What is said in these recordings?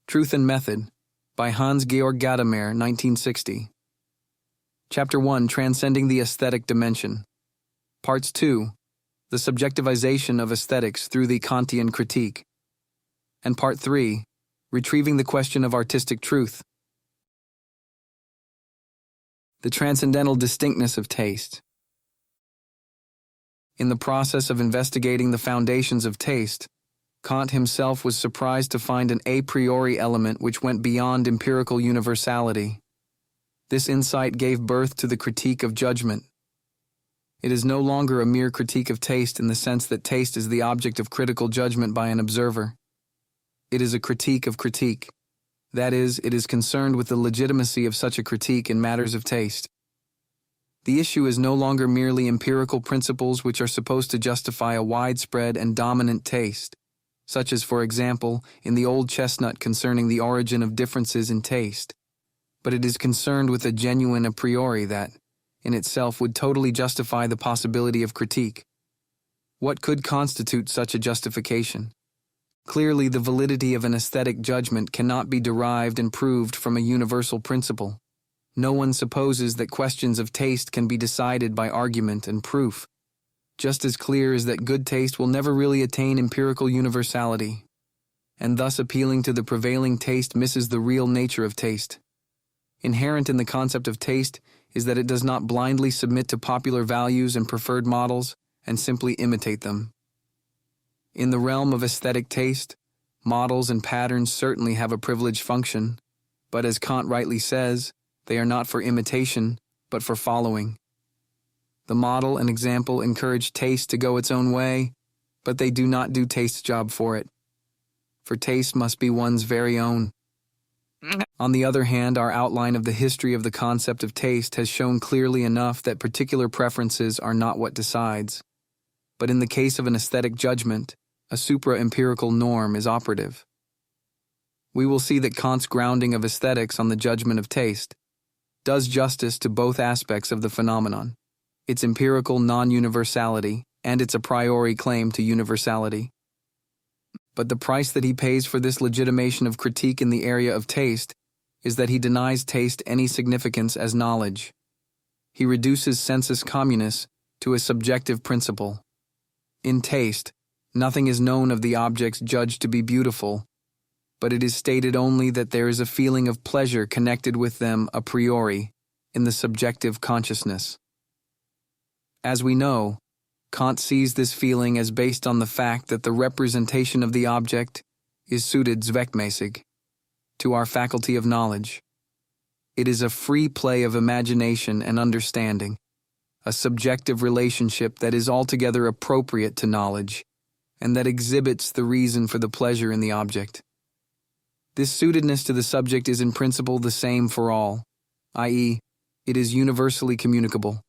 Truth and Method, by HANS-GEORG Gadamer, 1960. Chapter 1, Transcending the Aesthetic Dimension. Parts 2, The Subjectivization of Aesthetics through the Kantian Critique. And Part 3, Retrieving the Question of Artistic Truth. The Transcendental Distinctness of Taste. In the process of investigating the foundations of taste, Kant himself was surprised to find an a priori element which went beyond empirical universality. This insight gave birth to the critique of judgment. It is no longer a mere critique of taste in the sense that taste is the object of critical judgment by an observer. It is a critique of critique. That is, it is concerned with the legitimacy of such a critique in matters of taste. The issue is no longer merely empirical principles which are supposed to justify a widespread and dominant taste, such as, for example, in the old chestnut concerning the origin of differences in taste, but it is concerned with a genuine a priori that, in itself, would totally justify the possibility of critique. What could constitute such a justification? Clearly, the validity of an aesthetic judgment cannot be derived and proved from a universal principle. No one supposes that questions of taste can be decided by argument and proof. Just as clear is that good taste will never really attain empirical universality, and thus appealing to the prevailing taste misses the real nature of taste. Inherent in the concept of taste is that it does not blindly submit to popular values and preferred models and simply imitate them. In the realm of aesthetic taste, models and patterns certainly have a privileged function, but as Kant rightly says, they are not for imitation, but for following. The model and example encourage taste to go its own way, but they do not do taste's job for it. For taste must be one's very own. On the other hand, our outline of the history of the concept of taste has shown clearly enough that particular preferences are not what decides. But in the case of an aesthetic judgment, a supra-empirical norm is operative. We will see that Kant's grounding of aesthetics on the judgment of taste does justice to both aspects of the phenomenon, its empirical non-universality and its a priori claim to universality. But the price that he pays for this legitimation of critique in the area of taste is that he denies taste any significance as knowledge. He reduces sensus communis to a subjective principle. In taste, nothing is known of the objects judged to be beautiful, but it is stated only that there is a feeling of pleasure connected with them a priori in the subjective consciousness. As we know, Kant sees this feeling as based on the fact that the representation of the object is suited zweckmäßig to our faculty of knowledge. It is a free play of imagination and understanding, a subjective relationship that is altogether appropriate to knowledge, and that exhibits the reason for the pleasure in the object. This suitedness to the subject is in principle the same for all, i.e., it is universally communicable,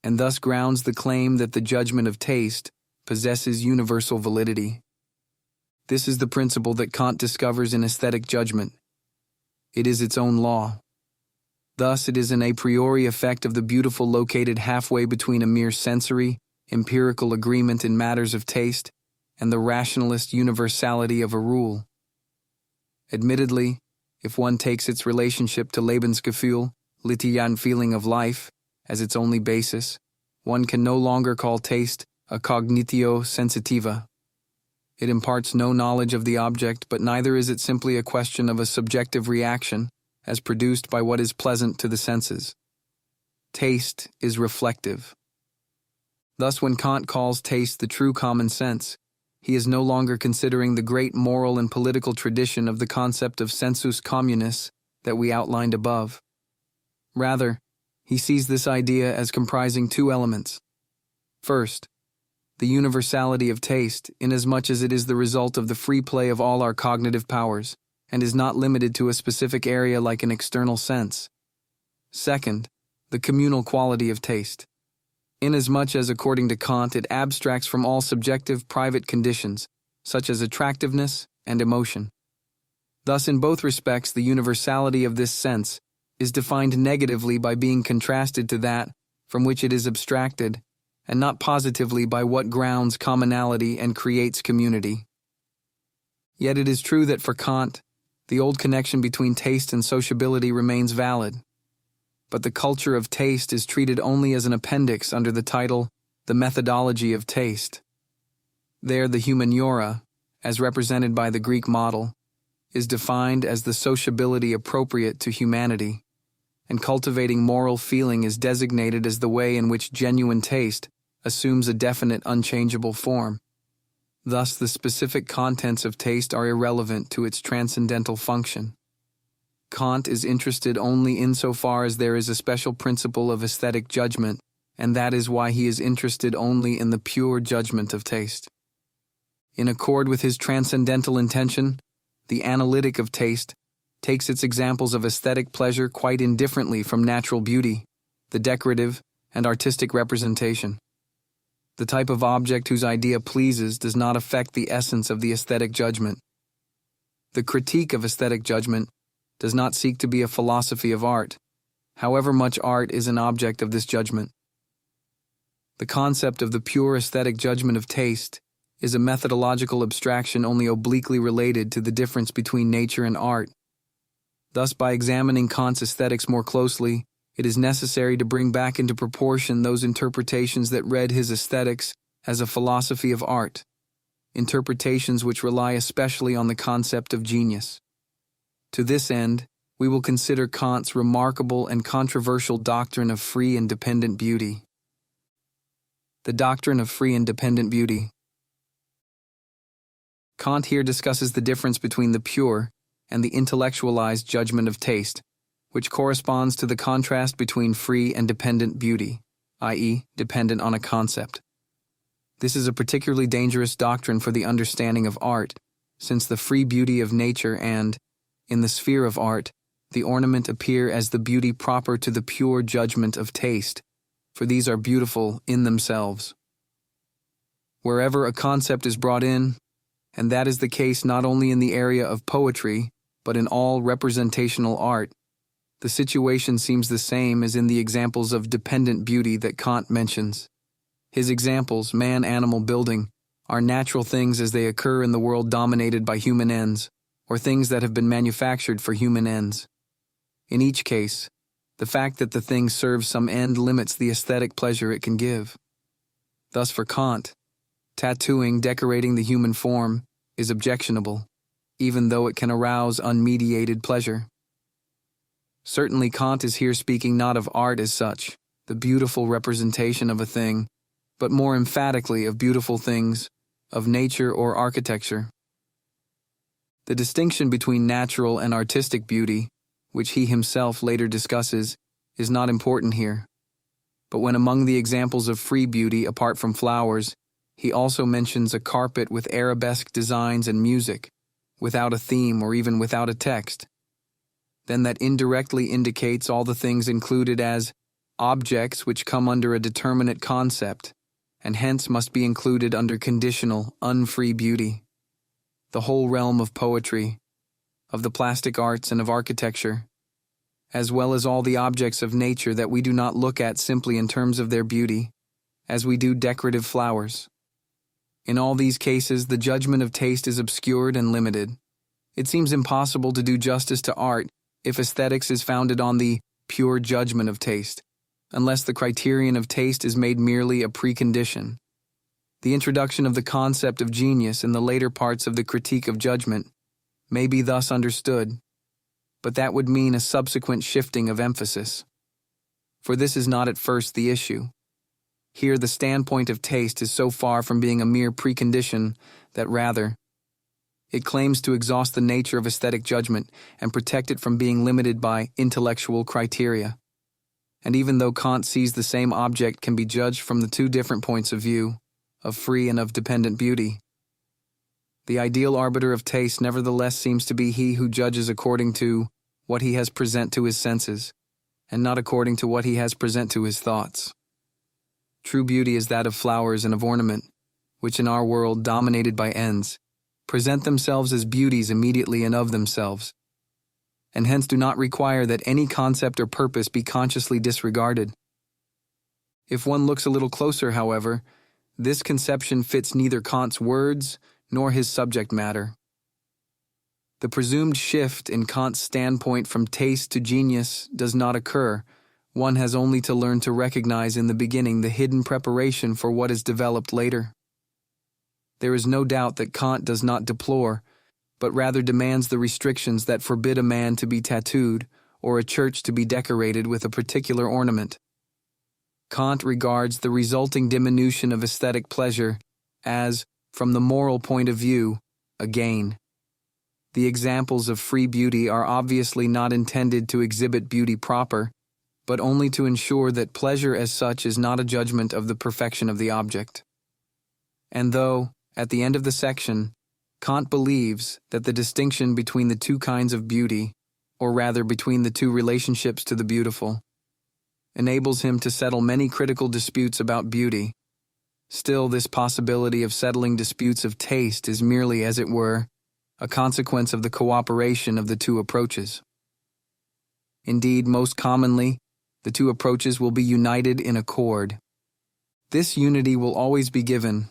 and thus grounds the claim that the judgment of taste possesses universal validity. This is the principle that Kant discovers in aesthetic judgment. It is its own law. Thus, it is an a priori effect of the beautiful located halfway between a mere sensory, empirical agreement in matters of taste and the rationalist universality of a rule. Admittedly, if one takes its relationship to Lebensgefühl, Litian feeling of life, as its only basis, one can no longer call taste a cognitio sensitiva. It imparts no knowledge of the object, but neither is it simply a question of a subjective reaction as produced by what is pleasant to the senses. Taste is reflective. Thus, when Kant calls taste the true common sense, he is no longer considering the great moral and political tradition of the concept of sensus communis that we outlined above. Rather, he sees this idea as comprising two elements. First, the universality of taste, inasmuch as it is the result of the free play of all our cognitive powers, and is not limited to a specific area like an external sense. Second, the communal quality of taste, inasmuch as, according to Kant, it abstracts from all subjective private conditions, such as attractiveness and emotion. Thus, in both respects, the universality of this sense is defined negatively by being contrasted to that from which it is abstracted, and not positively by what grounds commonality and creates community. Yet it is true that for Kant, The old connection between taste and sociability remains valid. But the culture of taste is treated only as an appendix under the title, The Methodology of Taste. There, the humaniora, as represented by the Greek model, is defined as the sociability appropriate to humanity, and cultivating moral feeling is designated as the way in which genuine taste assumes a definite, unchangeable form. Thus, the specific contents of taste are irrelevant to its transcendental function. Kant is interested only insofar as there is a special principle of aesthetic judgment, and that is why he is interested only in the pure judgment of taste. In accord with his transcendental intention, the analytic of taste takes its examples of aesthetic pleasure quite indifferently from natural beauty, the decorative, and artistic representation. The type of object whose idea pleases does not affect the essence of the aesthetic judgment. The critique of aesthetic judgment does not seek to be a philosophy of art, however much art is an object of this judgment. The concept of the pure aesthetic judgment of taste is a methodological abstraction only obliquely related to the difference between nature and art. Thus, by examining Kant's aesthetics more closely, it is necessary to bring back into proportion those interpretations that read his aesthetics as a philosophy of art, interpretations which rely especially on the concept of genius. To this end, we will consider Kant's remarkable and controversial doctrine of free and dependent beauty. The doctrine of free and dependent beauty. Kant here discusses the difference between the pure and the intellectualized judgment of taste, which corresponds to the contrast between free and dependent beauty, i.e., dependent on a concept. This is a particularly dangerous doctrine for the understanding of art, since the free beauty of nature and, in the sphere of art, the ornament appear as the beauty proper to the pure judgment of taste, for these are beautiful in themselves. Wherever a concept is brought in, and that is the case not only in the area of poetry, but in all representational art, the situation seems the same as in the examples of dependent beauty that Kant mentions. His examples, man, animal, building, are natural things as they occur in the world dominated by human ends, or things that have been manufactured for human ends. In each case, the fact that the thing serves some end limits the aesthetic pleasure it can give. Thus, for Kant, tattooing, decorating the human form, is objectionable, even though it can arouse unmediated pleasure. Certainly, Kant is here speaking not of art as such, the beautiful representation of a thing, but more emphatically of beautiful things, of nature or architecture. The distinction between natural and artistic beauty, which he himself later discusses, is not important here. But when among the examples of free beauty apart from flowers, he also mentions a carpet with arabesque designs and music, without a theme or even without a text, then that indirectly indicates all the things included as objects which come under a determinate concept, and hence must be included under conditional, unfree beauty. The whole realm of poetry, of the plastic arts and of architecture, as well as all the objects of nature that we do not look at simply in terms of their beauty, as we do decorative flowers. In all these cases, the judgment of taste is obscured and limited. It seems impossible to do justice to art if aesthetics is founded on the pure judgment of taste, unless the criterion of taste is made merely a precondition. The introduction of the concept of genius in the later parts of the critique of judgment may be thus understood, but that would mean a subsequent shifting of emphasis. For this is not at first the issue. Here the standpoint of taste is so far from being a mere precondition that rather, it claims to exhaust the nature of aesthetic judgment and protect it from being limited by intellectual criteria. And even though Kant sees the same object can be judged from the two different points of view, of free and of dependent beauty, the ideal arbiter of taste nevertheless seems to be he who judges according to what he has present to his senses, and not according to what he has present to his thoughts. True beauty is that of flowers and of ornament, which in our world, dominated by ends, present themselves as beauties immediately and of themselves, and hence do not require that any concept or purpose be consciously disregarded. If one looks a little closer, however, this conception fits neither Kant's words nor his subject matter. The presumed shift in Kant's standpoint from taste to genius does not occur. One has only to learn to recognize in the beginning the hidden preparation for what is developed later. There is no doubt that Kant does not deplore, but rather demands the restrictions that forbid a man to be tattooed or a church to be decorated with a particular ornament. Kant regards the resulting diminution of aesthetic pleasure as, from the moral point of view, a gain. The examples of free beauty are obviously not intended to exhibit beauty proper, but only to ensure that pleasure as such is not a judgment of the perfection of the object. And though, at the end of the section, Kant believes that the distinction between the two kinds of beauty, or rather between the two relationships to the beautiful, enables him to settle many critical disputes about beauty, still this possibility of settling disputes of taste is merely, as it were, a consequence of the cooperation of the two approaches. Indeed, most commonly, the two approaches will be united in accord. This unity will always be given,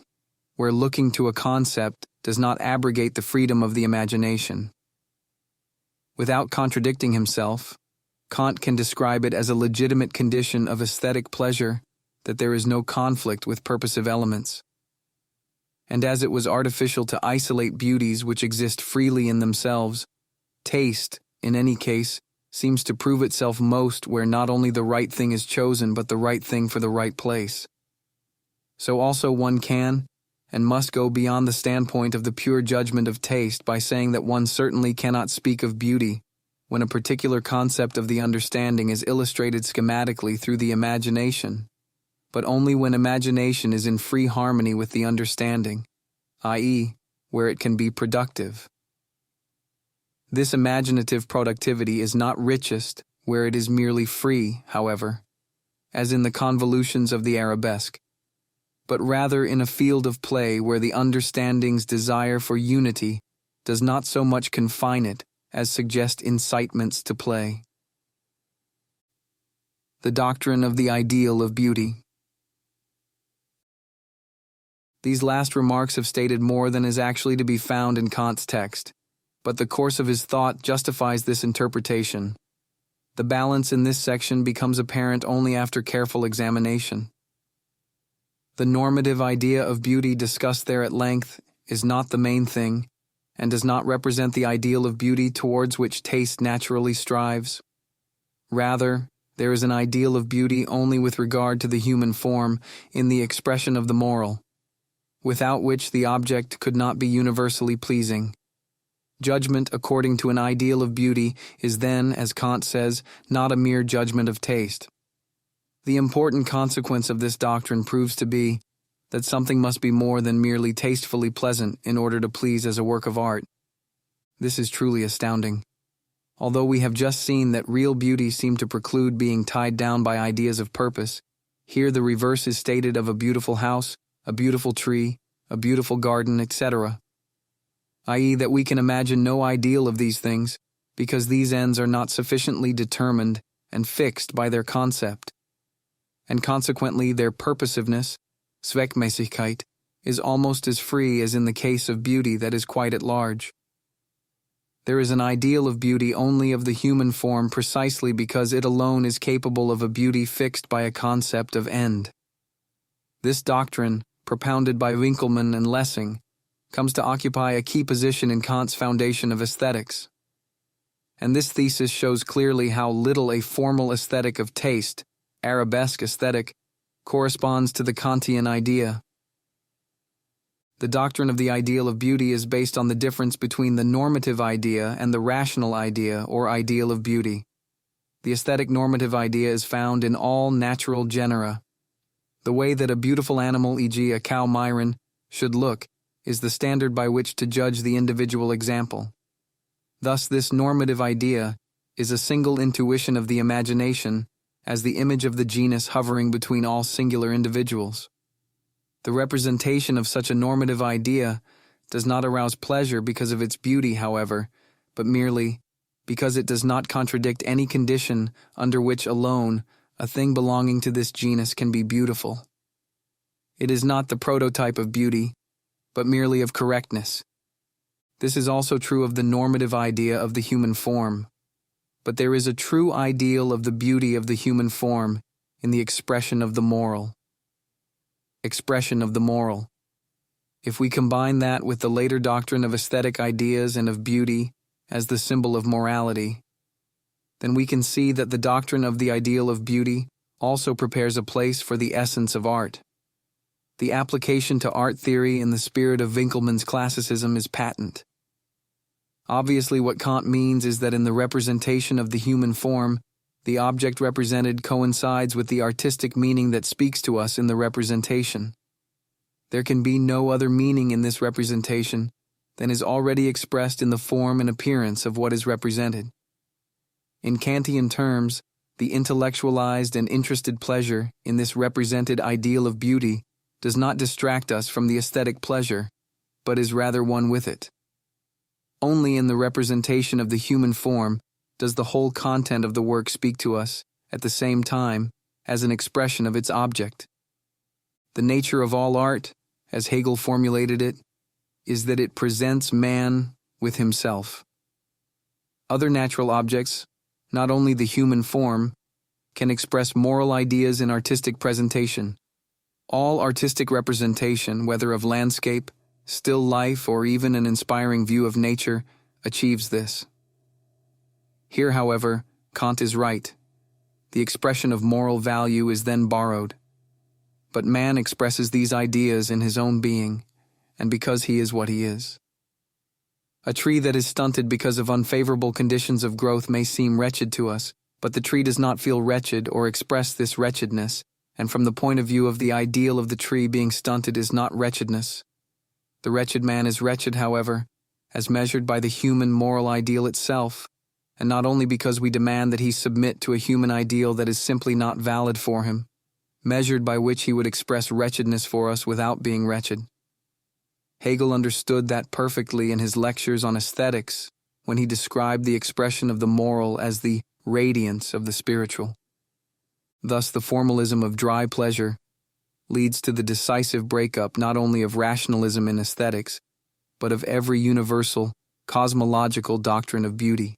where looking to a concept does not abrogate the freedom of the imagination. Without contradicting himself, Kant can describe it as a legitimate condition of aesthetic pleasure that there is no conflict with purposive elements. And as it was artificial to isolate beauties which exist freely in themselves, taste, in any case, seems to prove itself most where not only the right thing is chosen but the right thing for the right place. So also one can and must go beyond the standpoint of the pure judgment of taste by saying that one certainly cannot speak of beauty when a particular concept of the understanding is illustrated schematically through the imagination, but only when imagination is in free harmony with the understanding, i.e., where it can be productive. This imaginative productivity is not richest where it is merely free, however, as in the convolutions of the arabesque, but rather in a field of play where the understanding's desire for unity does not so much confine it as suggest incitements to play. The doctrine of the ideal of beauty. These last remarks have stated more than is actually to be found in Kant's text, but the course of his thought justifies this interpretation. The balance in this section becomes apparent only after careful examination. The normative idea of beauty discussed there at length is not the main thing, and does not represent the ideal of beauty towards which taste naturally strives. Rather, there is an ideal of beauty only with regard to the human form in the expression of the moral, without which the object could not be universally pleasing. Judgment according to an ideal of beauty is then, as Kant says, not a mere judgment of taste. The important consequence of this doctrine proves to be that something must be more than merely tastefully pleasant in order to please as a work of art. This is truly astounding. Although we have just seen that real beauty seemed to preclude being tied down by ideas of purpose, here the reverse is stated of a beautiful house, a beautiful tree, a beautiful garden, etc., i.e. that we can imagine no ideal of these things, because these ends are not sufficiently determined and fixed by their concept, and consequently their purposiveness, Zweckmäßigkeit, is almost as free as in the case of beauty that is quite at large. There is an ideal of beauty only of the human form precisely because it alone is capable of a beauty fixed by a concept of end. This doctrine, propounded by Winckelmann and Lessing, comes to occupy a key position in Kant's foundation of aesthetics. And this thesis shows clearly how little a formal aesthetic of taste, arabesque aesthetic, corresponds to the Kantian idea. The doctrine of the ideal of beauty is based on the difference between the normative idea and the rational idea or ideal of beauty. The aesthetic normative idea is found in all natural genera. The way that a beautiful animal, e.g. a cow myron, should look is the standard by which to judge the individual example. Thus, this normative idea is a single intuition of the imagination as the image of the genus hovering between all singular individuals. The representation of such a normative idea does not arouse pleasure because of its beauty, however, but merely because it does not contradict any condition under which alone a thing belonging to this genus can be beautiful. It is not the prototype of beauty, but merely of correctness. This is also true of the normative idea of the human form. But there is a true ideal of the beauty of the human form in the expression of the moral. Expression of the moral. If we combine that with the later doctrine of aesthetic ideas and of beauty as the symbol of morality, then we can see that the doctrine of the ideal of beauty also prepares a place for the essence of art. The application to art theory in the spirit of Winckelmann's classicism is patent. Obviously, what Kant means is that in the representation of the human form, the object represented coincides with the artistic meaning that speaks to us in the representation. There can be no other meaning in this representation than is already expressed in the form and appearance of what is represented. In Kantian terms, the intellectualized and interested pleasure in this represented ideal of beauty does not distract us from the aesthetic pleasure, but is rather one with it. Only in the representation of the human form does the whole content of the work speak to us at the same time as an expression of its object. The nature of all art, as Hegel formulated it, is that it presents man with himself. Other natural objects, not only the human form, can express moral ideas in artistic presentation. All artistic representation, whether of landscape, still life, or even an inspiring view of nature, achieves this. Here, however, Kant is right. The expression of moral value is then borrowed. But man expresses these ideas in his own being, and because he is what he is. A tree that is stunted because of unfavorable conditions of growth may seem wretched to us, but the tree does not feel wretched or express this wretchedness, and from the point of view of the ideal of the tree, being stunted is not wretchedness. The wretched man is wretched, however, as measured by the human moral ideal itself, and not only because we demand that he submit to a human ideal that is simply not valid for him, measured by which he would express wretchedness for us without being wretched. Hegel understood that perfectly in his lectures on aesthetics when he described the expression of the moral as the radiance of the spiritual. Thus, the formalism of dry pleasure leads to the decisive breakup not only of rationalism in aesthetics, but of every universal, cosmological doctrine of beauty.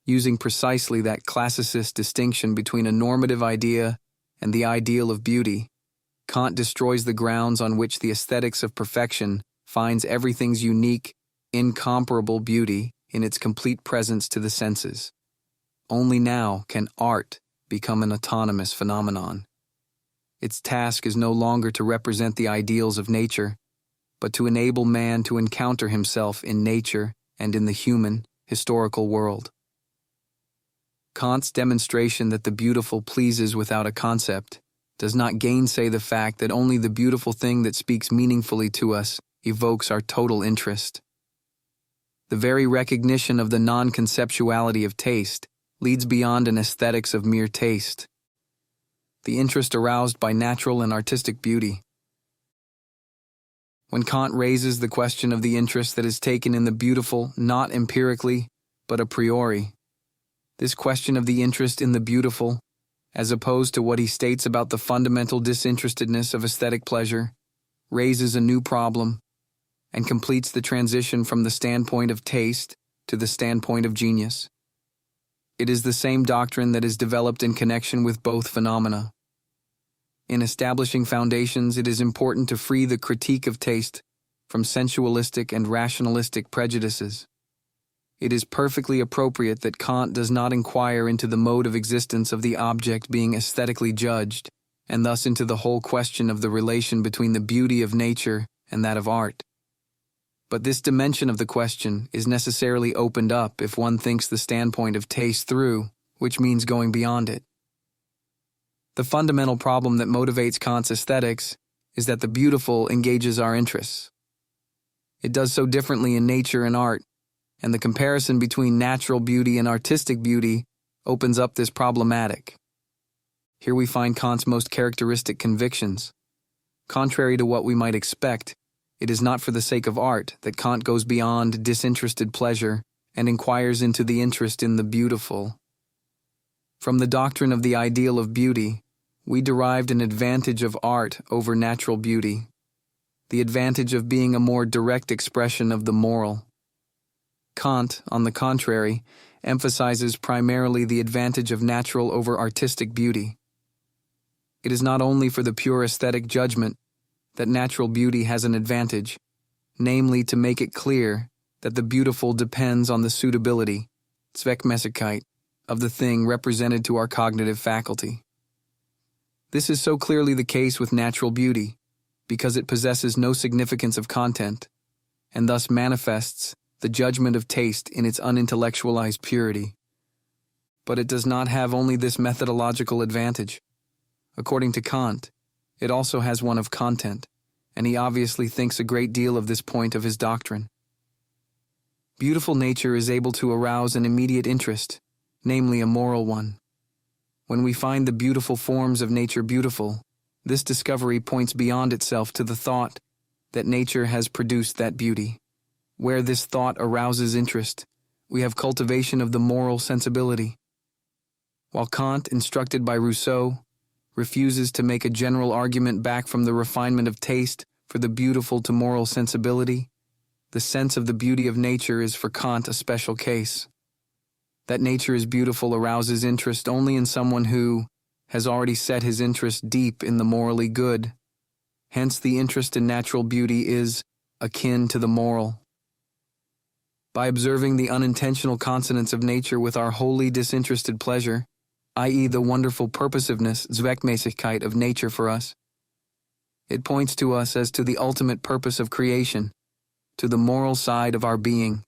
Using precisely that classicist distinction between a normative idea and the ideal of beauty, Kant destroys the grounds on which the aesthetics of perfection finds everything's unique, incomparable beauty in its complete presence to the senses. Only now can art become an autonomous phenomenon. Its task is no longer to represent the ideals of nature, but to enable man to encounter himself in nature and in the human, historical world. Kant's demonstration that the beautiful pleases without a concept does not gainsay the fact that only the beautiful thing that speaks meaningfully to us evokes our total interest. The very recognition of the non-conceptuality of taste leads beyond an aesthetics of mere taste. The interest aroused by natural and artistic beauty. When Kant raises the question of the interest that is taken in the beautiful not empirically, but a priori, this question of the interest in the beautiful, as opposed to what he states about the fundamental disinterestedness of aesthetic pleasure, raises a new problem and completes the transition from the standpoint of taste to the standpoint of genius. It is the same doctrine that is developed in connection with both phenomena. In establishing foundations, it is important to free the critique of taste from sensualistic and rationalistic prejudices. It is perfectly appropriate that Kant does not inquire into the mode of existence of the object being aesthetically judged, and thus into the whole question of the relation between the beauty of nature and that of art. But this dimension of the question is necessarily opened up if one thinks the standpoint of taste through, which means going beyond it. The fundamental problem that motivates Kant's aesthetics is that the beautiful engages our interests. It does so differently in nature and art, and the comparison between natural beauty and artistic beauty opens up this problematic. Here we find Kant's most characteristic convictions. Contrary to what we might expect, it is not for the sake of art that Kant goes beyond disinterested pleasure and inquires into the interest in the beautiful. From the doctrine of the ideal of beauty, we derived an advantage of art over natural beauty, the advantage of being a more direct expression of the moral. Kant, on the contrary, emphasizes primarily the advantage of natural over artistic beauty. It is not only for the pure aesthetic judgment that natural beauty has an advantage, namely to make it clear that the beautiful depends on the suitability, zweckmäßigkeit, of the thing represented to our cognitive faculty. This is so clearly the case with natural beauty, because it possesses no significance of content, and thus manifests the judgment of taste in its unintellectualized purity. But it does not have only this methodological advantage. According to Kant, it also has one of content, and he obviously thinks a great deal of this point of his doctrine. Beautiful nature is able to arouse an immediate interest, namely a moral one. When we find the beautiful forms of nature beautiful, this discovery points beyond itself to the thought that nature has produced that beauty. Where this thought arouses interest, we have cultivation of the moral sensibility. While Kant, instructed by Rousseau, refuses to make a general argument back from the refinement of taste for the beautiful to moral sensibility, the sense of the beauty of nature is for Kant a special case. That nature is beautiful arouses interest only in someone who has already set his interest deep in the morally good. Hence, the interest in natural beauty is akin to the moral. By observing the unintentional consonance of nature with our wholly disinterested pleasure, i.e. the wonderful purposiveness, zweckmäßigkeit, of nature for us, it points to us as to the ultimate purpose of creation, to the moral side of our being.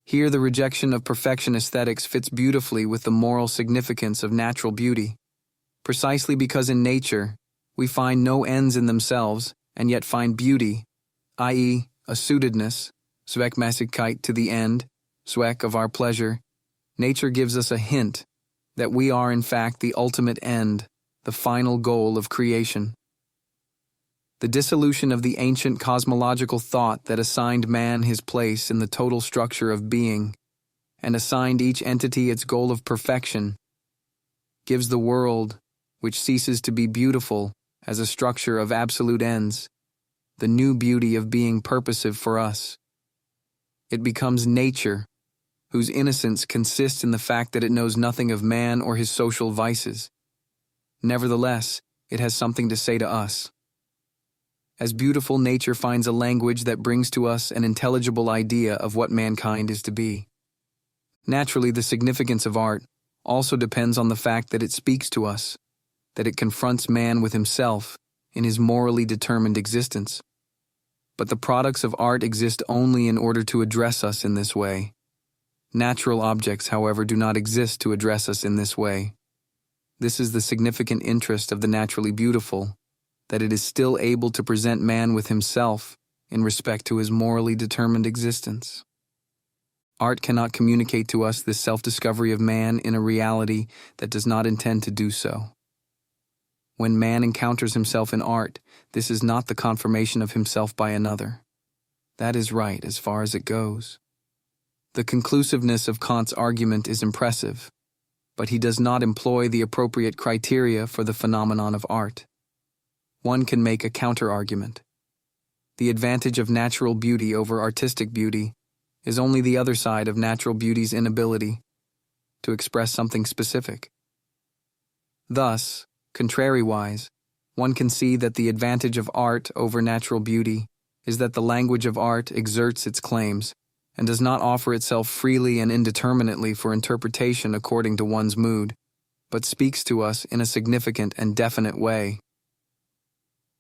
Here the rejection of perfection aesthetics fits beautifully with the moral significance of natural beauty, precisely because in nature we find no ends in themselves and yet find beauty, i.e. a suitedness, zweckmäßigkeit, to the end, zweck, of our pleasure. Nature gives us a hint that we are in fact the ultimate end, the final goal of creation. The dissolution of the ancient cosmological thought that assigned man his place in the total structure of being and assigned each entity its goal of perfection gives the world, which ceases to be beautiful as a structure of absolute ends, the new beauty of being purposive for us. It becomes nature, whose innocence consists in the fact that it knows nothing of man or his social vices. Nevertheless, it has something to say to us. As beautiful nature finds a language that brings to us an intelligible idea of what mankind is to be. Naturally, the significance of art also depends on the fact that it speaks to us, that it confronts man with himself in his morally determined existence. But the products of art exist only in order to address us in this way. Natural objects, however, do not exist to address us in this way. This is the significant interest of the naturally beautiful, that it is still able to present man with himself in respect to his morally determined existence. Art cannot communicate to us this self-discovery of man in a reality that does not intend to do so. When man encounters himself in art, this is not the confirmation of himself by another. That is right as far as it goes. The conclusiveness of Kant's argument is impressive, but he does not employ the appropriate criteria for the phenomenon of art. One can make a counter-argument. The advantage of natural beauty over artistic beauty is only the other side of natural beauty's inability to express something specific. Thus, contrariwise, one can see that the advantage of art over natural beauty is that the language of art exerts its claims and does not offer itself freely and indeterminately for interpretation according to one's mood, but speaks to us in a significant and definite way.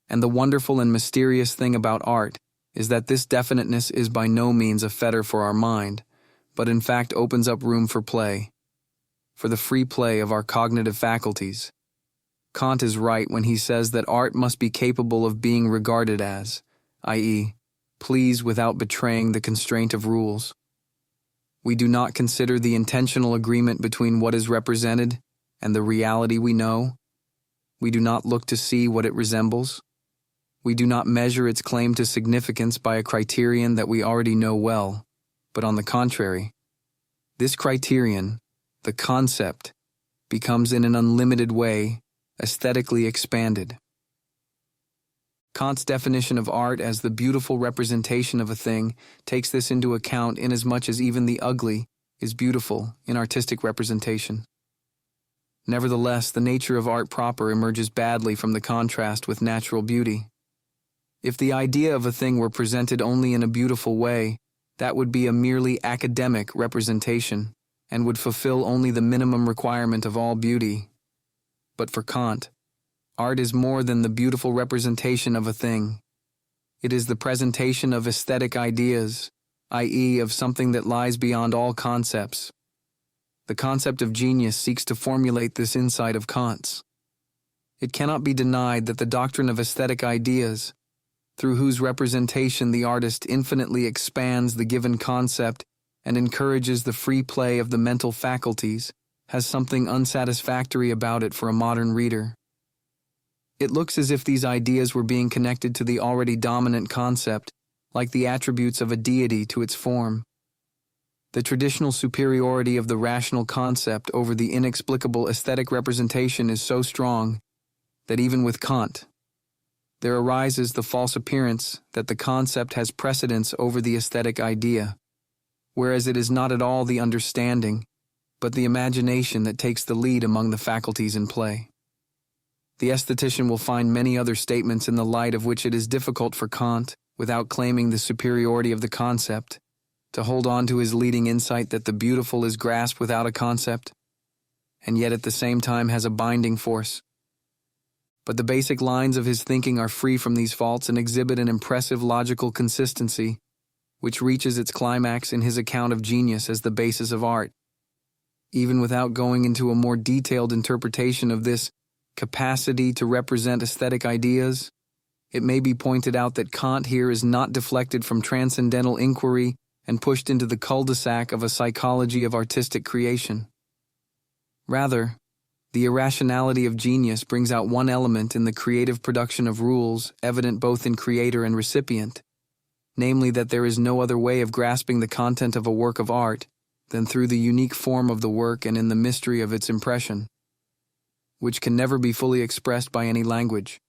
And the wonderful and mysterious thing about art is that this definiteness is by no means a fetter for our mind, but in fact opens up room for play, for the free play of our cognitive faculties. Kant is right when he says that art must be capable of being regarded as, i.e., please without betraying the constraint of rules. We do not consider the intentional agreement between what is represented and the reality we know. We do not look to see what it resembles. We do not measure its claim to significance by a criterion that we already know well, but on the contrary, this criterion, the concept, becomes in an unlimited way aesthetically expanded. Kant's definition of art as the beautiful representation of a thing takes this into account inasmuch as even the ugly is beautiful in artistic representation. Nevertheless, the nature of art proper emerges badly from the contrast with natural beauty. If the idea of a thing were presented only in a beautiful way, that would be a merely academic representation and would fulfill only the minimum requirement of all beauty. But for Kant, art is more than the beautiful representation of a thing. It is the presentation of aesthetic ideas, i.e., of something that lies beyond all concepts. The concept of genius seeks to formulate this insight of Kant's. It cannot be denied that the doctrine of aesthetic ideas, through whose representation the artist infinitely expands the given concept and encourages the free play of the mental faculties, has something unsatisfactory about it for a modern reader. It looks as if these ideas were being connected to the already dominant concept, like the attributes of a deity to its form. The traditional superiority of the rational concept over the inexplicable aesthetic representation is so strong that even with Kant, there arises the false appearance that the concept has precedence over the aesthetic idea, whereas it is not at all the understanding, but the imagination that takes the lead among the faculties in play. The aesthetician will find many other statements in the light of which it is difficult for Kant, without claiming the superiority of the concept, to hold on to his leading insight that the beautiful is grasped without a concept, and yet at the same time has a binding force. But the basic lines of his thinking are free from these faults and exhibit an impressive logical consistency, which reaches its climax in his account of genius as the basis of art. Even without going into a more detailed interpretation of this capacity to represent aesthetic ideas, it may be pointed out that Kant here is not deflected from transcendental inquiry and pushed into the cul-de-sac of a psychology of artistic creation. Rather, the irrationality of genius brings out one element in the creative production of rules evident both in creator and recipient, namely that there is no other way of grasping the content of a work of art than through the unique form of the work and in the mystery of its impression, which can never be fully expressed by any language.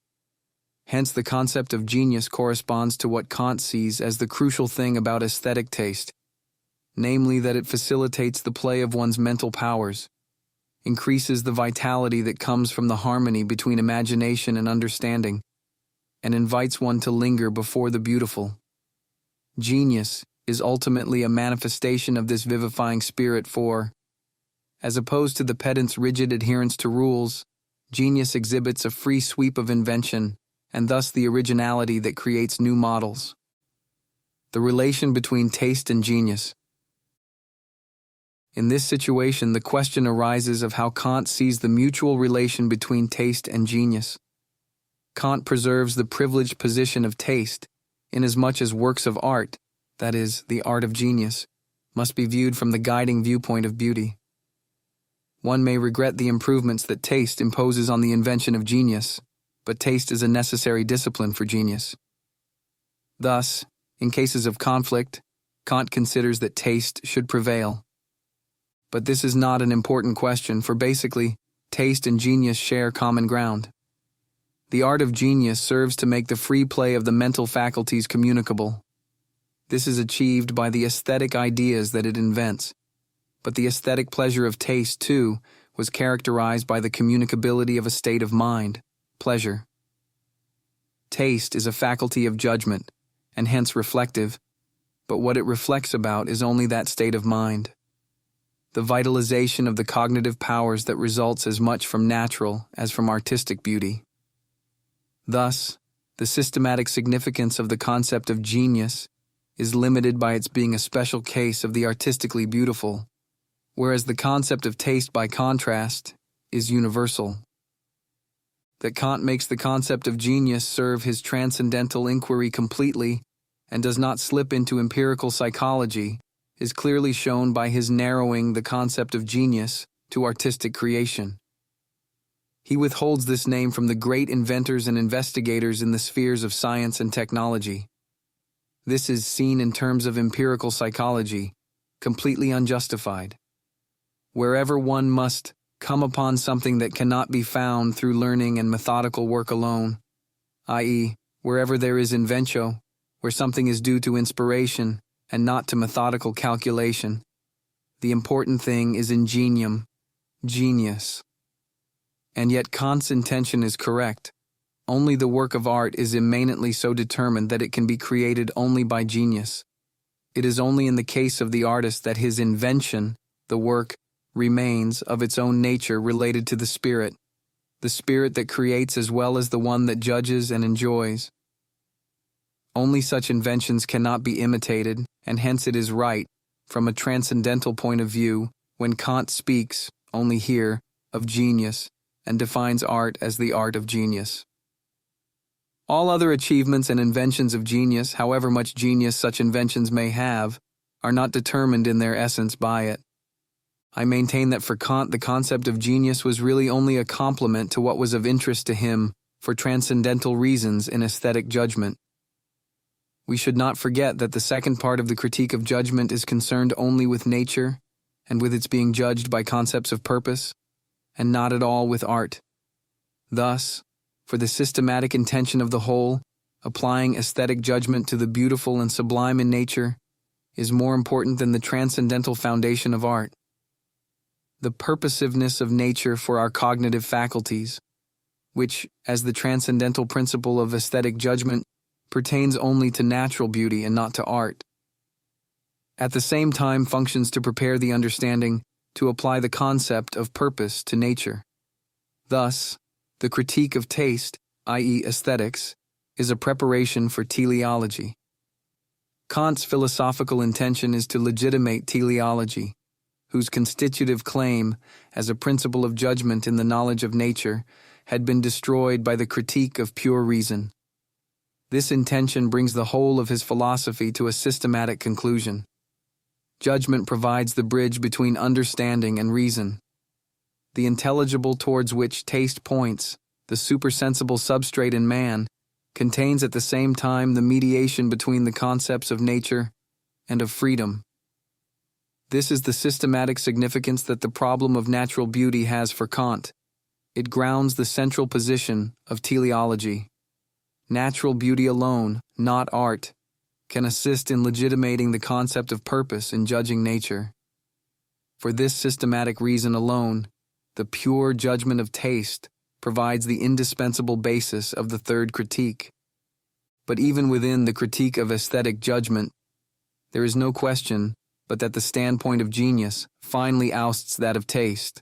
Hence, the concept of genius corresponds to what Kant sees as the crucial thing about aesthetic taste, namely that it facilitates the play of one's mental powers, increases the vitality that comes from the harmony between imagination and understanding, and invites one to linger before the beautiful. Genius is ultimately a manifestation of this vivifying spirit for, as opposed to the pedant's rigid adherence to rules, genius exhibits a free sweep of invention, and thus the originality that creates new models. The relation between taste and genius. In this situation, the question arises of how Kant sees the mutual relation between taste and genius. Kant preserves the privileged position of taste, inasmuch as works of art, that is, the art of genius, must be viewed from the guiding viewpoint of beauty. One may regret the improvements that taste imposes on the invention of genius, but taste is a necessary discipline for genius. Thus, in cases of conflict, Kant considers that taste should prevail. But this is not an important question, for basically, taste and genius share common ground. The art of genius serves to make the free play of the mental faculties communicable. This is achieved by the aesthetic ideas that it invents. But the aesthetic pleasure of taste, too, was characterized by the communicability of a state of mind, pleasure. Taste is a faculty of judgment, and hence reflective, but what it reflects about is only that state of mind. The vitalization of the cognitive powers that results as much from natural as from artistic beauty. Thus, the systematic significance of the concept of genius is limited by its being a special case of the artistically beautiful, whereas the concept of taste, by contrast, is universal. That Kant makes the concept of genius serve his transcendental inquiry completely and does not slip into empirical psychology is clearly shown by his narrowing the concept of genius to artistic creation. He withholds this name from the great inventors and investigators in the spheres of science and technology. This is seen in terms of empirical psychology, completely unjustified. Wherever one must come upon something that cannot be found through learning and methodical work alone, i.e., wherever there is inventio, where something is due to inspiration and not to methodical calculation. The important thing is ingenium, genius. And yet Kant's intention is correct. Only the work of art is immanently so determined that it can be created only by genius. It is only in the case of the artist that his invention, the work, remains of its own nature related to the spirit that creates as well as the one that judges and enjoys. Only such inventions cannot be imitated, and hence it is right, from a transcendental point of view, when Kant speaks, only here, of genius, and defines art as the art of genius. All other achievements and inventions of genius, however much genius such inventions may have, are not determined in their essence by it. I maintain that for Kant the concept of genius was really only a complement to what was of interest to him for transcendental reasons in aesthetic judgment. We should not forget that the second part of the critique of judgment is concerned only with nature and with its being judged by concepts of purpose, and not at all with art. Thus, for the systematic intention of the whole, applying aesthetic judgment to the beautiful and sublime in nature is more important than the transcendental foundation of art. The purposiveness of nature for our cognitive faculties, which, as the transcendental principle of aesthetic judgment, pertains only to natural beauty and not to art, at the same time functions to prepare the understanding to apply the concept of purpose to nature. Thus, the critique of taste, i.e. aesthetics, is a preparation for teleology. Kant's philosophical intention is to legitimate teleology, whose constitutive claim as a principle of judgment in the knowledge of nature had been destroyed by the critique of pure reason. This intention brings the whole of his philosophy to a systematic conclusion. Judgment provides the bridge between understanding and reason. The intelligible towards which taste points, the supersensible substrate in man, contains at the same time the mediation between the concepts of nature and of freedom. This is the systematic significance that the problem of natural beauty has for Kant. It grounds the central position of teleology. Natural beauty alone, not art, can assist in legitimating the concept of purpose in judging nature. For this systematic reason alone, the pure judgment of taste provides the indispensable basis of the third critique. But even within the critique of aesthetic judgment, there is no question but that the standpoint of genius finally ousts that of taste.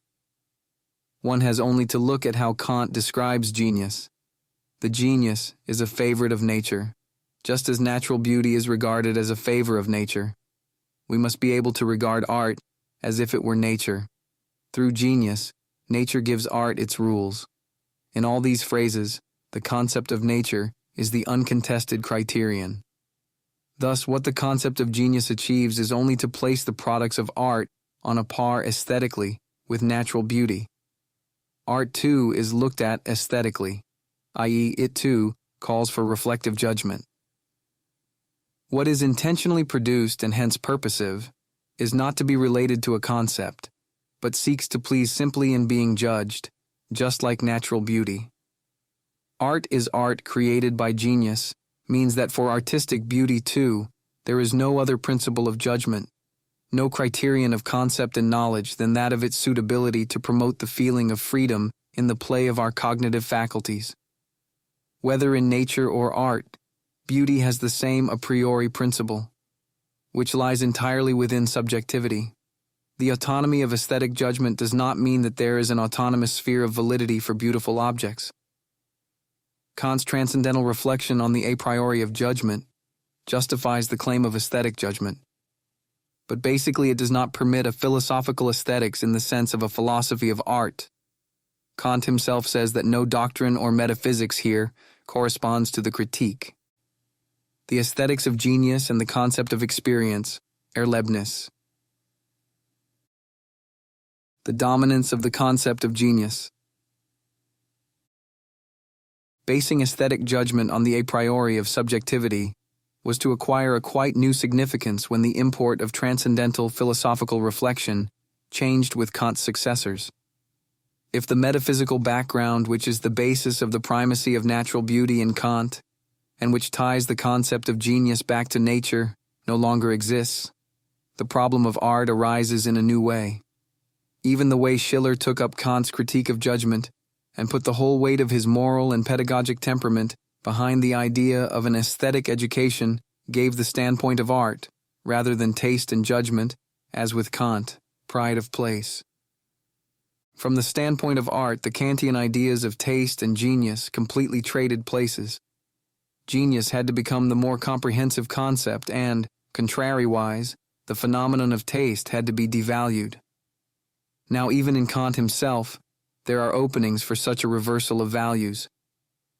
One has only to look at how Kant describes genius. The genius is a favorite of nature, just as natural beauty is regarded as a favor of nature. We must be able to regard art as if it were nature. Through genius, nature gives art its rules. In all these phrases, the concept of nature is the uncontested criterion. Thus, what the concept of genius achieves is only to place the products of art on a par aesthetically with natural beauty. Art, too, is looked at aesthetically, i.e., it, too, calls for reflective judgment. What is intentionally produced and hence purposive is not to be related to a concept, but seeks to please simply in being judged, just like natural beauty. Art is art created by genius means that for artistic beauty, too, there is no other principle of judgment, no criterion of concept and knowledge than that of its suitability to promote the feeling of freedom in the play of our cognitive faculties. Whether in nature or art, beauty has the same a priori principle, which lies entirely within subjectivity. The autonomy of aesthetic judgment does not mean that there is an autonomous sphere of validity for beautiful objects. Kant's transcendental reflection on the a priori of judgment justifies the claim of aesthetic judgment. But basically it does not permit a philosophical aesthetics in the sense of a philosophy of art. Kant himself says that no doctrine or metaphysics here corresponds to the critique. The aesthetics of genius and the concept of experience, Erlebnis. The dominance of the concept of genius. Basing aesthetic judgment on the a priori of subjectivity was to acquire a quite new significance when the import of transcendental philosophical reflection changed with Kant's successors. If the metaphysical background which is the basis of the primacy of natural beauty in Kant, and which ties the concept of genius back to nature, no longer exists. The problem of art arises in a new way. Even the way Schiller took up Kant's critique of judgment and put the whole weight of his moral and pedagogic temperament behind the idea of an aesthetic education gave the standpoint of art, rather than taste and judgment, as with Kant, pride of place. From the standpoint of art, the Kantian ideas of taste and genius completely traded places. Genius had to become the more comprehensive concept and, contrariwise, the phenomenon of taste had to be devalued. Now, even in Kant himself, there are openings for such a reversal of values.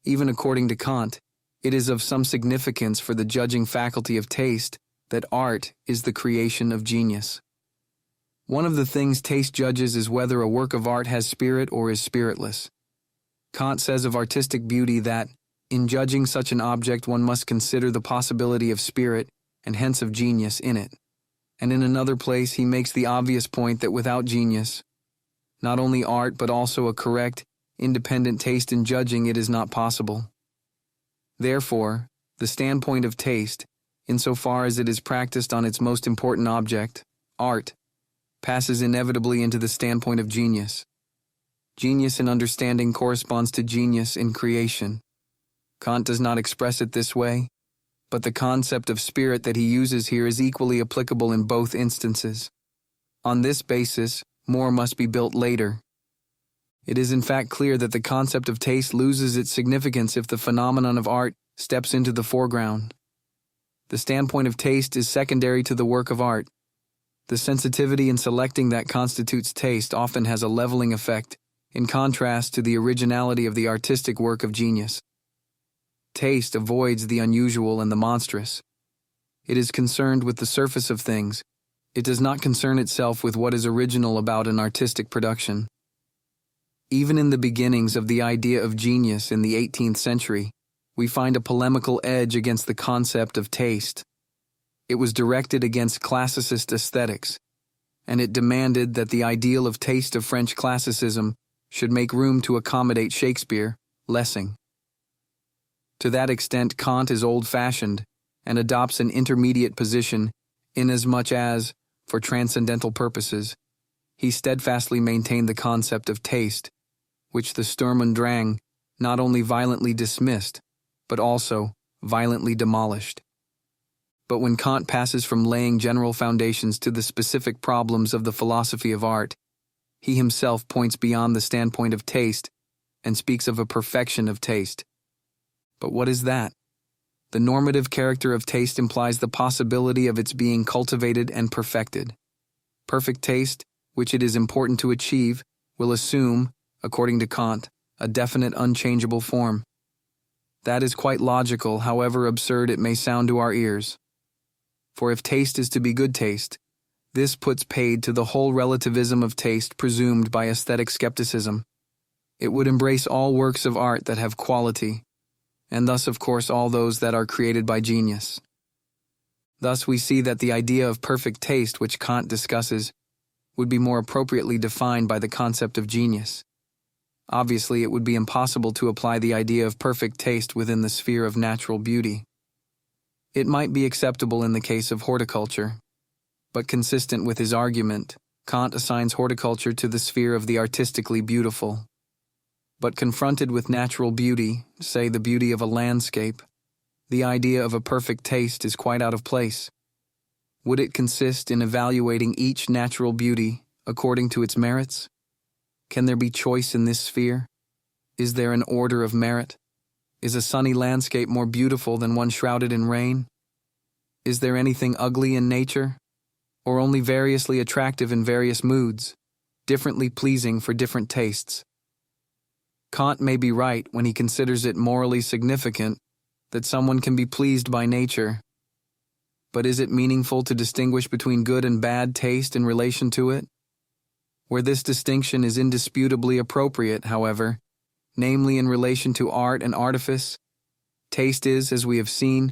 Even according to Kant, it is of some significance for the judging faculty of taste that art is the creation of genius. One of the things taste judges is whether a work of art has spirit or is spiritless. Kant says of artistic beauty that, in judging such an object, one must consider the possibility of spirit and hence of genius in it. And in another place he makes the obvious point that without genius, not only art but also a correct, independent taste in judging it is not possible. Therefore, the standpoint of taste, insofar as it is practiced on its most important object, art, passes inevitably into the standpoint of genius. Genius in understanding corresponds to genius in creation. Kant does not express it this way, but the concept of spirit that he uses here is equally applicable in both instances. On this basis, more must be built later. It is in fact clear that the concept of taste loses its significance if the phenomenon of art steps into the foreground. The standpoint of taste is secondary to the work of art. The sensitivity in selecting that constitutes taste often has a leveling effect, in contrast to the originality of the artistic work of genius. Taste avoids the unusual and the monstrous. It is concerned with the surface of things. It does not concern itself with what is original about an artistic production. Even in the beginnings of the idea of genius in the 18th century, we find a polemical edge against the concept of taste. It was directed against classicist aesthetics, and it demanded that the ideal of taste of French classicism should make room to accommodate Shakespeare, Lessing. To that extent, Kant is old-fashioned and adopts an intermediate position inasmuch as, for transcendental purposes, he steadfastly maintained the concept of taste, which the Sturm und Drang not only violently dismissed, but also violently demolished. But when Kant passes from laying general foundations to the specific problems of the philosophy of art, he himself points beyond the standpoint of taste and speaks of a perfection of taste. But what is that? The normative character of taste implies the possibility of its being cultivated and perfected. Perfect taste, which it is important to achieve, will assume, according to Kant, a definite unchangeable form. That is quite logical, however absurd it may sound to our ears. For if taste is to be good taste, this puts paid to the whole relativism of taste presumed by aesthetic skepticism. It would embrace all works of art that have quality, and thus, of course, all those that are created by genius. Thus, we see that the idea of perfect taste which Kant discusses would be more appropriately defined by the concept of genius. Obviously, it would be impossible to apply the idea of perfect taste within the sphere of natural beauty. It might be acceptable in the case of horticulture, but consistent with his argument, Kant assigns horticulture to the sphere of the artistically beautiful. But confronted with natural beauty, say the beauty of a landscape, the idea of a perfect taste is quite out of place. Would it consist in evaluating each natural beauty according to its merits? Can there be choice in this sphere? Is there an order of merit? Is a sunny landscape more beautiful than one shrouded in rain? Is there anything ugly in nature? Or only variously attractive in various moods, differently pleasing for different tastes? Kant may be right when he considers it morally significant that someone can be pleased by nature. But is it meaningful to distinguish between good and bad taste in relation to it? Where this distinction is indisputably appropriate, however, namely in relation to art and artifice, taste is, as we have seen,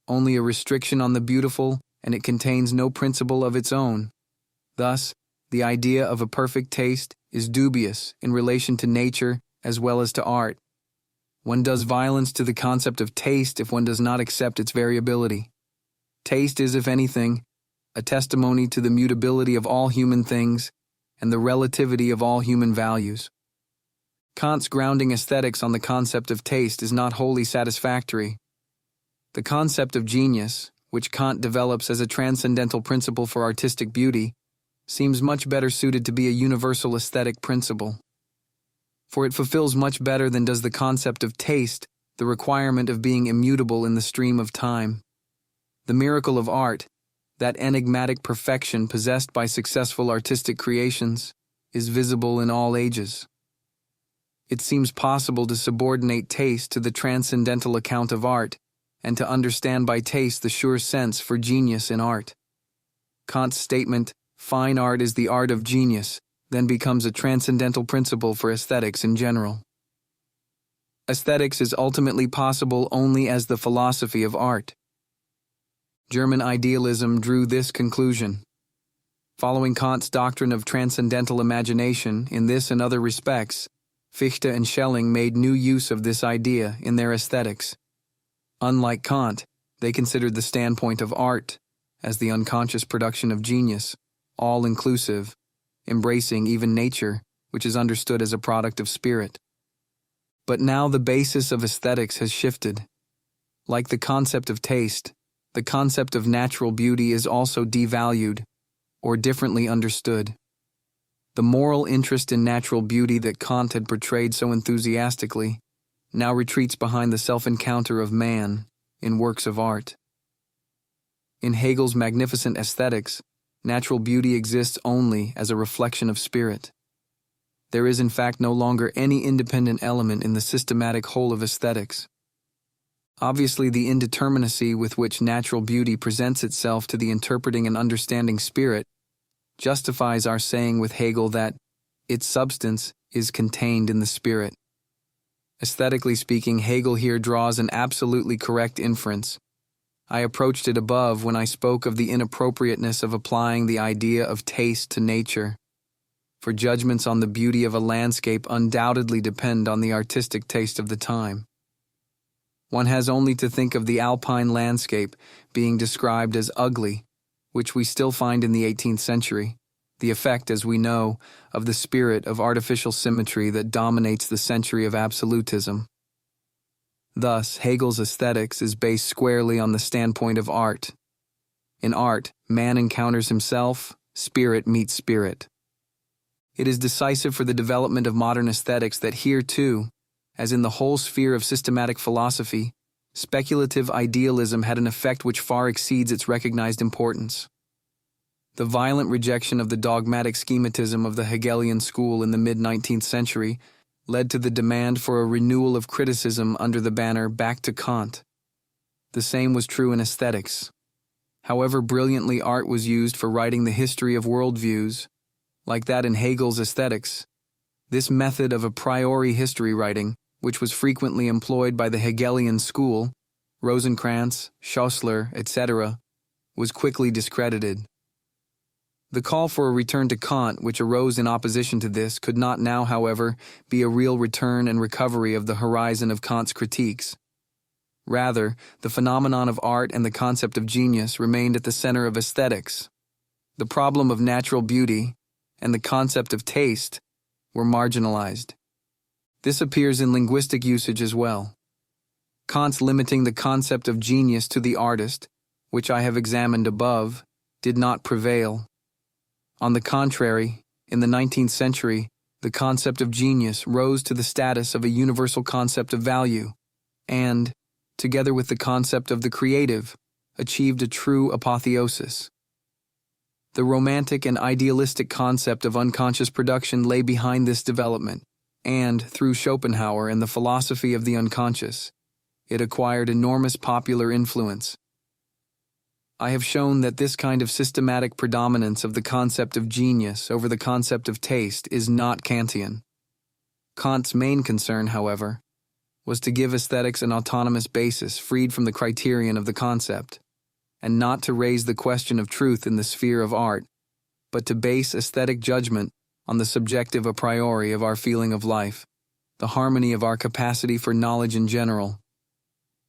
only a restriction on the beautiful, and it contains no principle of its own. Thus, the idea of a perfect taste is dubious in relation to nature as well as to art. One does violence to the concept of taste if one does not accept its variability. Taste is, if anything, a testimony to the mutability of all human things and the relativity of all human values. Kant's grounding aesthetics on the concept of taste is not wholly satisfactory. The concept of genius, which Kant develops as a transcendental principle for artistic beauty, seems much better suited to be a universal aesthetic principle. For it fulfills much better than does the concept of taste the requirement of being immutable in the stream of time. The miracle of art, that enigmatic perfection possessed by successful artistic creations, is visible in all ages. It seems possible to subordinate taste to the transcendental account of art, and to understand by taste the sure sense for genius in art. Kant's statement, "Fine art is the art of genius," then becomes a transcendental principle for aesthetics in general. Aesthetics is ultimately possible only as the philosophy of art. German idealism drew this conclusion. Following Kant's doctrine of transcendental imagination in this and other respects, Fichte and Schelling made new use of this idea in their aesthetics. Unlike Kant, they considered the standpoint of art as the unconscious production of genius, all-inclusive, embracing even nature, which is understood as a product of spirit. But now the basis of aesthetics has shifted. Like the concept of taste, the concept of natural beauty is also devalued, or differently understood. The moral interest in natural beauty that Kant had portrayed so enthusiastically now retreats behind the self-encounter of man in works of art. In Hegel's magnificent aesthetics, natural beauty exists only as a reflection of spirit. There is in fact no longer any independent element in the systematic whole of aesthetics. Obviously, the indeterminacy with which natural beauty presents itself to the interpreting and understanding spirit justifies our saying with Hegel that its substance is contained in the spirit. Aesthetically speaking, Hegel here draws an absolutely correct inference. I approached it above when I spoke of the inappropriateness of applying the idea of taste to nature. For judgments on the beauty of a landscape undoubtedly depend on the artistic taste of the time. One has only to think of the alpine landscape being described as ugly, which we still find in the 18th century, the effect, as we know, of the spirit of artificial symmetry that dominates the century of absolutism. Thus, Hegel's aesthetics is based squarely on the standpoint of art. In art, man encounters himself, spirit meets spirit. It is decisive for the development of modern aesthetics that here too, as in the whole sphere of systematic philosophy, speculative idealism had an effect which far exceeds its recognized importance. The violent rejection of the dogmatic schematism of the Hegelian school in the mid-19th century led to the demand for a renewal of criticism under the banner "Back to Kant." The same was true in aesthetics. However brilliantly art was used for writing the history of worldviews, like that in Hegel's aesthetics, this method of a priori history writing, which was frequently employed by the Hegelian school, Rosenkranz, Schossler, etc., was quickly discredited. The call for a return to Kant, which arose in opposition to this, could not now, however, be a real return and recovery of the horizon of Kant's critiques. Rather, the phenomenon of art and the concept of genius remained at the center of aesthetics. The problem of natural beauty and the concept of taste were marginalized. This appears in linguistic usage as well. Kant's limiting the concept of genius to the artist, which I have examined above, did not prevail. On the contrary, in the 19th century, the concept of genius rose to the status of a universal concept of value, and, together with the concept of the creative, achieved a true apotheosis. The romantic and idealistic concept of unconscious production lay behind this development, and, through Schopenhauer and the philosophy of the unconscious, it acquired enormous popular influence. I have shown that this kind of systematic predominance of the concept of genius over the concept of taste is not Kantian. Kant's main concern, however, was to give aesthetics an autonomous basis freed from the criterion of the concept, and not to raise the question of truth in the sphere of art, but to base aesthetic judgment on the subjective a priori of our feeling of life, the harmony of our capacity for knowledge in general,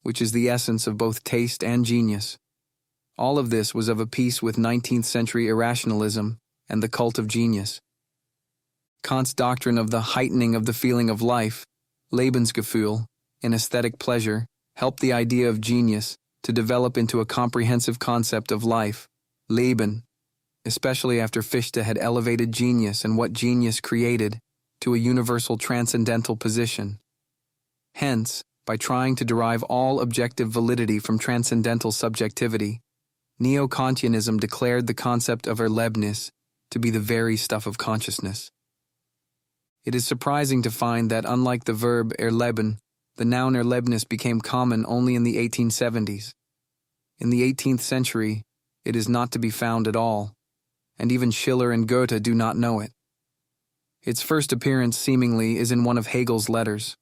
which is the essence of both taste and genius. All of this was of a piece with 19th century irrationalism and the cult of genius. Kant's doctrine of the heightening of the feeling of life, Lebensgefühl, in aesthetic pleasure, helped the idea of genius to develop into a comprehensive concept of life, Leben, especially after Fichte had elevated genius and what genius created to a universal transcendental position. Hence, by trying to derive all objective validity from transcendental subjectivity, Neo-Kantianism declared the concept of Erlebnis to be the very stuff of consciousness. It is surprising to find that, unlike the verb erleben, the noun Erlebnis became common only in the 1870s. In the 18th century, it is not to be found at all, and even Schiller and Goethe do not know it. Its first appearance, seemingly, is in one of Hegel's letters.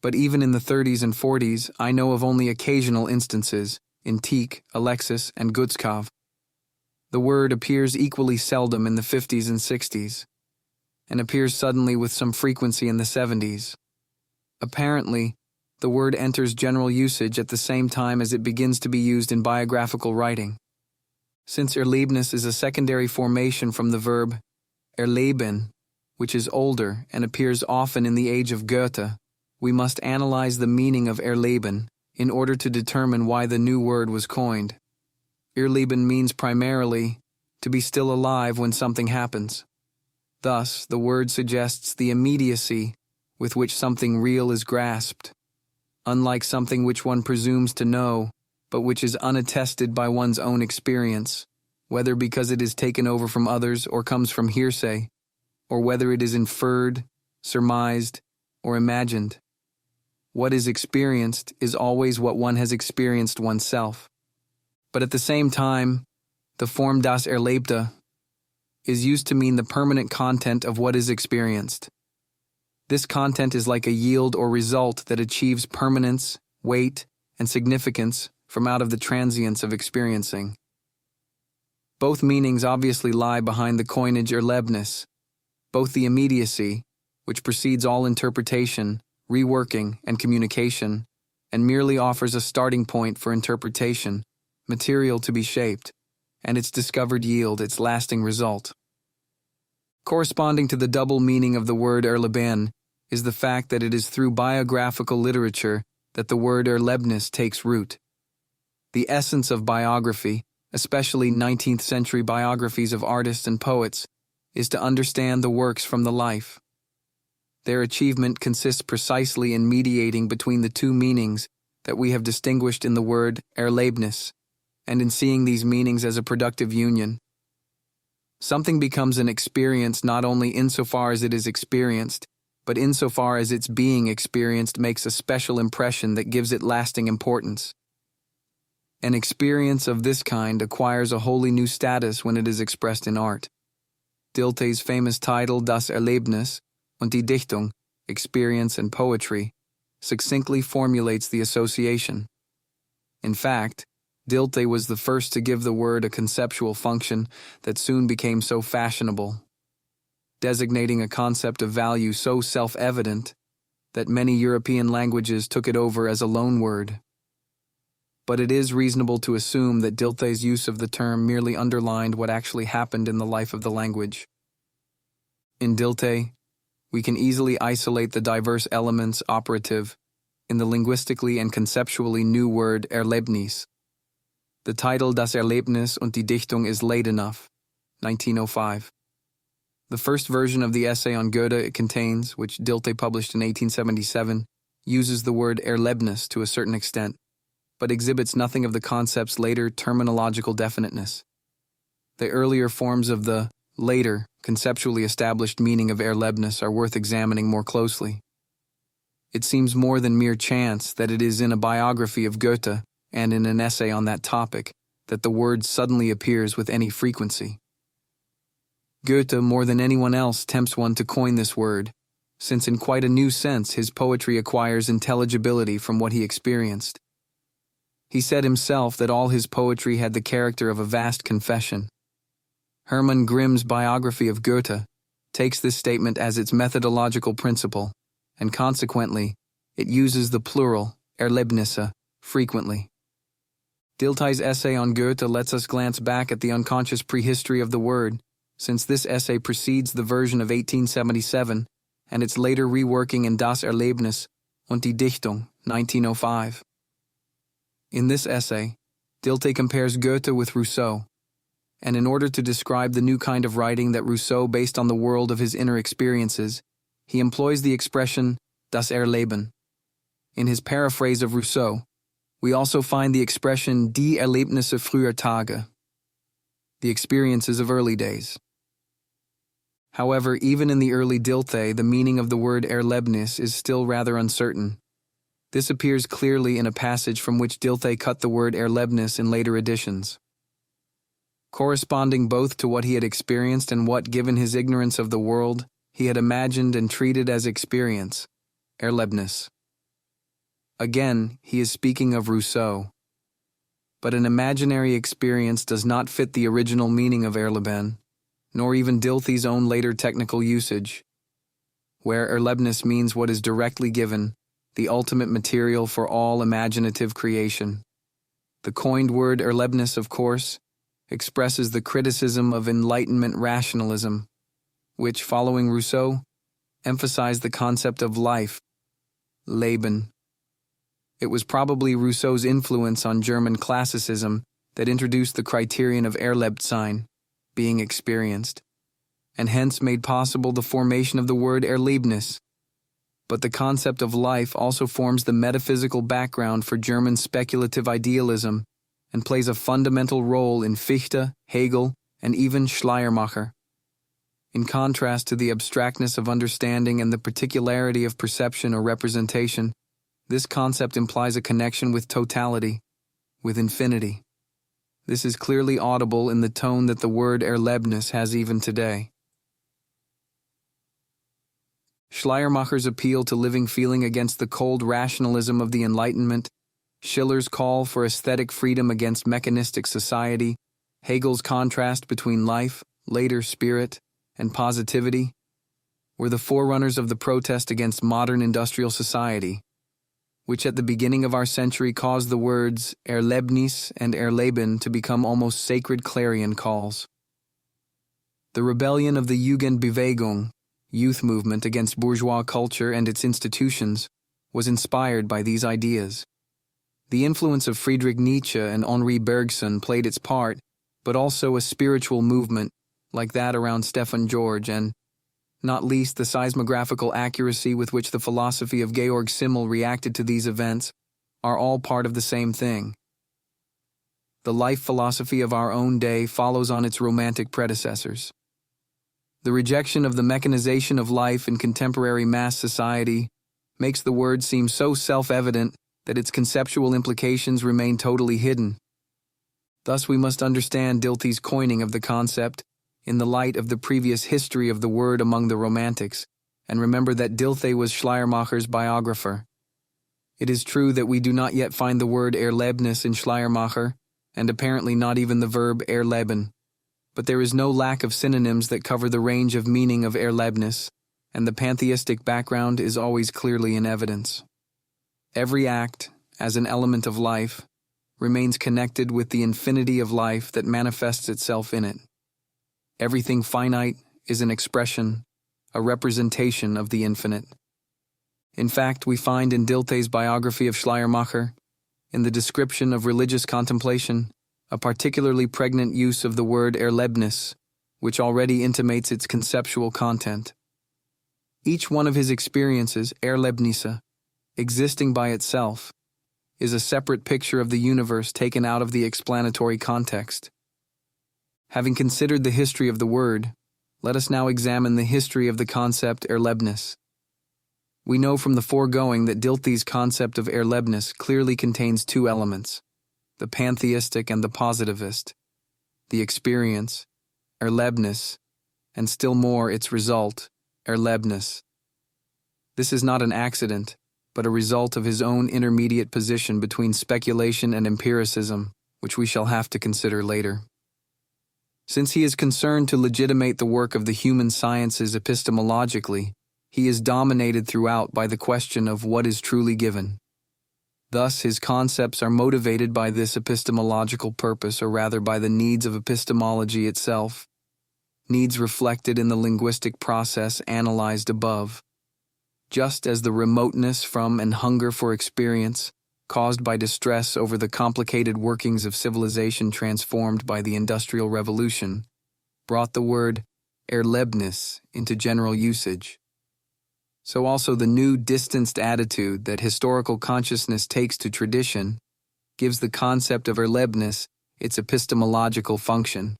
But even in the 30s and 40s, I know of only occasional instances in Tieck, Alexis, and Gutzkav. The word appears equally seldom in the 50s and 60s, and appears suddenly with some frequency in the 70s. Apparently, the word enters general usage at the same time as it begins to be used in biographical writing. Since Erlebnis is a secondary formation from the verb erleben, which is older and appears often in the age of Goethe, we must analyze the meaning of erleben in order to determine why the new word was coined. Erleben means primarily to be still alive when something happens. Thus, the word suggests the immediacy with which something real is grasped, unlike something which one presumes to know, but which is unattested by one's own experience, whether because it is taken over from others or comes from hearsay, or whether it is inferred, surmised, or imagined. What is experienced is always what one has experienced oneself. But at the same time, the form das Erlebte is used to mean the permanent content of what is experienced. This content is like a yield or result that achieves permanence, weight, and significance from out of the transience of experiencing. Both meanings obviously lie behind the coinage Erlebnis, both the immediacy, which precedes all interpretation, reworking, and communication, and merely offers a starting point for interpretation, material to be shaped, and its discovered yield, its lasting result. Corresponding to the double meaning of the word Erleben is the fact that it is through biographical literature that the word Erlebnis takes root. The essence of biography, especially 19th century biographies of artists and poets, is to understand the works from the life. Their achievement consists precisely in mediating between the two meanings that we have distinguished in the word Erlebnis, and in seeing these meanings as a productive union. Something becomes an experience not only insofar as it is experienced, but insofar as its being experienced makes a special impression that gives it lasting importance. An experience of this kind acquires a wholly new status when it is expressed in art. Dilthey's famous title Das Erlebnis und die Dichtung, Experience and Poetry, succinctly formulates the association. In fact, Dilthey was the first to give the word a conceptual function that soon became so fashionable, designating a concept of value so self-evident that many European languages took it over as a loanword. But it is reasonable to assume that Dilthey's use of the term merely underlined what actually happened in the life of the language. In Dilthey, we can easily isolate the diverse elements operative in the linguistically and conceptually new word Erlebnis. The title Das Erlebnis und die Dichtung is late enough, 1905. The first version of the essay on Goethe it contains, which Dilthey published in 1877, uses the word Erlebnis to a certain extent, but exhibits nothing of the concept's later terminological definiteness. The earlier forms of the later, conceptually established meaning of Erlebnis are worth examining more closely. It seems more than mere chance that it is in a biography of Goethe and in an essay on that topic that the word suddenly appears with any frequency. Goethe, more than anyone else, tempts one to coin this word, since in quite a new sense his poetry acquires intelligibility from what he experienced. He said himself that all his poetry had the character of a vast confession. Hermann Grimm's biography of Goethe takes this statement as its methodological principle, and consequently, it uses the plural, Erlebnisse, frequently. Dilthey's essay on Goethe lets us glance back at the unconscious prehistory of the word, since this essay precedes the version of 1877 and its later reworking in Das Erlebnis und die Dichtung, 1905. In this essay, Dilthey compares Goethe with Rousseau, and in order to describe the new kind of writing that Rousseau based on the world of his inner experiences, he employs the expression das Erleben. In his paraphrase of Rousseau, we also find the expression die Erlebnisse früher Tage, the experiences of early days. However, even in the early Dilthey, the meaning of the word Erlebnis is still rather uncertain. This appears clearly in a passage from which Dilthey cut the word Erlebnis in later editions. Corresponding both to what he had experienced and what, given his ignorance of the world, he had imagined and treated as experience, Erlebnis. Again, he is speaking of Rousseau. But an imaginary experience does not fit the original meaning of Erleben, nor even Dilthey's own later technical usage, where Erlebnis means what is directly given, the ultimate material for all imaginative creation. The coined word Erlebnis, of course, expresses the criticism of Enlightenment rationalism, which, following Rousseau, emphasized the concept of life, Leben. It was probably Rousseau's influence on German classicism that introduced the criterion of Erlebtsein, being experienced, and hence made possible the formation of the word Erlebnis. But the concept of life also forms the metaphysical background for German speculative idealism and plays a fundamental role in Fichte, Hegel, and even Schleiermacher. In contrast to the abstractness of understanding and the particularity of perception or representation, this concept implies a connection with totality, with infinity. This is clearly audible in the tone that the word Erlebnis has even today. Schleiermacher's appeal to living feeling against the cold rationalism of the Enlightenment, Schiller's call for aesthetic freedom against mechanistic society, Hegel's contrast between life, later spirit, and positivity, were the forerunners of the protest against modern industrial society, which at the beginning of our century caused the words Erlebnis and Erleben to become almost sacred clarion calls. The rebellion of the Jugendbewegung, youth movement against bourgeois culture and its institutions, was inspired by these ideas. The influence of Friedrich Nietzsche and Henri Bergson played its part, but also a spiritual movement, like that around Stefan George, and, not least, the seismographical accuracy with which the philosophy of Georg Simmel reacted to these events, are all part of the same thing. The life philosophy of our own day follows on its romantic predecessors. The rejection of the mechanization of life in contemporary mass society makes the word seem so self-evident that its conceptual implications remain totally hidden. Thus, we must understand Dilthey's coining of the concept in the light of the previous history of the word among the Romantics, and remember that Dilthey was Schleiermacher's biographer. It is true that we do not yet find the word Erlebnis in Schleiermacher, and apparently not even the verb erleben, but there is no lack of synonyms that cover the range of meaning of Erlebnis, and the pantheistic background is always clearly in evidence. Every act, as an element of life, remains connected with the infinity of life that manifests itself in it. Everything finite is an expression, a representation of the infinite. In fact, we find in Dilthey's biography of Schleiermacher, in the description of religious contemplation, a particularly pregnant use of the word Erlebnis, which already intimates its conceptual content. Each one of his experiences, Erlebnisse, existing by itself, is a separate picture of the universe taken out of the explanatory context. Having considered the history of the word, let us now examine the history of the concept Erlebnis. We know from the foregoing that Dilthey's concept of Erlebnis clearly contains two elements, the pantheistic and the positivist, the experience, Erlebnis, and still more its result, Erlebnis. This is not an accident, but a result of his own intermediate position between speculation and empiricism, which we shall have to consider later. Since he is concerned to legitimate the work of the human sciences epistemologically, He is dominated throughout by the question of what is truly given. Thus, his concepts are motivated by this epistemological purpose, or rather by the needs of epistemology itself, needs reflected in the linguistic process analyzed above. Just as the remoteness from and hunger for experience, caused by distress over the complicated workings of civilization transformed by the Industrial Revolution, brought the word Erlebnis into general usage, so also the new distanced attitude that historical consciousness takes to tradition gives the concept of Erlebnis its epistemological function.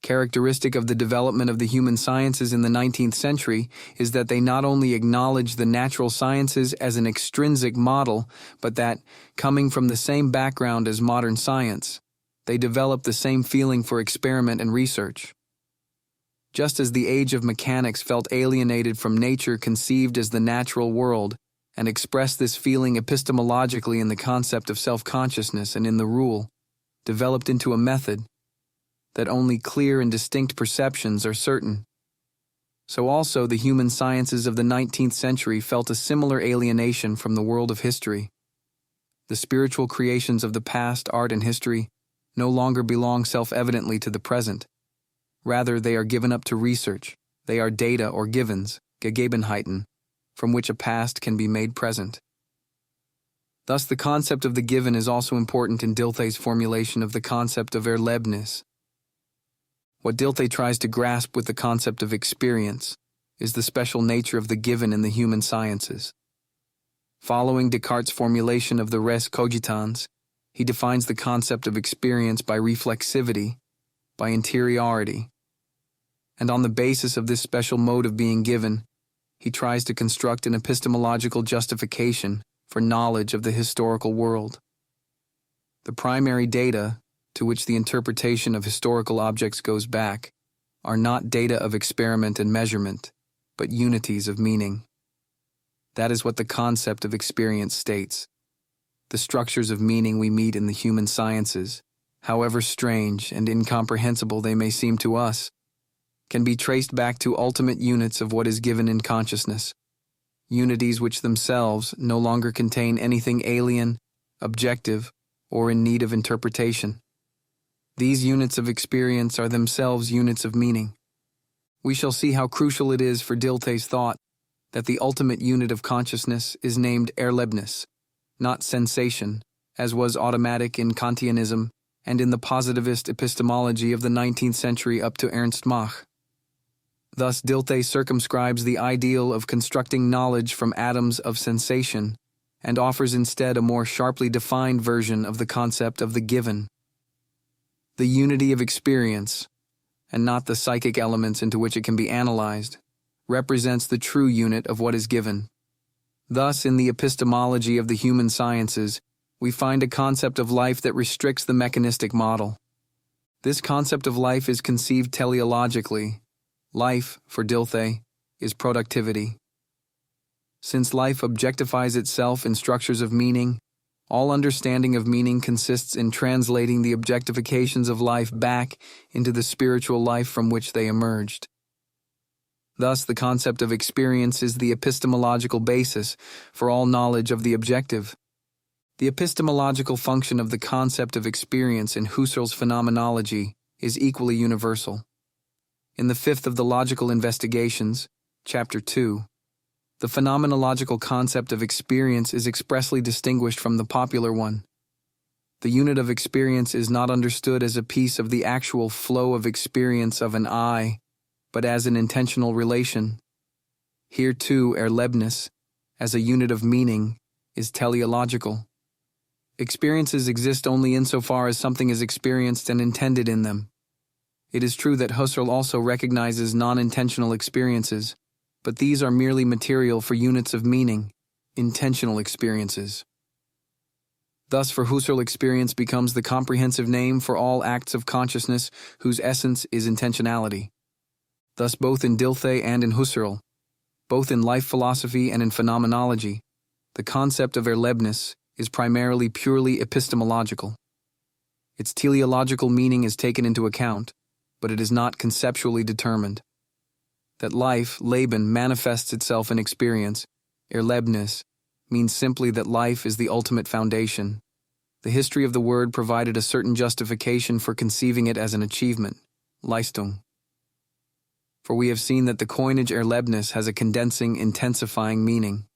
Characteristic of the development of the human sciences in the 19th century is that they not only acknowledge the natural sciences as an extrinsic model, but that, coming from the same background as modern science, they develop the same feeling for experiment and research. Just as the age of mechanics felt alienated from nature conceived as the natural world, and expressed this feeling epistemologically in the concept of self-consciousness and in the rule, developed into a method, that only clear and distinct perceptions are certain. So also the human sciences of the 19th century felt a similar alienation from the world of history. The spiritual creations of the past, art and history, no longer belong self-evidently to the present. Rather, they are given up to research. They are data or givens, Gegebenheiten, from which a past can be made present. Thus, the concept of the given is also important in Dilthey's formulation of the concept of Erlebnis. What Dilthey tries to grasp with the concept of experience is the special nature of the given in the human sciences. Following Descartes' formulation of the res cogitans, he defines the concept of experience by reflexivity, by interiority. And on the basis of this special mode of being given, he tries to construct an epistemological justification for knowledge of the historical world. The primary data, to which the interpretation of historical objects goes back, are not data of experiment and measurement, but unities of meaning. That is what the concept of experience states. The structures of meaning we meet in the human sciences, however strange and incomprehensible they may seem to us, can be traced back to ultimate units of what is given in consciousness, unities which themselves no longer contain anything alien, objective, or in need of interpretation. These units of experience are themselves units of meaning. We shall see how crucial it is for Dilthey's thought that the ultimate unit of consciousness is named Erlebnis, not sensation, as was automatic in Kantianism and in the positivist epistemology of the 19th century up to Ernst Mach. Thus, Dilthey circumscribes the ideal of constructing knowledge from atoms of sensation and offers instead a more sharply defined version of the concept of the given. The unity of experience, and not the psychic elements into which it can be analyzed, represents the true unit of what is given. Thus, in the epistemology of the human sciences, we find a concept of life that restricts the mechanistic model. This concept of life is conceived teleologically. Life, for Dilthey, is productivity. Since life objectifies itself in structures of meaning, all understanding of meaning consists in translating the objectifications of life back into the spiritual life from which they emerged. Thus, the concept of experience is the epistemological basis for all knowledge of the objective. The epistemological function of the concept of experience in Husserl's phenomenology is equally universal. In the fifth of the Logical Investigations, Chapter 2, the phenomenological concept of experience is expressly distinguished from the popular one. The unit of experience is not understood as a piece of the actual flow of experience of an I, but as an intentional relation. Here too, Erlebnis, as a unit of meaning, is teleological. Experiences exist only insofar as something is experienced and intended in them. It is true that Husserl also recognizes non-intentional experiences, but these are merely material for units of meaning, intentional experiences. Thus, for Husserl, experience becomes the comprehensive name for all acts of consciousness whose essence is intentionality. Thus, both in Dilthey and in Husserl, both in life philosophy and in phenomenology, the concept of Erlebnis is primarily purely epistemological. Its teleological meaning is taken into account, but it is not conceptually determined. that life, Leben, manifests itself in experience, Erlebnis, means simply that life is the ultimate foundation. The history of the word provided a certain justification for conceiving it as an achievement, Leistung. For we have seen that the coinage Erlebnis has a condensing, intensifying meaning.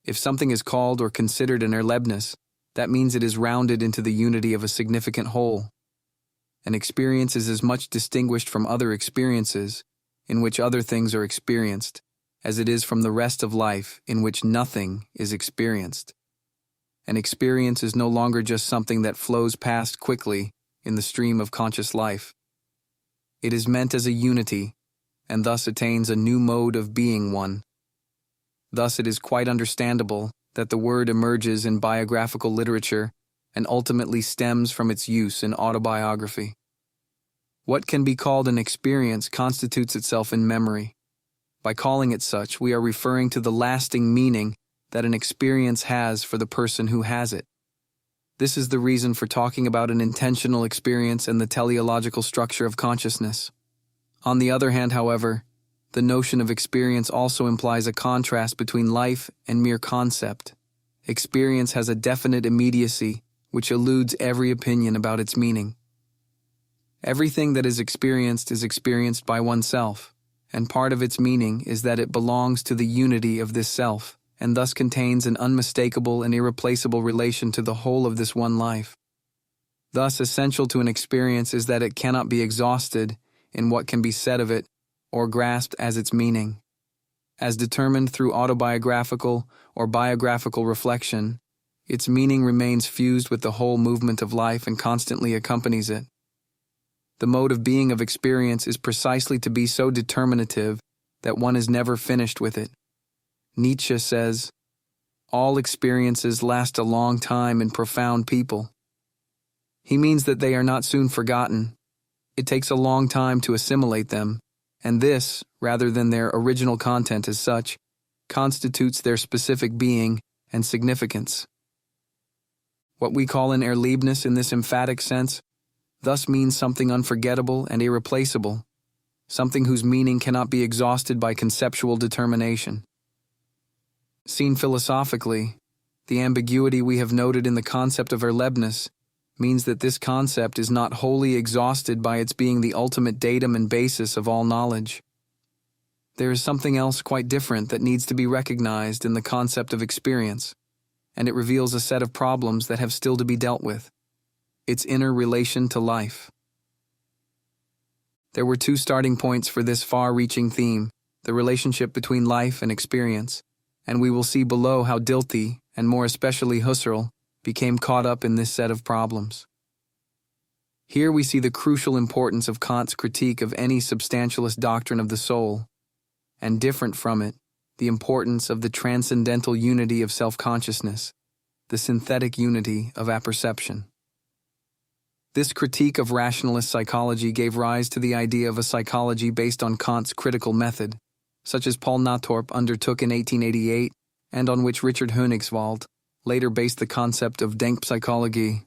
If something is called or considered an Erlebnis, that means it is rounded into the unity of a significant whole. An experience is as much distinguished from other experiences, in which other things are experienced, as it is from the rest of life, in which nothing is experienced. An experience is no longer just something that flows past quickly in the stream of conscious life. It is meant as a unity, and thus attains a new mode of being one. Thus it is quite understandable that the word emerges in biographical literature and ultimately stems from its use in autobiography. What can be called an experience constitutes itself in memory. By calling it such, we are referring to the lasting meaning that an experience has for the person who has it. This is the reason for talking about an intentional experience and the teleological structure of consciousness. On the other hand, however, the notion of experience also implies a contrast between life and mere concept. Experience has a definite immediacy, which eludes every opinion about its meaning. Everything that is experienced by oneself, and part of its meaning is that it belongs to the unity of this self, and thus contains an unmistakable and irreplaceable relation to the whole of this one life. Thus, essential to an experience is that it cannot be exhausted in what can be said of it or grasped as its meaning. As determined through autobiographical or biographical reflection, its meaning remains fused with the whole movement of life and constantly accompanies it. The mode of being of experience is precisely to be so determinative that one is never finished with it. Nietzsche says, "All experiences last a long time in profound people." He means that they are not soon forgotten. It takes a long time to assimilate them, and this, rather than their original content as such, constitutes their specific being and significance. What we call an Erlebnis in this emphatic sense thus means something unforgettable and irreplaceable, something whose meaning cannot be exhausted by conceptual determination. Seen philosophically, the ambiguity we have noted in the concept of Erlebnis means that this concept is not wholly exhausted by its being the ultimate datum and basis of all knowledge. There is something else quite different that needs to be recognized in the concept of experience, and it reveals a set of problems that have still to be dealt with: its inner relation to life. There were two starting points for this far-reaching theme, the relationship between life and experience, and we will see below how Dilthey, and more especially Husserl, became caught up in this set of problems. Here we see the crucial importance of Kant's critique of any substantialist doctrine of the soul, and different from it, the importance of the transcendental unity of self-consciousness, the synthetic unity of apperception. This critique of rationalist psychology gave rise to the idea of a psychology based on Kant's critical method, such as Paul Natorp undertook in 1888, and on which Richard Hönigswald later based the concept of Denkpsychologie.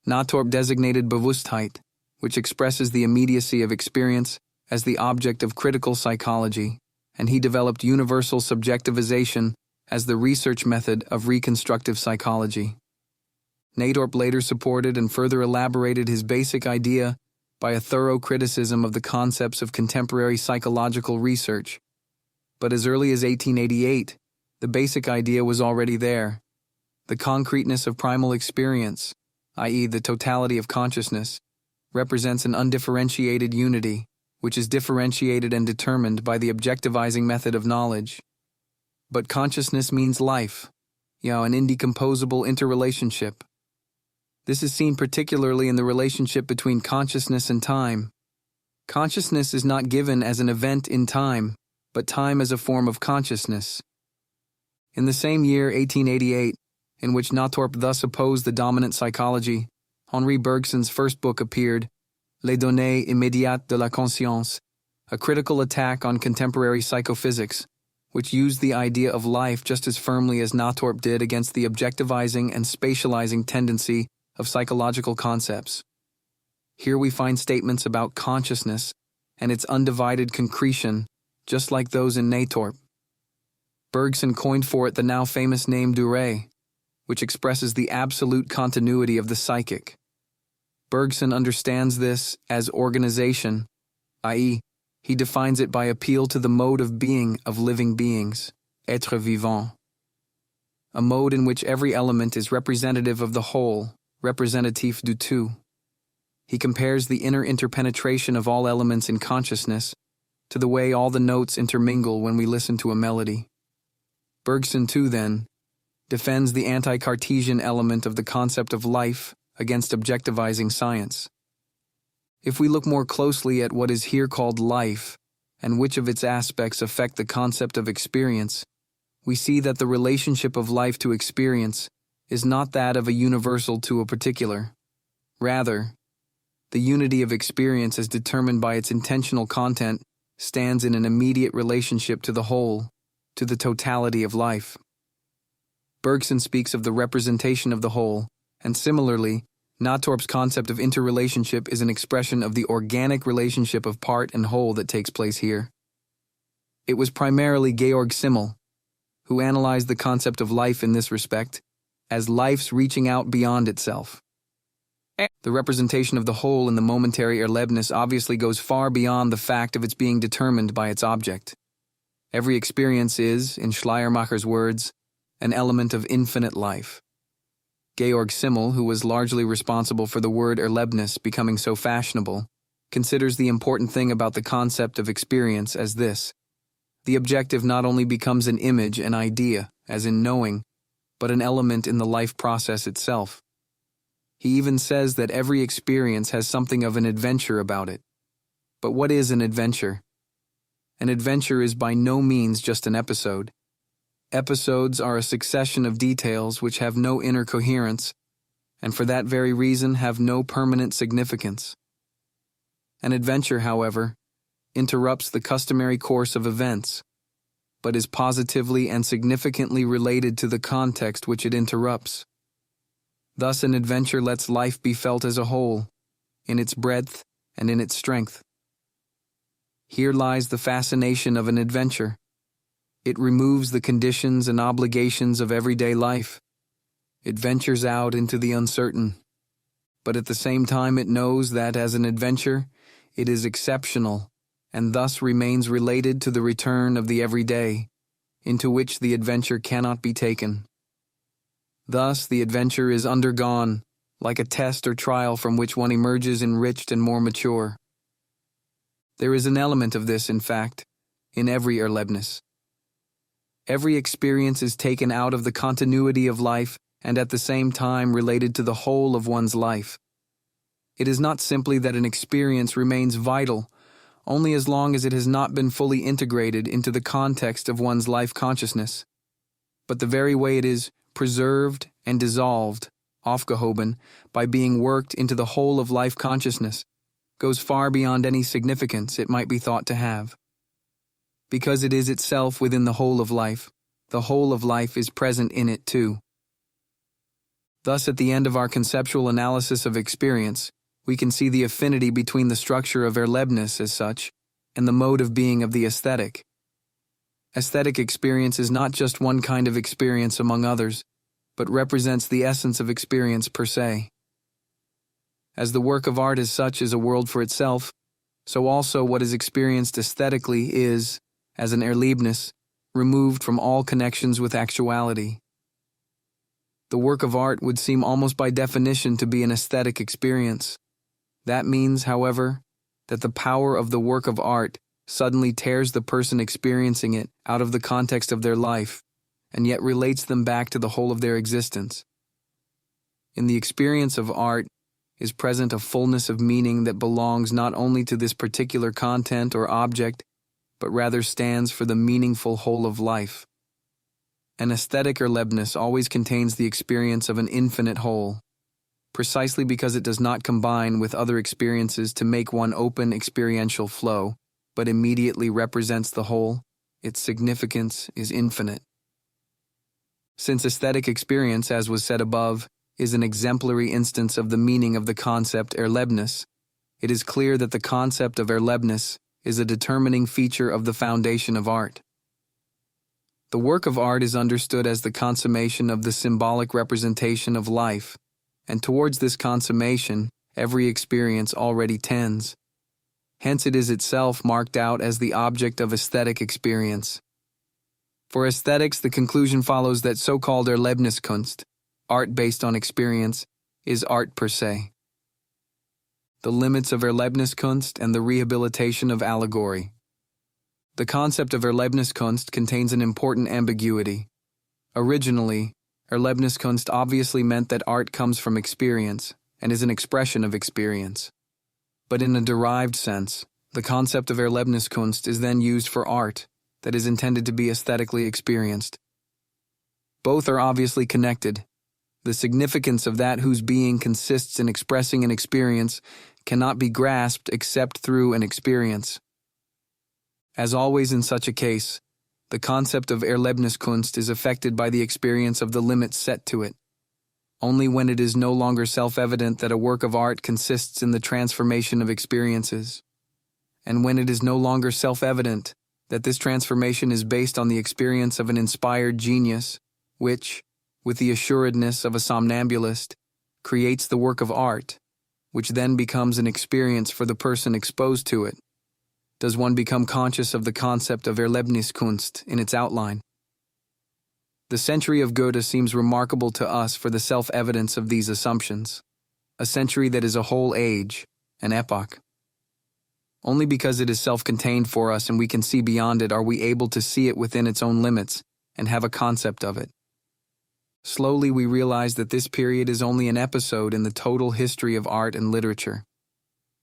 Natorp designated Bewusstheit, which expresses the immediacy of experience, as the object of critical psychology, and he developed universal subjectivization as the research method of reconstructive psychology. Natorp later supported and further elaborated his basic idea by a thorough criticism of the concepts of contemporary psychological research. But as early as 1888, the basic idea was already there. The concreteness of primal experience, i.e., the totality of consciousness, represents an undifferentiated unity, which is differentiated and determined by the objectivizing method of knowledge. But consciousness means life, an indecomposable interrelationship. This is seen particularly in the relationship between consciousness and time. Consciousness is not given as an event in time, but time as a form of consciousness. In the same year, 1888, in which Natorp thus opposed the dominant psychology, Henri Bergson's first book appeared, Les données immédiates de la conscience, a critical attack on contemporary psychophysics, which used the idea of life just as firmly as Natorp did against the objectivizing and spatializing tendency of psychological concepts. Here we find statements about consciousness and its undivided concretion just like those in Natorp. Bergson coined for it the now famous name durée, which expresses the absolute continuity of the psychic. Bergson understands this as organization, i.e., he defines it by appeal to the mode of being of living beings, être vivant. A mode in which every element is representative of the whole, representatif du tout. He compares the inner interpenetration of all elements in consciousness to the way all the notes intermingle when we listen to a melody. Bergson, too, then, defends the anti-Cartesian element of the concept of life against objectivizing science. If we look more closely at what is here called life, and which of its aspects affect the concept of experience, we see that the relationship of life to experience is not that of a universal to a particular. Rather, the unity of experience as determined by its intentional content stands in an immediate relationship to the whole, to the totality of life. Bergson speaks of the representation of the whole, and similarly, Natorp's concept of interrelationship is an expression of the organic relationship of part and whole that takes place here. It was primarily Georg Simmel who analyzed the concept of life in this respect as life's reaching out beyond itself. The representation of the whole in the momentary Erlebnis obviously goes far beyond the fact of its being determined by its object. Every experience is, in Schleiermacher's words, an element of infinite life. Georg Simmel, who was largely responsible for the word Erlebnis becoming so fashionable, considers the important thing about the concept of experience as this: the objective not only becomes an image, an idea, as in knowing, but an element in the life process itself. He even says that every experience has something of an adventure about it. But what is an adventure? An adventure is by no means just an episode. Episodes are a succession of details which have no inner coherence, and for that very reason have no permanent significance. An adventure, however, interrupts the customary course of events, but is positively and significantly related to the context which it interrupts. Thus, an adventure lets life be felt as a whole, in its breadth and in its strength. Here lies the fascination of an adventure. It removes the conditions and obligations of everyday life. It ventures out into the uncertain. But at the same time it knows that as an adventure, it is exceptional, and thus remains related to the return of the everyday, into which the adventure cannot be taken. Thus, the adventure is undergone, like a test or trial from which one emerges enriched and more mature. There is an element of this, in fact, in every Erlebnis. Every experience is taken out of the continuity of life and at the same time related to the whole of one's life. It is not simply that an experience remains vital only as long as it has not been fully integrated into the context of one's life consciousness, but the very way it is preserved and dissolved, aufgehoben, by being worked into the whole of life consciousness, goes far beyond any significance it might be thought to have. Because it is itself within the whole of life is present in it too. Thus, at the end of our conceptual analysis of experience, we can see the affinity between the structure of Erlebnis as such and the mode of being of the aesthetic. Aesthetic experience is not just one kind of experience among others, but represents the essence of experience per se. As the work of art as such is a world for itself, so also what is experienced aesthetically is, as an Erlebnis, removed from all connections with actuality. The work of art would seem almost by definition to be an aesthetic experience. That means, however, that the power of the work of art suddenly tears the person experiencing it out of the context of their life, and yet relates them back to the whole of their existence. In the experience of art is present a fullness of meaning that belongs not only to this particular content or object, but rather stands for the meaningful whole of life. An aesthetic Erlebnis always contains the experience of an infinite whole, precisely because it does not combine with other experiences to make one open experiential flow, but immediately represents the whole. Its significance is infinite. Since aesthetic experience, as was said above, is an exemplary instance of the meaning of the concept Erlebnis, it is clear that the concept of Erlebnis is a determining feature of the foundation of art. The work of art is understood as the consummation of the symbolic representation of life, and towards this consummation, every experience already tends. Hence it is itself marked out as the object of aesthetic experience. For aesthetics, the conclusion follows that so-called Erlebniskunst, art based on experience, is art per se. The limits of Erlebniskunst and the rehabilitation of allegory. The concept of Erlebniskunst contains an important ambiguity. Originally, Erlebniskunst obviously meant that art comes from experience and is an expression of experience. But in a derived sense, the concept of Erlebniskunst is then used for art that is intended to be aesthetically experienced. Both are obviously connected. The significance of that whose being consists in expressing an experience cannot be grasped except through an experience. As always in such a case, the concept of Erlebniskunst is affected by the experience of the limits set to it. Only when it is no longer self-evident that a work of art consists in the transformation of experiences, and when it is no longer self-evident that this transformation is based on the experience of an inspired genius, which, with the assuredness of a somnambulist, creates the work of art, which then becomes an experience for the person exposed to it, does one become conscious of the concept of Erlebniskunst in its outline. The century of Goethe seems remarkable to us for the self-evidence of these assumptions, a century that is a whole age, an epoch. Only because it is self-contained for us and we can see beyond it are we able to see it within its own limits and have a concept of it. Slowly we realize that this period is only an episode in the total history of art and literature.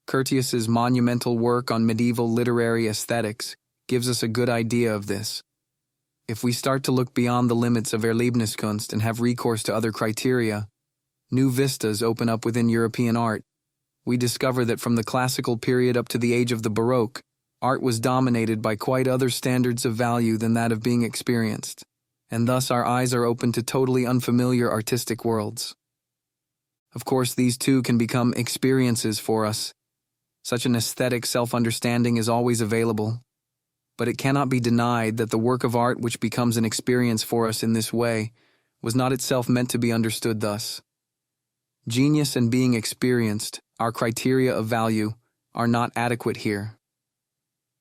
Curtius's monumental work on medieval literary aesthetics gives us a good idea of this. If we start to look beyond the limits of Erlebniskunst and have recourse to other criteria, new vistas open up within European art. We discover that from the classical period up to the age of the Baroque, art was dominated by quite other standards of value than that of being experienced, and thus our eyes are open to totally unfamiliar artistic worlds. Of course, these too can become experiences for us. Such an aesthetic self-understanding is always available, but it cannot be denied that the work of art which becomes an experience for us in this way was not itself meant to be understood thus. Genius and being experienced, our criteria of value, are not adequate here.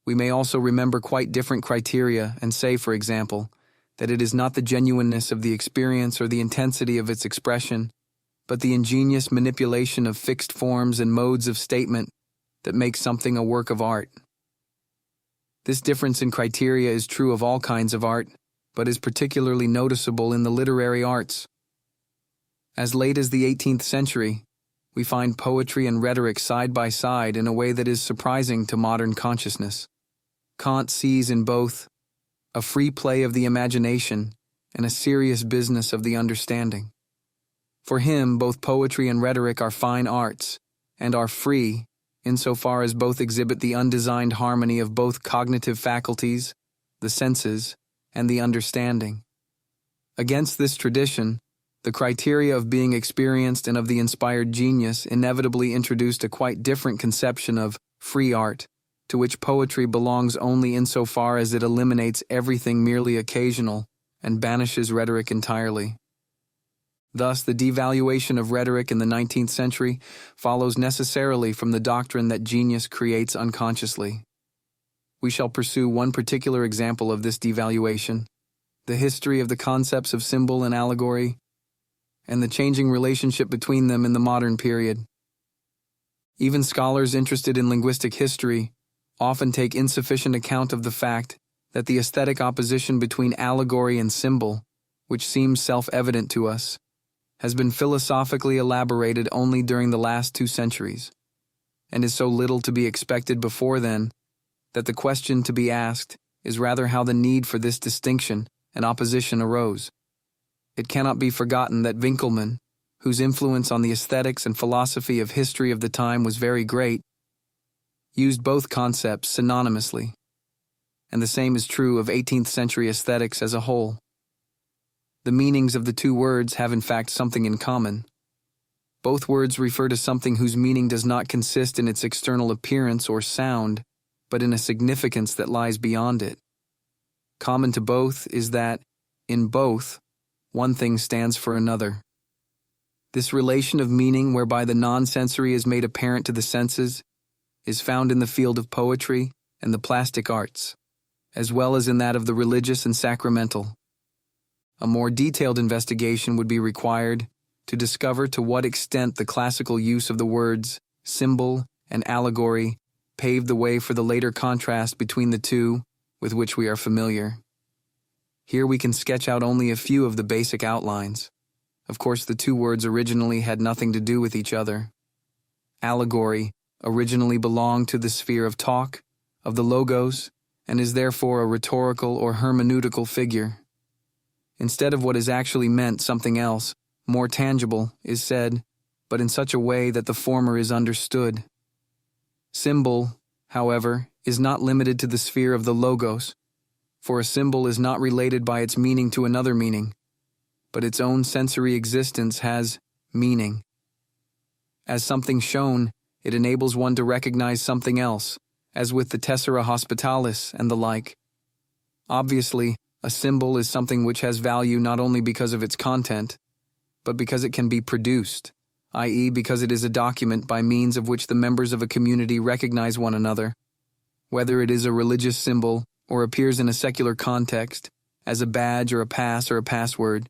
We may also remember quite different criteria and say, for example, that it is not the genuineness of the experience or the intensity of its expression, but the ingenious manipulation of fixed forms and modes of statement that makes something a work of art. This difference in criteria is true of all kinds of art, but is particularly noticeable in the literary arts. As late as the 18th century, we find poetry and rhetoric side by side in a way that is surprising to modern consciousness. Kant sees in both a free play of the imagination and a serious business of the understanding. For him, both poetry and rhetoric are fine arts, and are free, insofar as both exhibit the undesigned harmony of both cognitive faculties, the senses, and the understanding. Against this tradition, the criteria of being experienced and of the inspired genius inevitably introduced a quite different conception of free art, to which poetry belongs only insofar as it eliminates everything merely occasional and banishes rhetoric entirely. Thus, the devaluation of rhetoric in the 19th century follows necessarily from the doctrine that genius creates unconsciously. We shall pursue one particular example of this devaluation, the history of the concepts of symbol and allegory, and the changing relationship between them in the modern period. Even scholars interested in linguistic history often take insufficient account of the fact that the aesthetic opposition between allegory and symbol, which seems self-evident to us, has been philosophically elaborated only during the last 2 centuries, and is so little to be expected before then, that the question to be asked is rather how the need for this distinction and opposition arose. It cannot be forgotten that Winckelmann, whose influence on the aesthetics and philosophy of history of the time was very great, used both concepts synonymously, and the same is true of 18th century aesthetics as a whole. The meanings of the two words have in fact something in common. Both words refer to something whose meaning does not consist in its external appearance or sound, but in a significance that lies beyond it. Common to both is that, in both, one thing stands for another. This relation of meaning whereby the non-sensory is made apparent to the senses is found in the field of poetry and the plastic arts, as well as in that of the religious and sacramental. A more detailed investigation would be required to discover to what extent the classical use of the words symbol and allegory paved the way for the later contrast between the two with which we are familiar. Here we can sketch out only a few of the basic outlines. Of course, the two words originally had nothing to do with each other. Allegory originally belonged to the sphere of talk, of the logos, and is therefore a rhetorical or hermeneutical figure. Instead of what is actually meant, something else, more tangible, is said, but in such a way that the former is understood. Symbol, however, is not limited to the sphere of the logos, for a symbol is not related by its meaning to another meaning, but its own sensory existence has meaning. As something shown, it enables one to recognize something else, as with the tessera hospitalis and the like. Obviously, a symbol is something which has value not only because of its content, but because it can be produced, i.e., because it is a document by means of which the members of a community recognize one another, whether it is a religious symbol or appears in a secular context, as a badge or a pass or a password.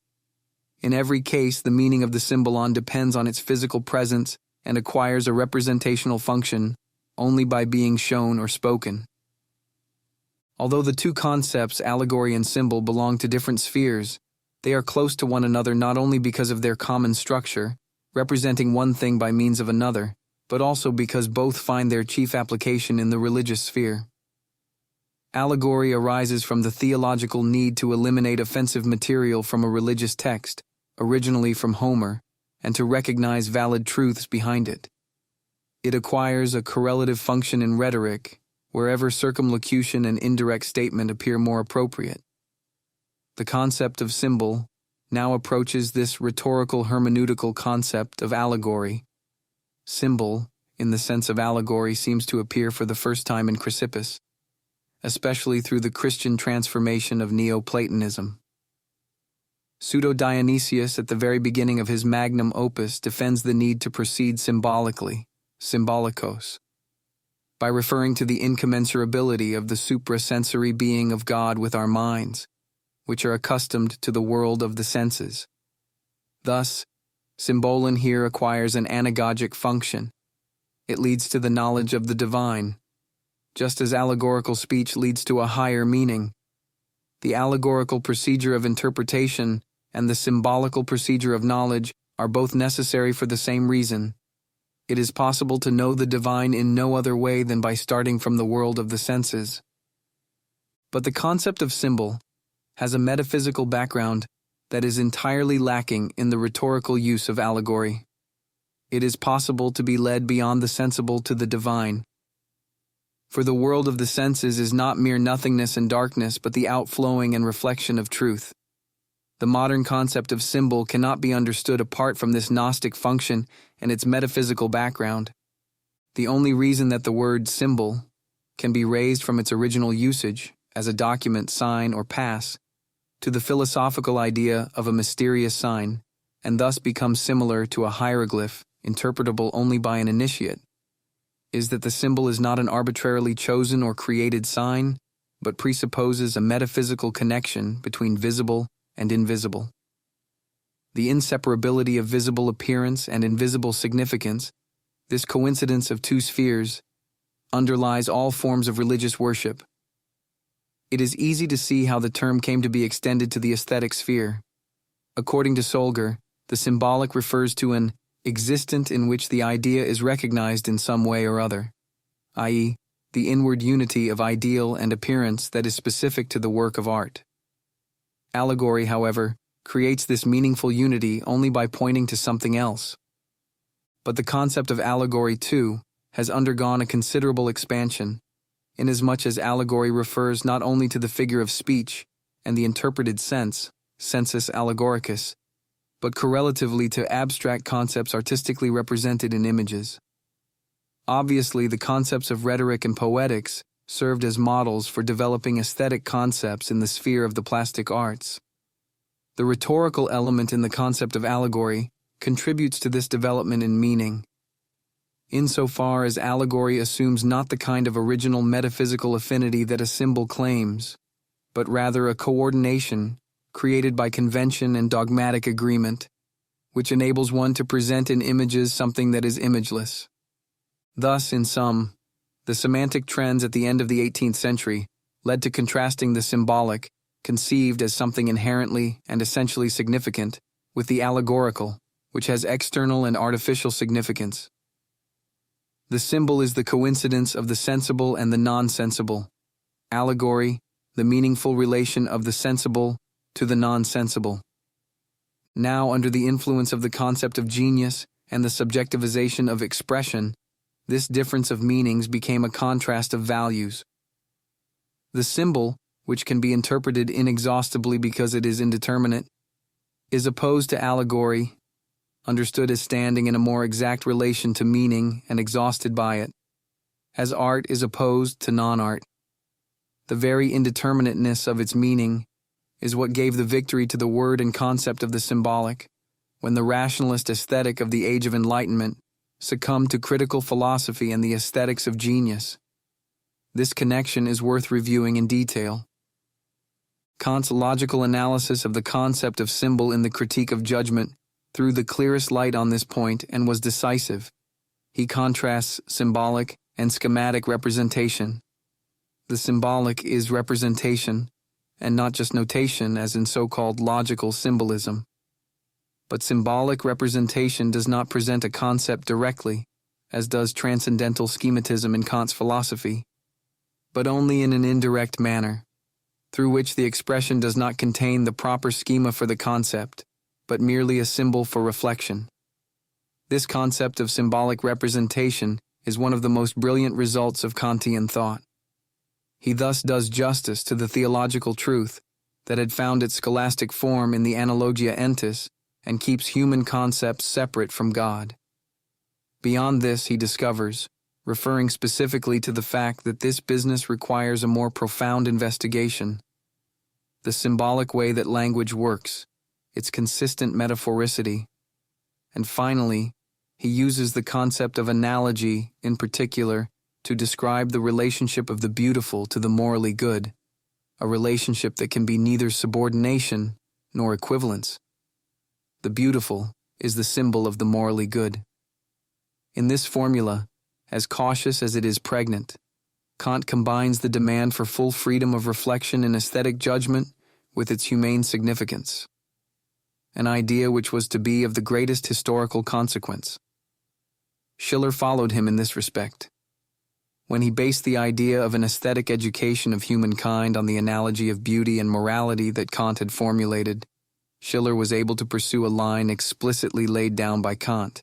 In every case, the meaning of the symbolon depends on its physical presence and acquires a representational function only by being shown or spoken. Although the two concepts, allegory and symbol, belong to different spheres, they are close to one another not only because of their common structure, representing one thing by means of another, but also because both find their chief application in the religious sphere. Allegory arises from the theological need to eliminate offensive material from a religious text, originally from Homer, and to recognize valid truths behind it. It acquires a correlative function in rhetoric, wherever circumlocution and indirect statement appear more appropriate. The concept of symbol now approaches this rhetorical hermeneutical concept of allegory. Symbol, in the sense of allegory, seems to appear for the first time in Chrysippus, especially through the Christian transformation of Neoplatonism. Pseudo-Dionysius, at the very beginning of his magnum opus, defends the need to proceed symbolically, symbolikos, by referring to the incommensurability of the suprasensory being of God with our minds, which are accustomed to the world of the senses. Thus, symbolon here acquires an anagogic function. It leads to the knowledge of the divine, just as allegorical speech leads to a higher meaning. The allegorical procedure of interpretation and the symbolical procedure of knowledge are both necessary for the same reason. It is possible to know the divine in no other way than by starting from the world of the senses. But the concept of symbol has a metaphysical background that is entirely lacking in the rhetorical use of allegory. It is possible to be led beyond the sensible to the divine. For the world of the senses is not mere nothingness and darkness, but the outflowing and reflection of truth. The modern concept of symbol cannot be understood apart from this Gnostic function and its metaphysical background. The only reason that the word symbol can be raised from its original usage as a document, sign, or pass to the philosophical idea of a mysterious sign, and thus become similar to a hieroglyph interpretable only by an initiate, is that the symbol is not an arbitrarily chosen or created sign, but presupposes a metaphysical connection between visible and invisible. The inseparability of visible appearance and invisible significance, this coincidence of two spheres, underlies all forms of religious worship. It is easy to see how the term came to be extended to the aesthetic sphere. According to Solger, the symbolic refers to an existent in which the idea is recognized in some way or other, i.e., the inward unity of ideal and appearance that is specific to the work of art. Allegory, however, creates this meaningful unity only by pointing to something else. But the concept of allegory, too, has undergone a considerable expansion, inasmuch as allegory refers not only to the figure of speech and the interpreted sense, sensus allegoricus, but correlatively to abstract concepts artistically represented in images. Obviously, the concepts of rhetoric and poetics served as models for developing aesthetic concepts in the sphere of the plastic arts. The rhetorical element in the concept of allegory contributes to this development in meaning, insofar as allegory assumes not the kind of original metaphysical affinity that a symbol claims, but rather a coordination created by convention and dogmatic agreement, which enables one to present in images something that is imageless. Thus, in sum, the semantic trends at the end of the 18th century led to contrasting the symbolic, conceived as something inherently and essentially significant, with the allegorical, which has external and artificial significance. The symbol is the coincidence of the sensible and the non-sensible. Allegory, the meaningful relation of the sensible to the non-sensible. Now, under the influence of the concept of genius and the subjectivization of expression, this difference of meanings became a contrast of values. The symbol, which can be interpreted inexhaustibly because it is indeterminate, is opposed to allegory, understood as standing in a more exact relation to meaning and exhausted by it, as art is opposed to non-art. The very indeterminateness of its meaning is what gave the victory to the word and concept of the symbolic, when the rationalist aesthetic of the Age of Enlightenment succumbed to critical philosophy and the aesthetics of genius. This connection is worth reviewing in detail. Kant's logical analysis of the concept of symbol in the Critique of Judgement threw the clearest light on this point and was decisive. He contrasts symbolic and schematic representation. The symbolic is representation, and not just notation as in so-called logical symbolism. But symbolic representation does not present a concept directly, as does transcendental schematism in Kant's philosophy, but only in an indirect manner, through which the expression does not contain the proper schema for the concept, but merely a symbol for reflection. This concept of symbolic representation is one of the most brilliant results of Kantian thought. He thus does justice to the theological truth that had found its scholastic form in the analogia entis and keeps human concepts separate from God. Beyond this, he discovers, referring specifically to the fact that this business requires a more profound investigation, the symbolic way that language works, its consistent metaphoricity, and finally, he uses the concept of analogy, in particular, to describe the relationship of the beautiful to the morally good, a relationship that can be neither subordination nor equivalence. The beautiful is the symbol of the morally good. In this formula, as cautious as it is pregnant, Kant combines the demand for full freedom of reflection in aesthetic judgment with its humane significance, an idea which was to be of the greatest historical consequence. Schiller followed him in this respect. When he based the idea of an aesthetic education of humankind on the analogy of beauty and morality that Kant had formulated, Schiller was able to pursue a line explicitly laid down by Kant.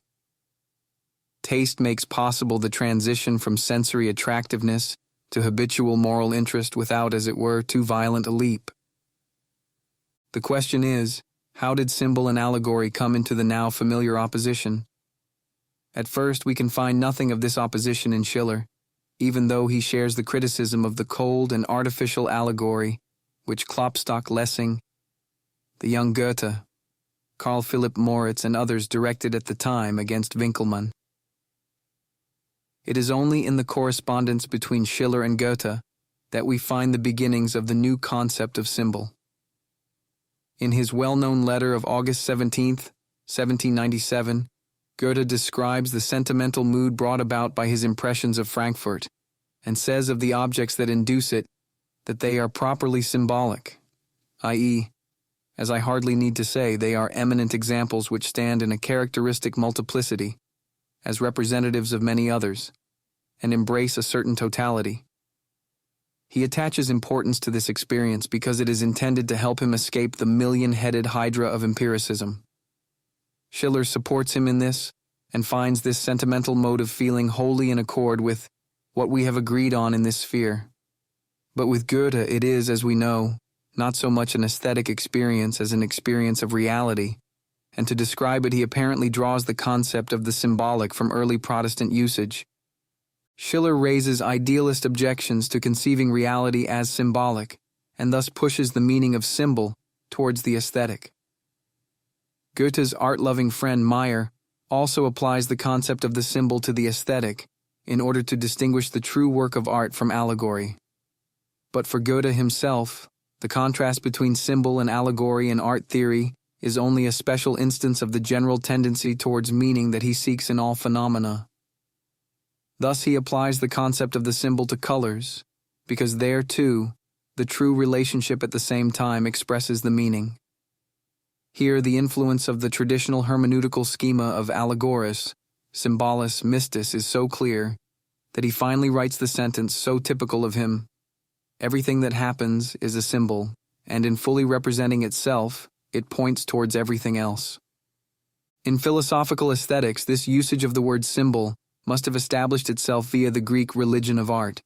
Taste makes possible the transition from sensory attractiveness to habitual moral interest without, as it were, too violent a leap. The question is, how did symbol and allegory come into the now familiar opposition? At first, we can find nothing of this opposition in Schiller, even though he shares the criticism of the cold and artificial allegory which Klopstock Lessing, the young Goethe, Carl Philipp Moritz, and others directed at the time against Winckelmann. It is only in the correspondence between Schiller and Goethe that we find the beginnings of the new concept of symbol. In his well-known letter of August 17, 1797, Goethe describes the sentimental mood brought about by his impressions of Frankfurt, and says of the objects that induce it that they are properly symbolic, i.e., as I hardly need to say, they are eminent examples which stand in a characteristic multiplicity, as representatives of many others, and embrace a certain totality. He attaches importance to this experience because it is intended to help him escape the million-headed hydra of empiricism. Schiller supports him in this, and finds this sentimental mode of feeling wholly in accord with what we have agreed on in this sphere. But with Goethe it is, as we know, not so much an aesthetic experience as an experience of reality, and to describe it he apparently draws the concept of the symbolic from early Protestant usage. Schiller raises idealist objections to conceiving reality as symbolic, and thus pushes the meaning of symbol towards the aesthetic. Goethe's art-loving friend Meyer also applies the concept of the symbol to the aesthetic in order to distinguish the true work of art from allegory. But for Goethe himself, the contrast between symbol and allegory in art theory is only a special instance of the general tendency towards meaning that he seeks in all phenomena. Thus he applies the concept of the symbol to colors, because there, too, the true relationship at the same time expresses the meaning. Here, the influence of the traditional hermeneutical schema of allegoris, symbolis, mystis is so clear that he finally writes the sentence so typical of him: everything that happens is a symbol, and in fully representing itself, it points towards everything else. In philosophical aesthetics, this usage of the word symbol must have established itself via the Greek religion of art.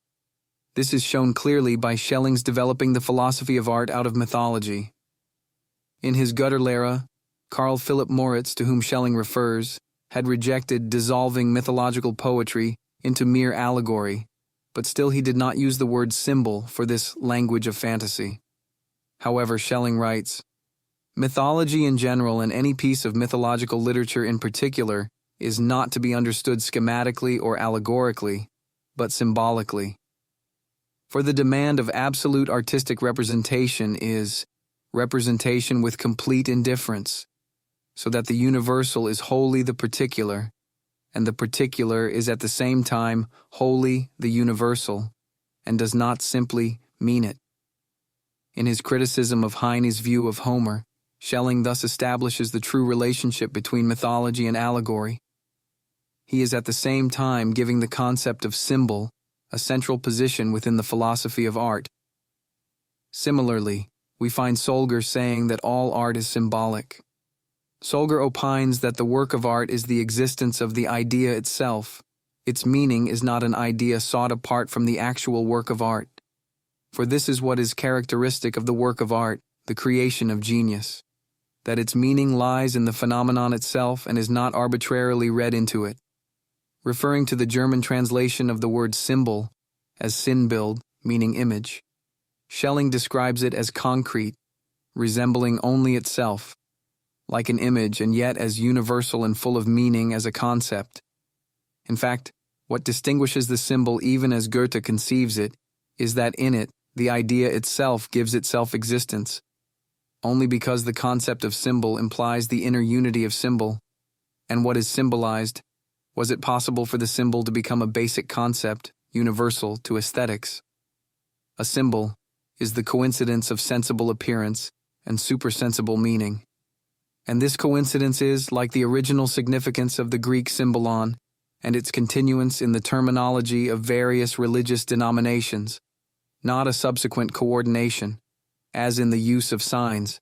This is shown clearly by Schelling's developing the philosophy of art out of mythology. In his Götterlehre, Carl Philipp Moritz, to whom Schelling refers, had rejected dissolving mythological poetry into mere allegory, but still he did not use the word symbol for this language of fantasy. However, Schelling writes, "Mythology in general and any piece of mythological literature in particular is not to be understood schematically or allegorically, but symbolically. For the demand of absolute artistic representation is representation with complete indifference, so that the universal is wholly the particular, and the particular is at the same time wholly the universal, and does not simply mean it." In his criticism of Heine's view of Homer, Schelling thus establishes the true relationship between mythology and allegory. He is at the same time giving the concept of symbol a central position within the philosophy of art. Similarly, we find Solger saying that all art is symbolic. Solger opines that the work of art is the existence of the idea itself. Its meaning is not an idea sought apart from the actual work of art. For this is what is characteristic of the work of art, the creation of genius, that its meaning lies in the phenomenon itself and is not arbitrarily read into it. Referring to the German translation of the word symbol as Sinnbild, meaning image, Schelling describes it as concrete, resembling only itself, like an image and yet as universal and full of meaning as a concept. In fact, what distinguishes the symbol even as Goethe conceives it is that in it, the idea itself gives itself existence. Only because the concept of symbol implies the inner unity of symbol, and what is symbolized, was it possible for the symbol to become a basic concept, universal to aesthetics. A symbol is the coincidence of sensible appearance and supersensible meaning. And this coincidence is, like the original significance of the Greek symbolon, and its continuance in the terminology of various religious denominations, not a subsequent coordination, as in the use of signs,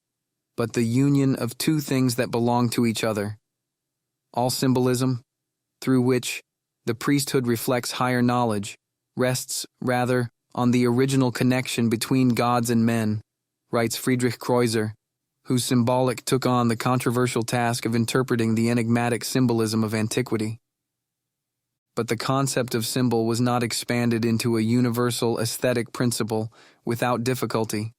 but the union of two things that belong to each other. All symbolism, through which the priesthood reflects higher knowledge, rests, rather, on the original connection between gods and men, writes Friedrich Kreuzer, whose symbolic took on the controversial task of interpreting the enigmatic symbolism of antiquity. But the concept of symbol was not expanded into a universal aesthetic principle without difficulty,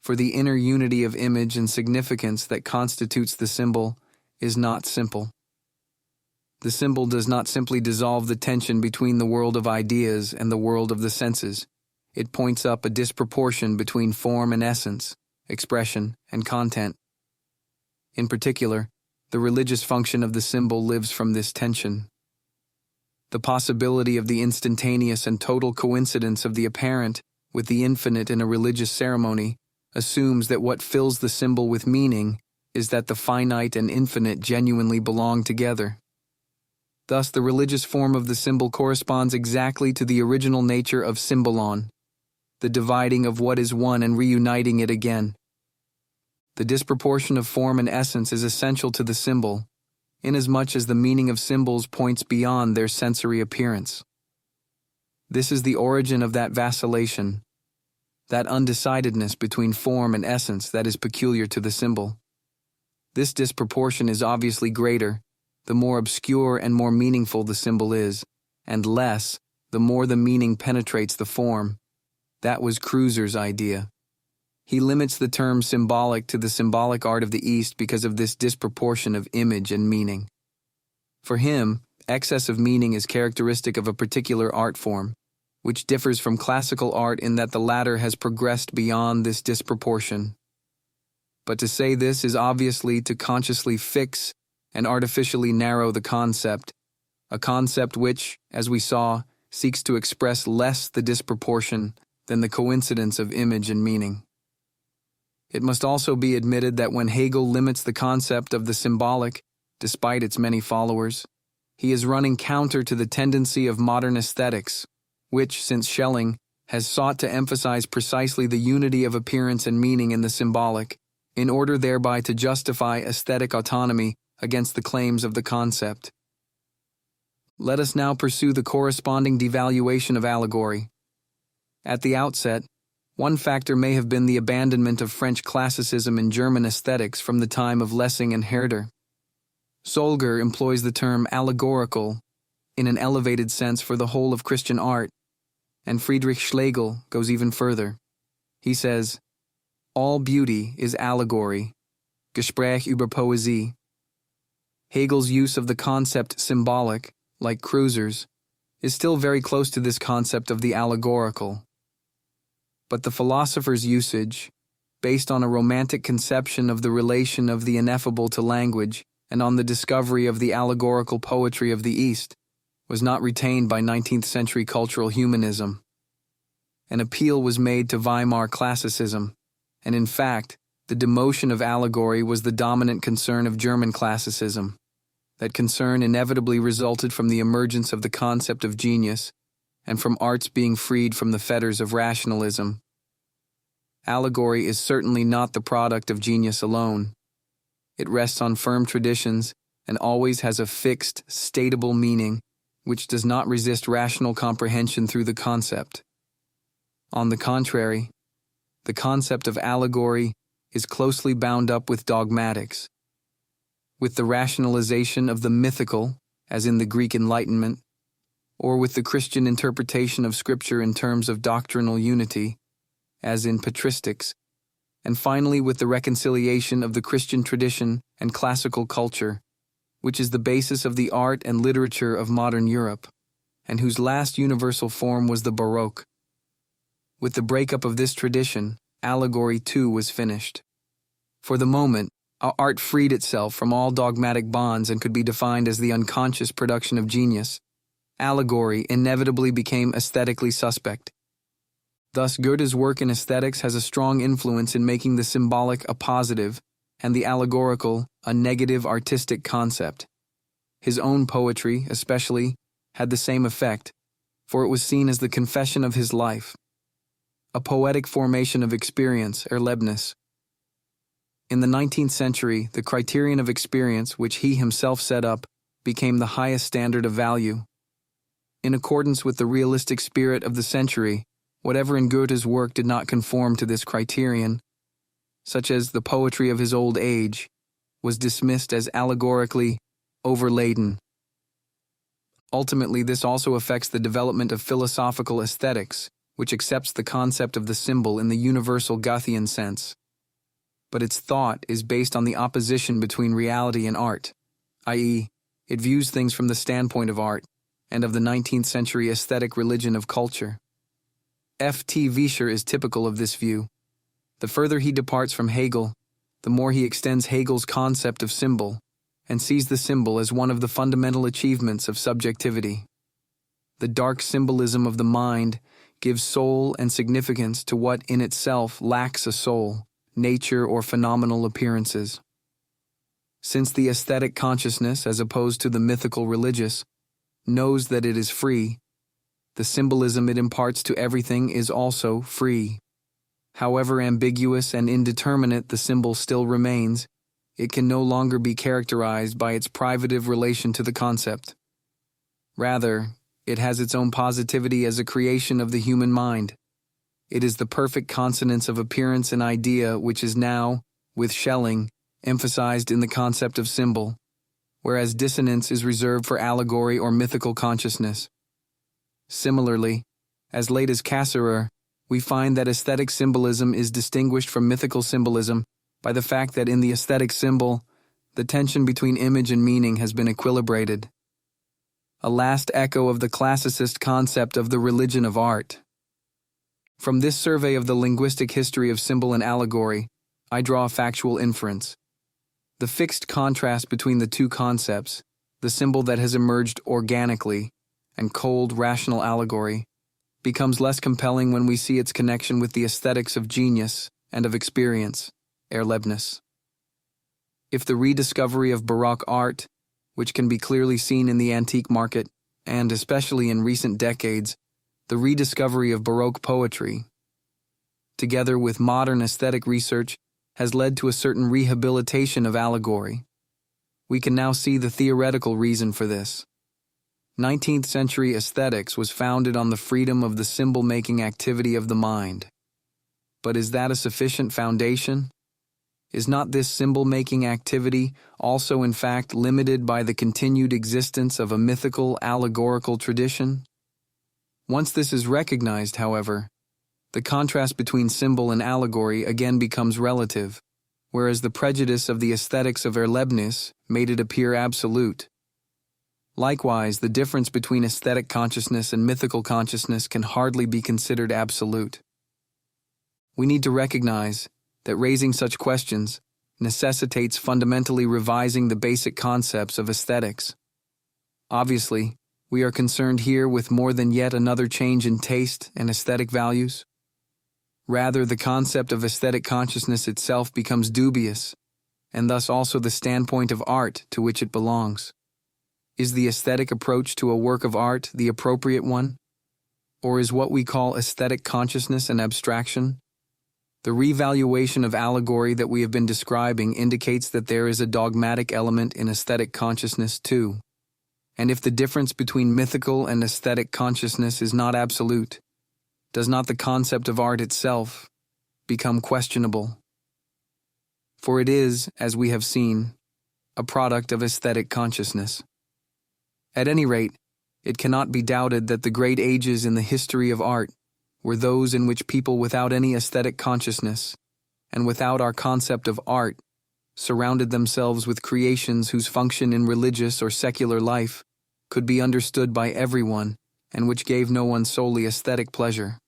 for the inner unity of image and significance that constitutes the symbol is not simple. The symbol does not simply dissolve the tension between the world of ideas and the world of the senses. It points up a disproportion between form and essence, expression and content. In particular, the religious function of the symbol lives from this tension. The possibility of the instantaneous and total coincidence of the apparent with the infinite in a religious ceremony assumes that what fills the symbol with meaning is that the finite and infinite genuinely belong together. Thus, the religious form of the symbol corresponds exactly to the original nature of symbolon, the dividing of what is one and reuniting it again. The disproportion of form and essence is essential to the symbol, inasmuch as the meaning of symbols points beyond their sensory appearance. This is the origin of that vacillation, that undecidedness between form and essence that is peculiar to the symbol. This disproportion is obviously greater the more obscure and more meaningful the symbol is, and less the more the meaning penetrates the form. That was Kreuser's idea. He limits the term symbolic to the symbolic art of the East because of this disproportion of image and meaning. For him, excess of meaning is characteristic of a particular art form, which differs from classical art in that the latter has progressed beyond this disproportion. But to say this is obviously to consciously fix and artificially narrow the concept, a concept which, as we saw, seeks to express less the disproportion than the coincidence of image and meaning. It must also be admitted that when Hegel limits the concept of the symbolic, despite its many followers, he is running counter to the tendency of modern aesthetics, which, since Schelling, has sought to emphasize precisely the unity of appearance and meaning in the symbolic, in order thereby to justify aesthetic autonomy against the claims of the concept. Let us now pursue the corresponding devaluation of allegory. At the outset, one factor may have been the abandonment of French classicism in German aesthetics from the time of Lessing and Herder. Solger employs the term allegorical in an elevated sense for the whole of Christian art, and Friedrich Schlegel goes even further. He says, "All beauty is allegory, Gespräch über Poesie." Hegel's use of the concept symbolic, like Kreuser's, is still very close to this concept of the allegorical. But the philosopher's usage, based on a romantic conception of the relation of the ineffable to language and on the discovery of the allegorical poetry of the East, was not retained by 19th century cultural humanism. An appeal was made to Weimar classicism, and in fact, the demotion of allegory was the dominant concern of German classicism. That concern inevitably resulted from the emergence of the concept of genius and from arts being freed from the fetters of rationalism. Allegory is certainly not the product of genius alone. It rests on firm traditions and always has a fixed, statable meaning which does not resist rational comprehension through the concept. On the contrary, the concept of allegory is closely bound up with dogmatics, with the rationalization of the mythical, as in the Greek Enlightenment, or with the Christian interpretation of Scripture in terms of doctrinal unity, as in patristics, and finally with the reconciliation of the Christian tradition and classical culture, which is the basis of the art and literature of modern Europe, and whose last universal form was the Baroque. With the breakup of this tradition, allegory too was finished. For the moment, our art freed itself from all dogmatic bonds and could be defined as the unconscious production of genius. Allegory inevitably became aesthetically suspect. Thus, Goethe's work in aesthetics has a strong influence in making the symbolic a positive and the allegorical a negative artistic concept. His own poetry, especially, had the same effect, for it was seen as the confession of his life, a poetic formation of experience, Erlebnis. In the 19th century, the criterion of experience, which he himself set up, became the highest standard of value. In accordance with the realistic spirit of the century, whatever in Goethe's work did not conform to this criterion, such as the poetry of his old age, was dismissed as allegorically overladen. Ultimately, this also affects the development of philosophical aesthetics, which accepts the concept of the symbol in the universal Goethean sense. But its thought is based on the opposition between reality and art, i.e., it views things from the standpoint of art and of the 19th century aesthetic religion of culture. F.T. Vischer is typical of this view. The further he departs from Hegel, the more he extends Hegel's concept of symbol and sees the symbol as one of the fundamental achievements of subjectivity. The dark symbolism of the mind gives soul and significance to what in itself lacks a soul, nature, or phenomenal appearances. Since the aesthetic consciousness, as opposed to the mythical religious, knows that it is free, the symbolism it imparts to everything is also free. However ambiguous and indeterminate the symbol still remains, it can no longer be characterized by its privative relation to the concept. Rather, it has its own positivity as a creation of the human mind. It is the perfect consonance of appearance and idea which is now, with Schelling, emphasized in the concept of symbol, whereas dissonance is reserved for allegory or mythical consciousness. Similarly, as late as Cassirer, we find that aesthetic symbolism is distinguished from mythical symbolism by the fact that in the aesthetic symbol, the tension between image and meaning has been equilibrated. A last echo of the classicist concept of the religion of art. From this survey of the linguistic history of symbol and allegory, I draw a factual inference. The fixed contrast between the two concepts, the symbol that has emerged organically and cold, rational allegory, becomes less compelling when we see its connection with the aesthetics of genius and of experience, Erlebnis. If the rediscovery of Baroque art, which can be clearly seen in the antique market, and especially in recent decades, the rediscovery of Baroque poetry, together with modern aesthetic research, has led to a certain rehabilitation of allegory. We can now see the theoretical reason for this. 19th century aesthetics was founded on the freedom of the symbol-making activity of the mind. But is that a sufficient foundation? Is not this symbol-making activity also in fact limited by the continued existence of a mythical, allegorical tradition? Once this is recognized, however, the contrast between symbol and allegory again becomes relative, whereas the prejudice of the aesthetics of Erlebnis made it appear absolute. Likewise, the difference between aesthetic consciousness and mythical consciousness can hardly be considered absolute. We need to recognize that raising such questions necessitates fundamentally revising the basic concepts of aesthetics. Obviously, we are concerned here with more than yet another change in taste and aesthetic values. Rather, the concept of aesthetic consciousness itself becomes dubious, and thus also the standpoint of art to which it belongs. Is the aesthetic approach to a work of art the appropriate one? Or is what we call aesthetic consciousness an abstraction? The revaluation of allegory that we have been describing indicates that there is a dogmatic element in aesthetic consciousness too. And if the difference between mythical and aesthetic consciousness is not absolute, does not the concept of art itself become questionable? For it is, as we have seen, a product of aesthetic consciousness. At any rate, it cannot be doubted that the great ages in the history of art were those in which people without any aesthetic consciousness, and without our concept of art, surrounded themselves with creations whose function in religious or secular life could be understood by everyone, and which gave no one solely aesthetic pleasure.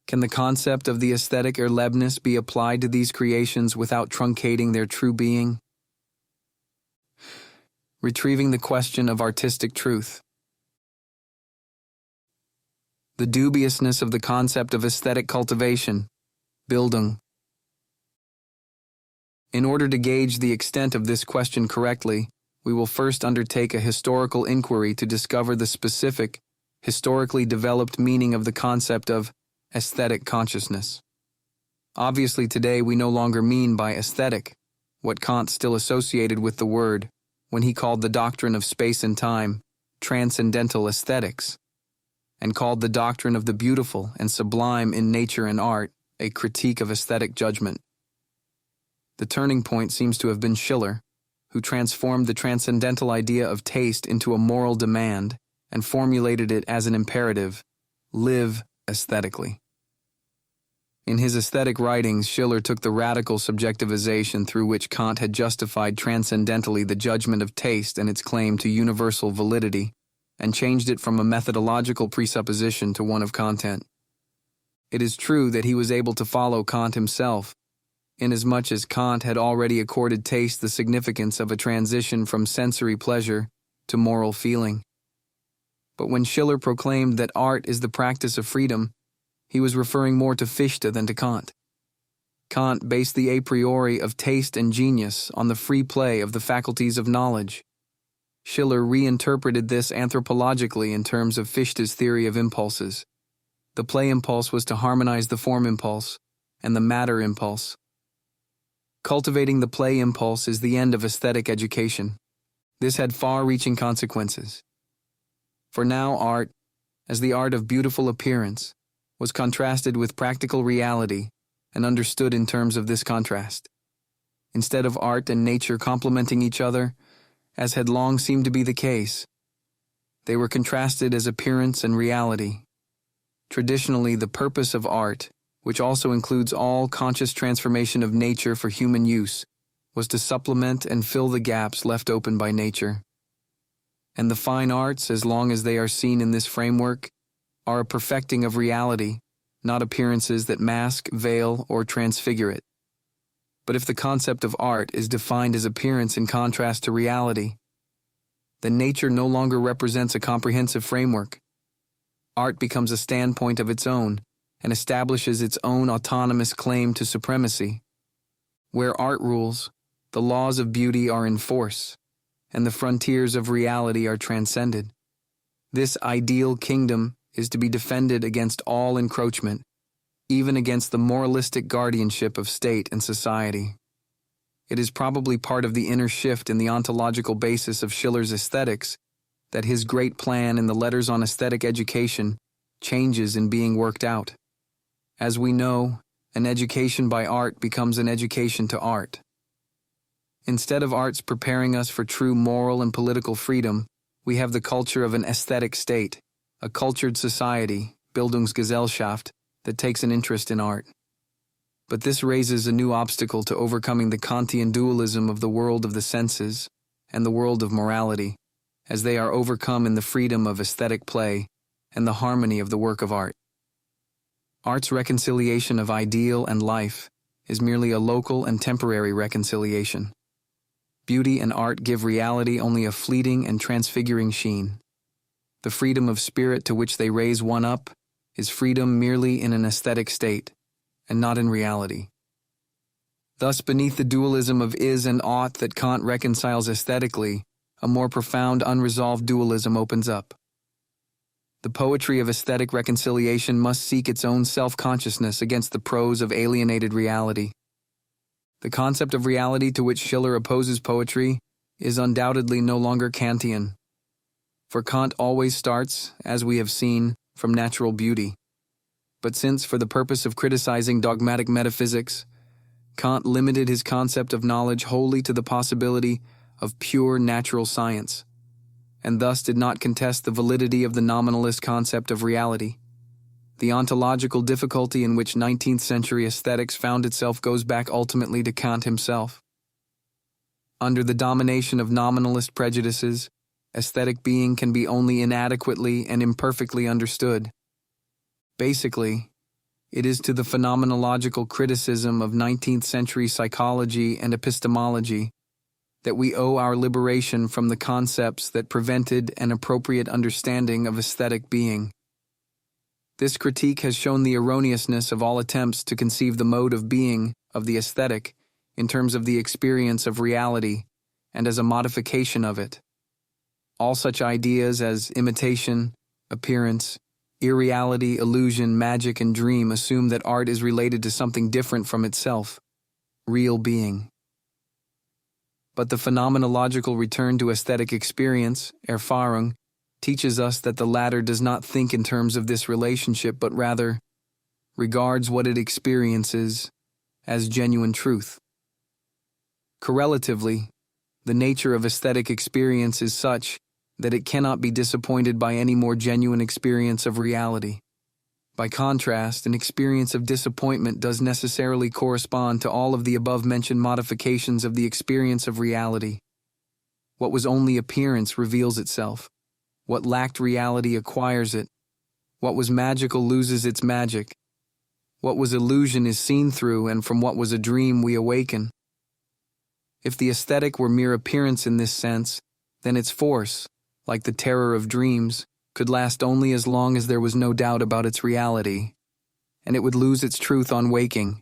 Can the concept of the aesthetic Erlebnis be applied to these creations without truncating their true being? Retrieving the question of artistic truth. The dubiousness of the concept of aesthetic cultivation, Bildung. In order to gauge the extent of this question correctly, we will first undertake a historical inquiry to discover the specific, historically developed meaning of the concept of aesthetic consciousness. Obviously, today we no longer mean by aesthetic what Kant still associated with the word when he called the doctrine of space and time transcendental aesthetics, and called the doctrine of the beautiful and sublime in nature and art a critique of aesthetic judgment. The turning point seems to have been Schiller, who transformed the transcendental idea of taste into a moral demand and formulated it as an imperative: live aesthetically. In his aesthetic writings, Schiller took the radical subjectivization through which Kant had justified transcendentally the judgment of taste and its claim to universal validity, and changed it from a methodological presupposition to one of content. It is true that he was able to follow Kant himself, inasmuch as Kant had already accorded taste the significance of a transition from sensory pleasure to moral feeling. But when Schiller proclaimed that art is the practice of freedom, he was referring more to Fichte than to Kant. Kant based the a priori of taste and genius on the free play of the faculties of knowledge. Schiller reinterpreted this anthropologically in terms of Fichte's theory of impulses. The play impulse was to harmonize the form impulse and the matter impulse. Cultivating the play impulse is the end of aesthetic education. This had far-reaching consequences. For now, art, as the art of beautiful appearance, was contrasted with practical reality and understood in terms of this contrast. Instead of art and nature complementing each other, as had long seemed to be the case, They were contrasted as appearance and reality. Traditionally, the purpose of art, which also includes all conscious transformation of nature for human use, was to supplement and fill the gaps left open by nature. And the fine arts, as long as they are seen in this framework, are a perfecting of reality, not appearances that mask, veil, or transfigure it. But if the concept of art is defined as appearance in contrast to reality, then nature no longer represents a comprehensive framework. Art becomes a standpoint of its own and establishes its own autonomous claim to supremacy. Where art rules, the laws of beauty are in force, and the frontiers of reality are transcended. This ideal kingdom is to be defended against all encroachment, even against the moralistic guardianship of state and society. It is probably part of the inner shift in the ontological basis of Schiller's aesthetics that his great plan in the Letters on Aesthetic Education changes in being worked out. As we know, an education by art becomes an education to art. Instead of arts preparing us for true moral and political freedom, we have the culture of an aesthetic state, a cultured society, Bildungsgesellschaft, that takes an interest in art. But this raises a new obstacle to overcoming the Kantian dualism of the world of the senses and the world of morality, as they are overcome in the freedom of aesthetic play and the harmony of the work of art. Art's reconciliation of ideal and life is merely a local and temporary reconciliation. Beauty and art give reality only a fleeting and transfiguring sheen. The freedom of spirit to which they raise one up is freedom merely in an aesthetic state, and not in reality. Thus, beneath the dualism of is and ought that Kant reconciles aesthetically, a more profound unresolved dualism opens up. The poetry of aesthetic reconciliation must seek its own self-consciousness against the prose of alienated reality. The concept of reality to which Schiller opposes poetry is undoubtedly no longer Kantian. For Kant always starts, as we have seen, from natural beauty. But since, for the purpose of criticizing dogmatic metaphysics, Kant limited his concept of knowledge wholly to the possibility of pure natural science, and thus did not contest the validity of the nominalist concept of reality. The ontological difficulty in which 19th century aesthetics found itself goes back ultimately to Kant himself. Under the domination of nominalist prejudices, aesthetic being can be only inadequately and imperfectly understood. Basically, it is to the phenomenological criticism of 19th century psychology and epistemology that we owe our liberation from the concepts that prevented an appropriate understanding of aesthetic being. This critique has shown the erroneousness of all attempts to conceive the mode of being of the aesthetic in terms of the experience of reality and as a modification of it. All such ideas as imitation, appearance, irreality, illusion, magic, and dream assume that art is related to something different from itself, real being. But the phenomenological return to aesthetic experience, Erfahrung, teaches us that the latter does not think in terms of this relationship, but rather regards what it experiences as genuine truth. Correlatively, the nature of aesthetic experience is such that it cannot be disappointed by any more genuine experience of reality. By contrast, an experience of disappointment does necessarily correspond to all of the above-mentioned modifications of the experience of reality. What was only appearance reveals itself. What lacked reality acquires it. What was magical loses its magic. What was illusion is seen through, and from what was a dream we awaken. If the aesthetic were mere appearance in this sense, then its force, like the terror of dreams, could last only as long as there was no doubt about its reality, and it would lose its truth on waking.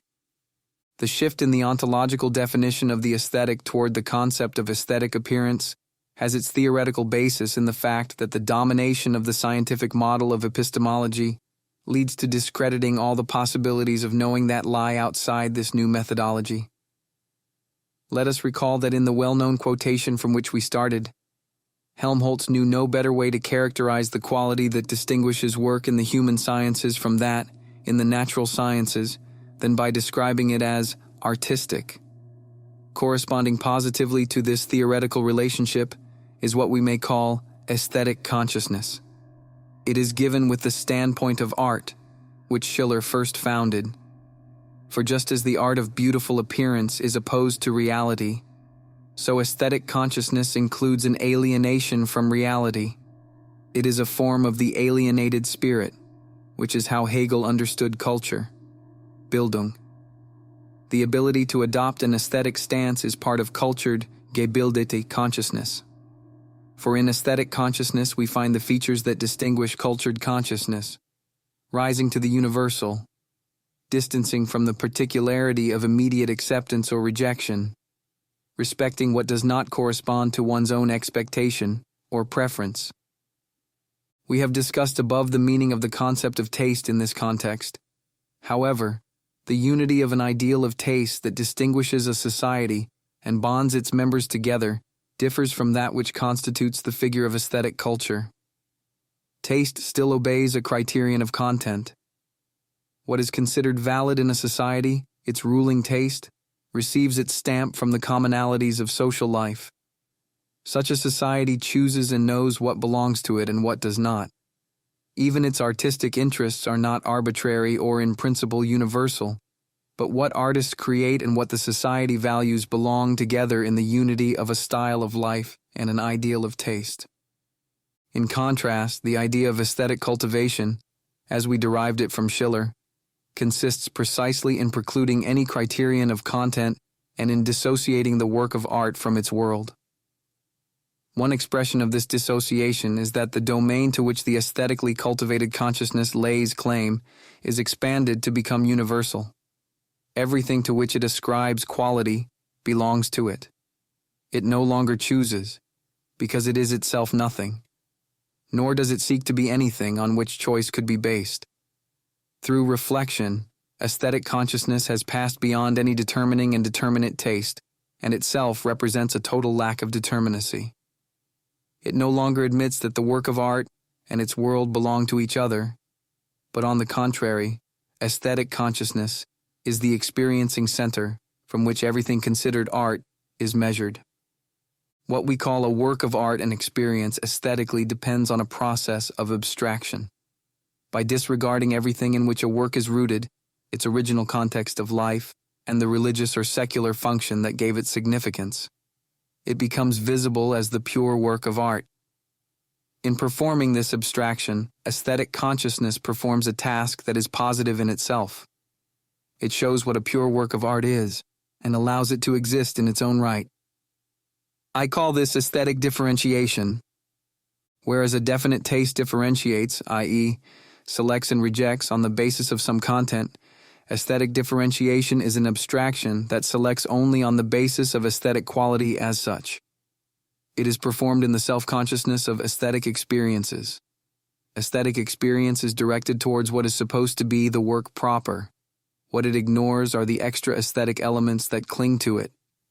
The shift in the ontological definition of the aesthetic toward the concept of aesthetic appearance has its theoretical basis in the fact that the domination of the scientific model of epistemology leads to discrediting all the possibilities of knowing that lie outside this new methodology. Let us recall that in the well-known quotation from which we started, Helmholtz knew no better way to characterize the quality that distinguishes work in the human sciences from that in the natural sciences than by describing it as artistic. Corresponding positively to this theoretical relationship is what we may call Aesthetic consciousness. It is given with the standpoint of art, which Schiller first founded. For just as the art of beautiful appearance is opposed to reality, so aesthetic consciousness includes an alienation from reality. It is a form of the alienated spirit, which is how Hegel understood culture, Bildung. The ability to adopt an aesthetic stance is part of cultured, gebildete consciousness. For in aesthetic consciousness we find the features that distinguish cultured consciousness, rising to the universal, distancing from the particularity of immediate acceptance or rejection, respecting what does not correspond to one's own expectation or preference. We have discussed above the meaning of the concept of taste in this context. However, the unity of an ideal of taste that distinguishes a society and bonds its members together differs from that which constitutes the figure of aesthetic culture. Taste still obeys a criterion of content. What is considered valid in a society, its ruling taste, receives its stamp from the commonalities of social life. Such a society chooses and knows what belongs to it and what does not. Even its artistic interests are not arbitrary or in principle universal, but what artists create and what the society values belong together in the unity of a style of life and an ideal of taste. In contrast, the idea of aesthetic cultivation, as we derived it from Schiller, consists precisely in precluding any criterion of content and in dissociating the work of art from its world. One expression of this dissociation is that the domain to which the aesthetically cultivated consciousness lays claim is expanded to become universal. Everything to which it ascribes quality belongs to it. It no longer chooses, because it is itself nothing, nor does it seek to be anything on which choice could be based. Through reflection, aesthetic consciousness has passed beyond any determining and determinate taste, and itself represents a total lack of determinacy. It no longer admits that the work of art and its world belong to each other, but on the contrary, aesthetic consciousness is the experiencing center from which everything considered art is measured. What we call a work of art and experience aesthetically depends on a process of abstraction. By disregarding everything in which a work is rooted, its original context of life, and the religious or secular function that gave it significance, it becomes visible as the pure work of art. In performing this abstraction, aesthetic consciousness performs a task that is positive in itself. It shows what a pure work of art is, and allows it to exist in its own right. I call this aesthetic differentiation. Whereas a definite taste differentiates, i.e., selects and rejects on the basis of some content, aesthetic differentiation is an abstraction that selects only on the basis of aesthetic quality as such. It is performed in the self-consciousness of aesthetic experiences. Aesthetic experience is directed towards what is supposed to be the work proper. What it ignores are the extra aesthetic elements that cling to it,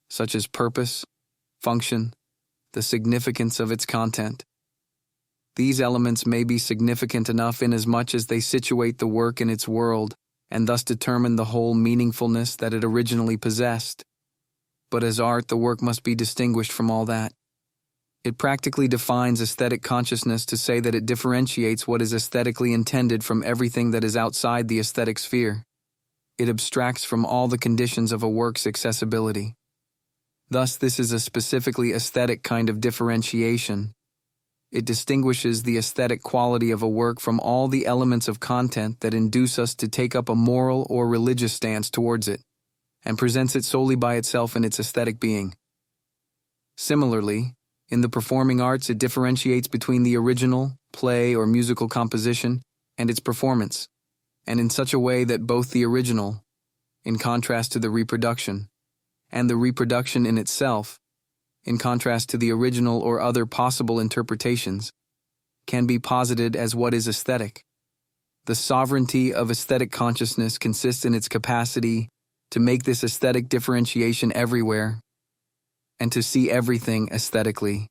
such as purpose, function, the significance of its content. These elements may be significant enough inasmuch as they situate the work in its world and thus determine the whole meaningfulness that it originally possessed. But as art, the work must be distinguished from all that. It practically defines aesthetic consciousness to say that it differentiates what is aesthetically intended from everything that is outside the aesthetic sphere. It abstracts from all the conditions of a work's accessibility. Thus, this is a specifically aesthetic kind of differentiation. It distinguishes the aesthetic quality of a work from all the elements of content that induce us to take up a moral or religious stance towards it, and presents it solely by itself in its aesthetic being. Similarly, in the performing arts, it differentiates between the original, play, or musical composition, and its performance, and in such a way that both the original, in contrast to the reproduction, and the reproduction in itself, in contrast to the original or other possible interpretations, can be posited as what is aesthetic. The sovereignty of aesthetic consciousness consists in its capacity to make this aesthetic differentiation everywhere, and to see everything aesthetically.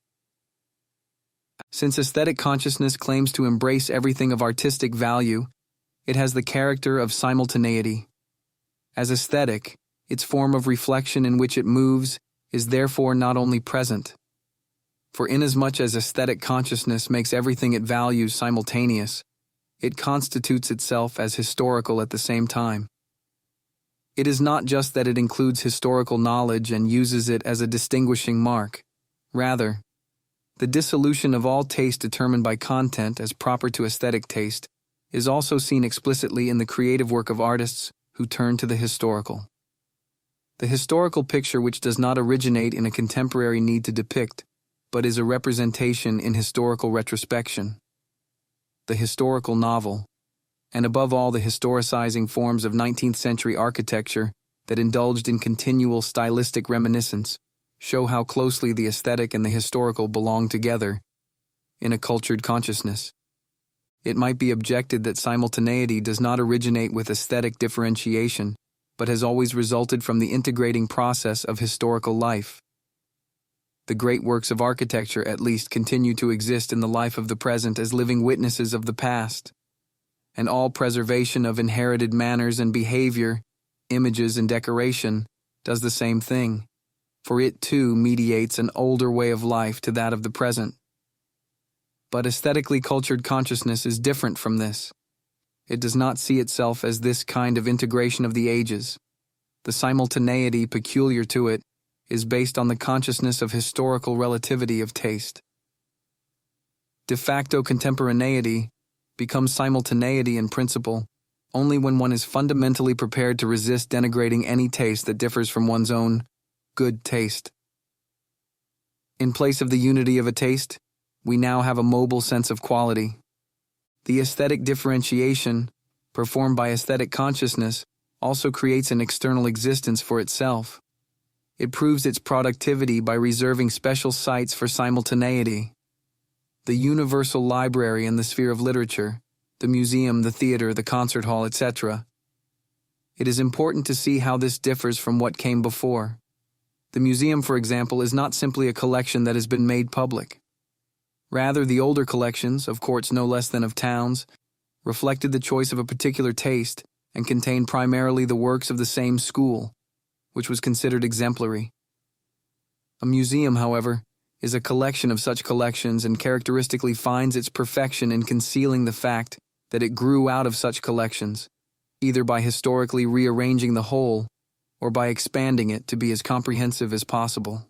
Since aesthetic consciousness claims to embrace everything of artistic value, it has the character of simultaneity. As aesthetic, its form of reflection in which it moves is therefore not only present, For inasmuch as aesthetic consciousness makes everything it values simultaneous, it constitutes itself as historical at the same time. It is not just that it includes historical knowledge and uses it as a distinguishing mark. Rather, the dissolution of all taste determined by content as proper to aesthetic taste is also seen explicitly in the creative work of artists who turn to the historical. The historical picture which does not originate in a contemporary need to depict, but is a representation in historical retrospection. The historical novel, and above all the historicizing forms of 19th century architecture that indulged in continual stylistic reminiscence, show how closely the aesthetic and the historical belong together in a cultured consciousness. It might be objected that simultaneity does not originate with aesthetic differentiation, but has always resulted from the integrating process of historical life. The great works of architecture, at least, continue to exist in the life of the present as living witnesses of the past, and all preservation of inherited manners and behavior, images and decoration, does the same thing, for it too mediates an older way of life to that of the present. But aesthetically cultured consciousness is different from this. It does not see itself as this kind of integration of the ages. The simultaneity peculiar to it is based on the consciousness of historical relativity of taste. De facto contemporaneity becomes simultaneity in principle only when one is fundamentally prepared to resist denigrating any taste that differs from one's own good taste. In place of the unity of a taste, we now have a mobile sense of quality. The aesthetic differentiation, performed by aesthetic consciousness, also creates an external existence for itself. It proves its productivity by reserving special sites for simultaneity. The universal library in the sphere of literature, the museum, the theater, the concert hall, etc. It is important to see how this differs from what came before. The museum, for example, is not simply a collection that has been made public. Rather, the older collections, of courts no less than of towns, reflected the choice of a particular taste and contained primarily the works of the same school, which was considered exemplary. A museum, however, is a collection of such collections and characteristically finds its perfection in concealing the fact that it grew out of such collections, either by historically rearranging the whole or by expanding it to be as comprehensive as possible.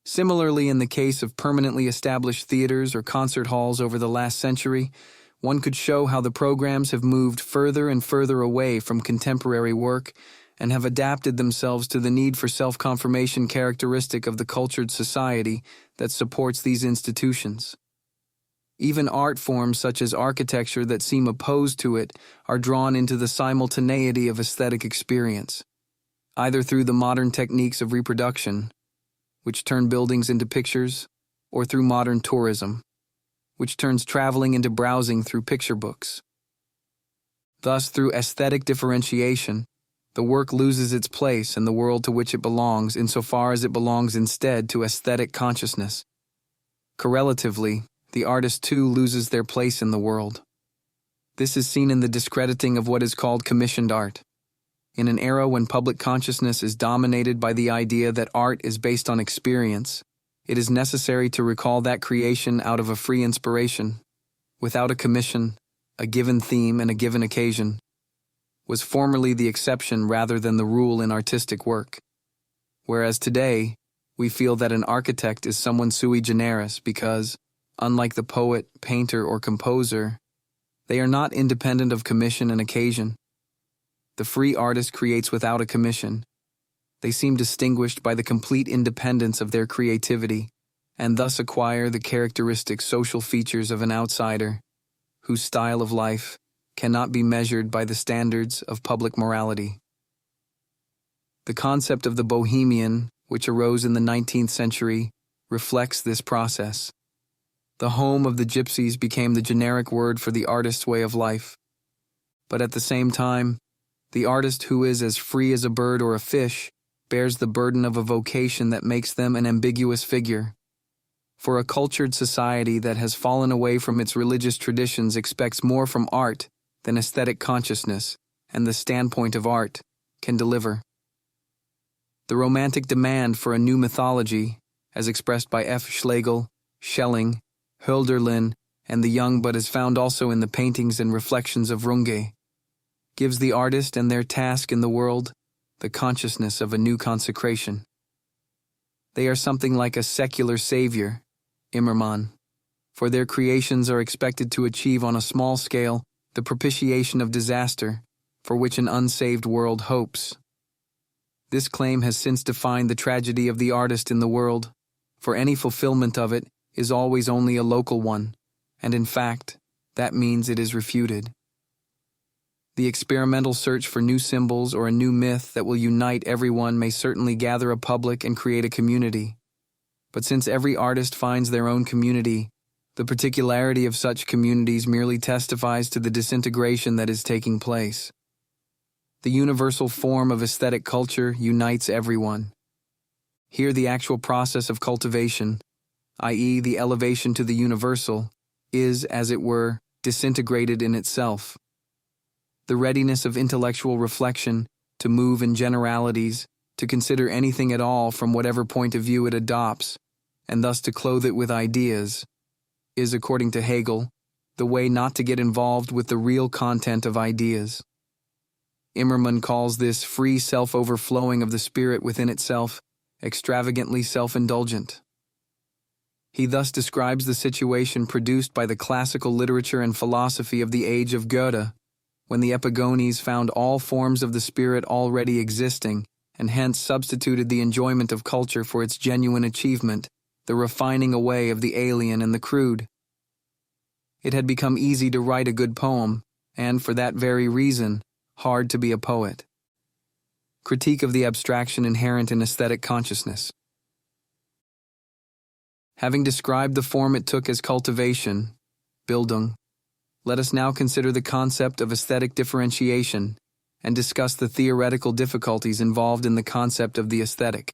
Similarly, in the case of permanently established theaters or concert halls over the last century, one could show how the programs have moved further and further away from contemporary work and have adapted themselves to the need for self-confirmation characteristic of the cultured society that supports these institutions. Even art forms such as architecture that seem opposed to it are drawn into the simultaneity of aesthetic experience, either through the modern techniques of reproduction, which turn buildings into pictures, or through modern tourism, which turns traveling into browsing through picture books. Thus, through aesthetic differentiation, the work loses its place in the world to which it belongs insofar as it belongs instead to aesthetic consciousness. Correlatively, the artist too loses their place in the world. This is seen in the discrediting of what is called commissioned art. In an era when public consciousness is dominated by the idea that art is based on experience, it is necessary to recall that creation out of a free inspiration, without a commission, a given theme and a given occasion, was formerly the exception rather than the rule in artistic work. Whereas today, we feel that an architect is someone sui generis because, unlike the poet, painter, or composer, they are not independent of commission and occasion. The free artist creates without a commission. They seem distinguished by the complete independence of their creativity, and thus acquire the characteristic social features of an outsider, whose style of life cannot be measured by the standards of public morality. The concept of the bohemian, which arose in the 19th century, reflects this process. The home of the gypsies became the generic word for the artist's way of life. But at the same time, the artist who is as free as a bird or a fish bears the burden of a vocation that makes them an ambiguous figure. For a cultured society that has fallen away from its religious traditions expects more from art than aesthetic consciousness and the standpoint of art can deliver. The romantic demand for a new mythology, as expressed by F. Schlegel, Schelling, Hölderlin, and the Young, but is found also in the paintings and reflections of Runge, gives the artist and their task in the world the consciousness of a new consecration. They are something like a secular savior, Immermann, for their creations are expected to achieve on a small scale the propitiation of disaster for which an unsaved world hopes. This claim has since defined the tragedy of the artist in the world, for any fulfillment of it is always only a local one, and in fact, that means it is refuted. The experimental search for new symbols or a new myth that will unite everyone may certainly gather a public and create a community. But since every artist finds their own community, the particularity of such communities merely testifies to the disintegration that is taking place. The universal form of aesthetic culture unites everyone. Here the actual process of cultivation, i.e. the elevation to the universal, is, as it were, disintegrated in itself. The readiness of intellectual reflection to move in generalities, to consider anything at all from whatever point of view it adopts, and thus to clothe it with ideas, is, according to Hegel, the way not to get involved with the real content of ideas. Immermann calls this free self-overflowing of the spirit within itself extravagantly self-indulgent. He thus describes the situation produced by the classical literature and philosophy of the age of Goethe, when the epigones found all forms of the spirit already existing, and hence substituted the enjoyment of culture for its genuine achievement, the refining away of the alien and the crude. It had become easy to write a good poem, and for that very reason, hard to be a poet. Critique of the abstraction inherent in aesthetic consciousness. Having described the form it took as cultivation, Bildung, let us now consider the concept of aesthetic differentiation and discuss the theoretical difficulties involved in the concept of the aesthetic.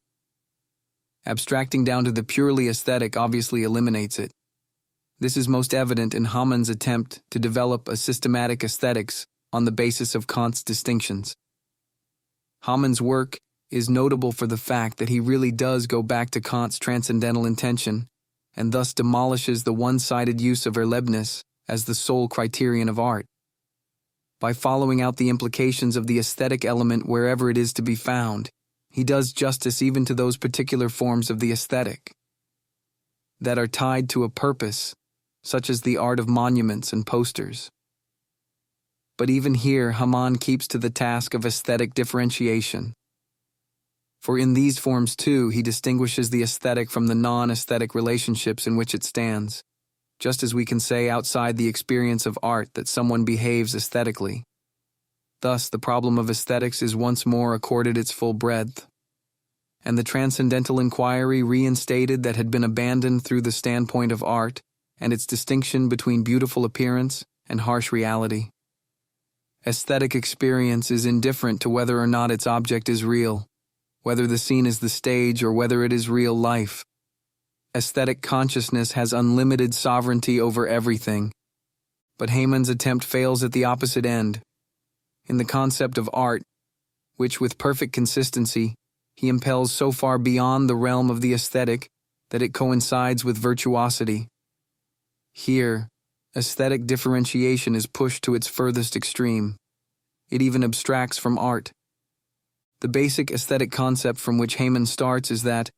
Abstracting down to the purely aesthetic obviously eliminates it. This is most evident in Hamann's attempt to develop a systematic aesthetics on the basis of Kant's distinctions. Hamann's work is notable for the fact that he really does go back to Kant's transcendental intention and thus demolishes the one-sided use of Erlebnis as the sole criterion of art. By following out the implications of the aesthetic element wherever it is to be found, he does justice even to those particular forms of the aesthetic that are tied to a purpose, such as the art of monuments and posters. But even here, Hamann keeps to the task of aesthetic differentiation. For in these forms too, he distinguishes the aesthetic from the non-aesthetic relationships in which it stands, just as we can say outside the experience of art that someone behaves aesthetically. Thus, the problem of aesthetics is once more accorded its full breadth, and the transcendental inquiry reinstated that had been abandoned through the standpoint of art and its distinction between beautiful appearance and harsh reality. Aesthetic experience is indifferent to whether or not its object is real, whether the scene is the stage or whether it is real life. Aesthetic consciousness has unlimited sovereignty over everything, but Hamann's attempt fails at the opposite end. In the concept of art, which with perfect consistency, he impels so far beyond the realm of the aesthetic that it coincides with virtuosity. Here, aesthetic differentiation is pushed to its furthest extreme. It even abstracts from art. The basic aesthetic concept from which Hamann starts is that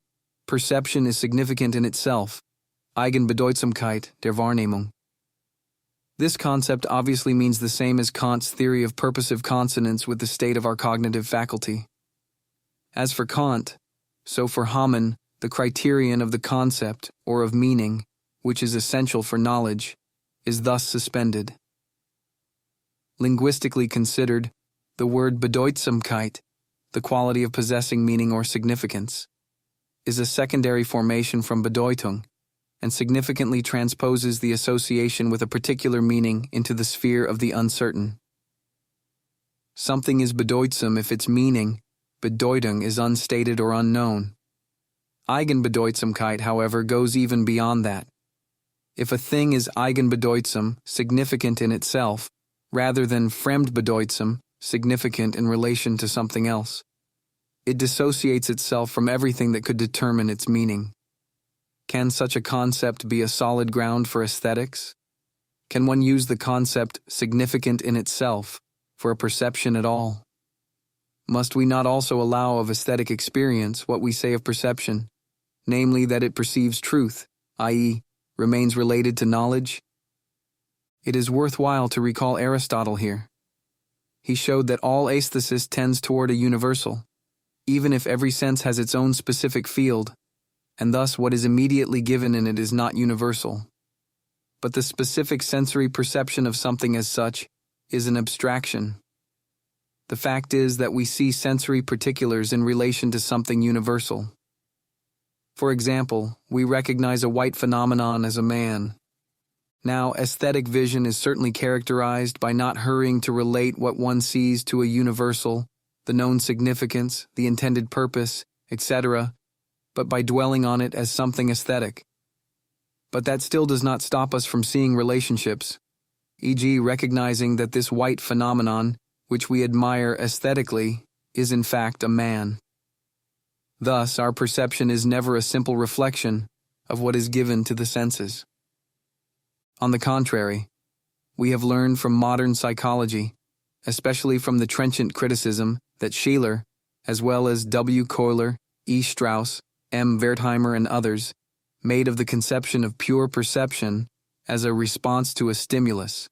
perception is significant in itself, Eigenbedeutsamkeit der Wahrnehmung. This concept obviously means the same as Kant's theory of purposive consonance with the state of our cognitive faculty. As for Kant, so for Hamann, the criterion of the concept, or of meaning, which is essential for knowledge, is thus suspended. Linguistically considered, the word Bedeutsamkeit, the quality of possessing meaning or significance, is a secondary formation from Bedeutung, and significantly transposes the association with a particular meaning into the sphere of the uncertain. Something is bedeutsam if its meaning, Bedeutung, is unstated or unknown. Eigenbedeutsamkeit, however, goes even beyond that. If a thing is eigenbedeutsam, significant in itself, rather than fremdbedeutsam, significant in relation to something else, it dissociates itself from everything that could determine its meaning. Can such a concept be a solid ground for aesthetics? Can one use the concept significant in itself for a perception at all? Must we not also allow of aesthetic experience what we say of perception, namely that it perceives truth, i.e., remains related to knowledge? It is worthwhile to recall Aristotle here. He showed that all aesthesis tends toward a universal, even if every sense has its own specific field, and thus what is immediately given in it is not universal. But the specific sensory perception of something as such is an abstraction. The fact is that we see sensory particulars in relation to something universal. For example, we recognize a white phenomenon as a man. Now, aesthetic vision is certainly characterized by not hurrying to relate what one sees to a universal, the known significance, the intended purpose, etc., but by dwelling on it as something aesthetic. But that still does not stop us from seeing relationships, e.g., recognizing that this white phenomenon, which we admire aesthetically, is in fact a man. Thus, our perception is never a simple reflection of what is given to the senses. On the contrary, we have learned from modern psychology, especially from the trenchant criticism that Scheler, as well as W. Kohler, E. Strauss, M. Wertheimer, and others, made of the conception of pure perception as a response to a stimulus,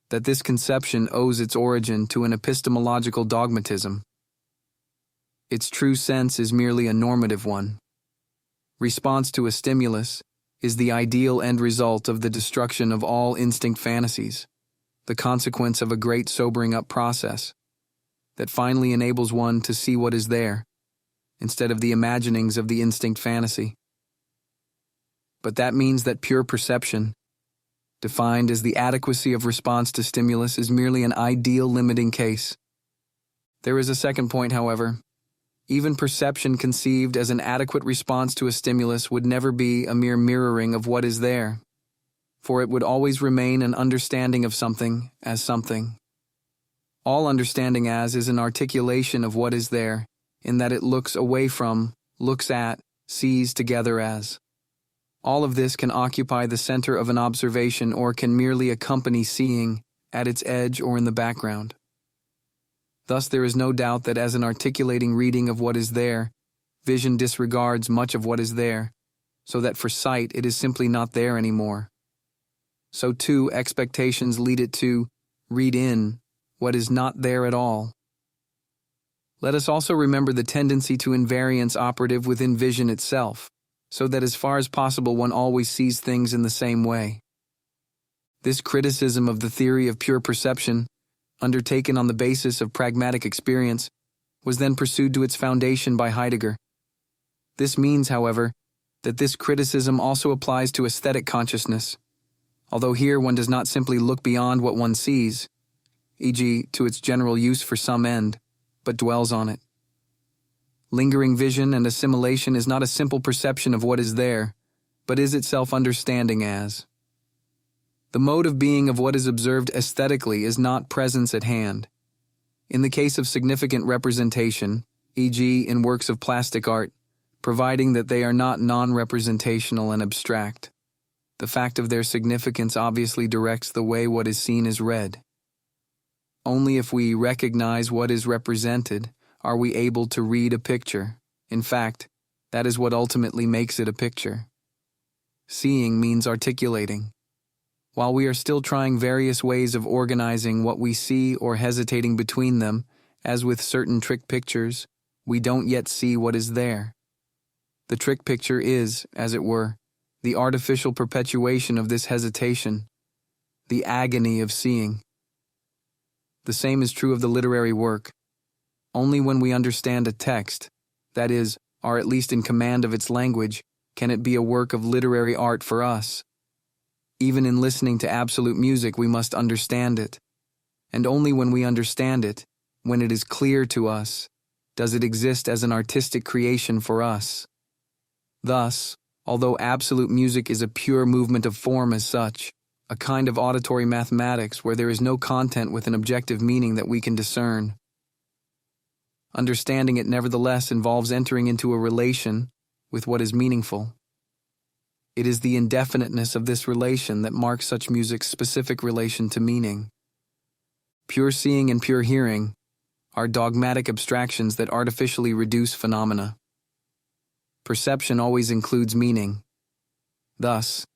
that this conception owes its origin to an epistemological dogmatism. Its true sense is merely a normative one. Response to a stimulus is the ideal end result of the destruction of all instinct fantasies, the consequence of a great sobering-up process that finally enables one to see what is there, instead of the imaginings of the instinct fantasy. But that means that pure perception, defined as the adequacy of response to stimulus, is merely an ideal limiting case. There is a second point, however. Even perception conceived as an adequate response to a stimulus would never be a mere mirroring of what is there, for it would always remain an understanding of something as something. All understanding as is an articulation of what is there, in that it looks away from, looks at, sees together as. All of this can occupy the center of an observation or can merely accompany seeing, at its edge or in the background. Thus there is no doubt that as an articulating reading of what is there, vision disregards much of what is there, so that for sight it is simply not there anymore. So too, expectations lead it to read in what is not there at all. Let us also remember the tendency to invariance operative within vision itself, so that as far as possible one always sees things in the same way. This criticism of the theory of pure perception, undertaken on the basis of pragmatic experience, was then pursued to its foundation by Heidegger. This means, however, that this criticism also applies to aesthetic consciousness, although here one does not simply look beyond what one sees, e.g., to its general use for some end, but dwells on it. Lingering vision and assimilation is not a simple perception of what is there, but is itself understanding as. The mode of being of what is observed aesthetically is not presence at hand. In the case of significant representation, e.g., in works of plastic art, providing that they are not non-representational and abstract, the fact of their significance obviously directs the way what is seen is read. Only if we recognize what is represented are we able to read a picture. In fact, that is what ultimately makes it a picture. Seeing means articulating. While we are still trying various ways of organizing what we see or hesitating between them, as with certain trick pictures, we don't yet see what is there. The trick picture is, as it were, the artificial perpetuation of this hesitation, the agony of seeing. The same is true of the literary work. Only when we understand a text, that is, are at least in command of its language, can it be a work of literary art for us. Even in listening to absolute music, we must understand it. And only when we understand it, when it is clear to us, does it exist as an artistic creation for us. Thus, although absolute music is a pure movement of form as such, a kind of auditory mathematics where there is no content with an objective meaning that we can discern, understanding it nevertheless involves entering into a relation with what is meaningful. It is the indefiniteness of this relation that marks such music's specific relation to meaning. Pure seeing and pure hearing are dogmatic abstractions that artificially reduce phenomena. Perception always includes meaning. Thus,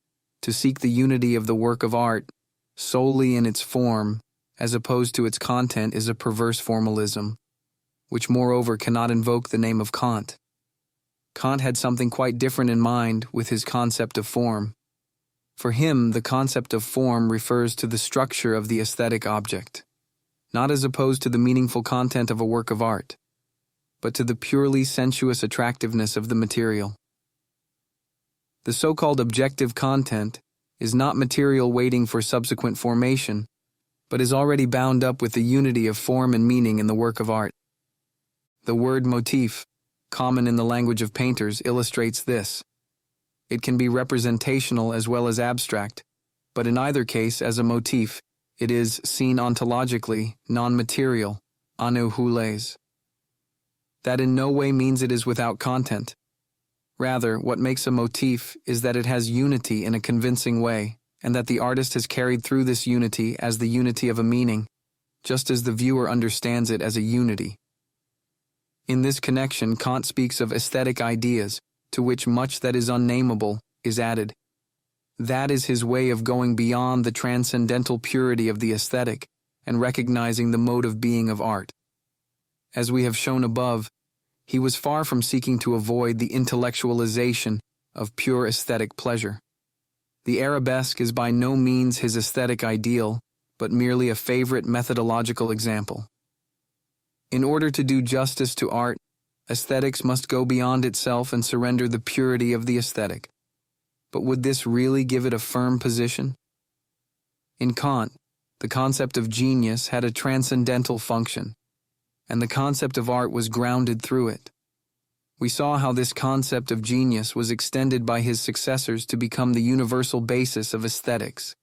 to seek the unity of the work of art solely in its form, as opposed to its content, is a perverse formalism, which moreover cannot invoke the name of Kant. Kant had something quite different in mind with his concept of form. For him, the concept of form refers to the structure of the aesthetic object, not as opposed to the meaningful content of a work of art, but to the purely sensuous attractiveness of the material. The so-called objective content is not material waiting for subsequent formation, but is already bound up with the unity of form and meaning in the work of art. The word motif, common in the language of painters, illustrates this. It can be representational as well as abstract, but in either case, as a motif, it is seen ontologically, non-material, anu hules. That in no way means it is without content. Rather, what makes a motif is that it has unity in a convincing way, and that the artist has carried through this unity as the unity of a meaning, just as the viewer understands it as a unity. In this connection, Kant speaks of aesthetic ideas, to which much that is unnameable is added. That is his way of going beyond the transcendental purity of the aesthetic and recognizing the mode of being of art. As we have shown above, he was far from seeking to avoid the intellectualization of pure aesthetic pleasure. The arabesque is by no means his aesthetic ideal, but merely a favorite methodological example. In order to do justice to art, aesthetics must go beyond itself and surrender the purity of the aesthetic. But would this really give it a firm position? In Kant, the concept of genius had a transcendental function, and the concept of art was grounded through it. We saw how this concept of genius was extended by his successors to become the universal basis of aesthetics.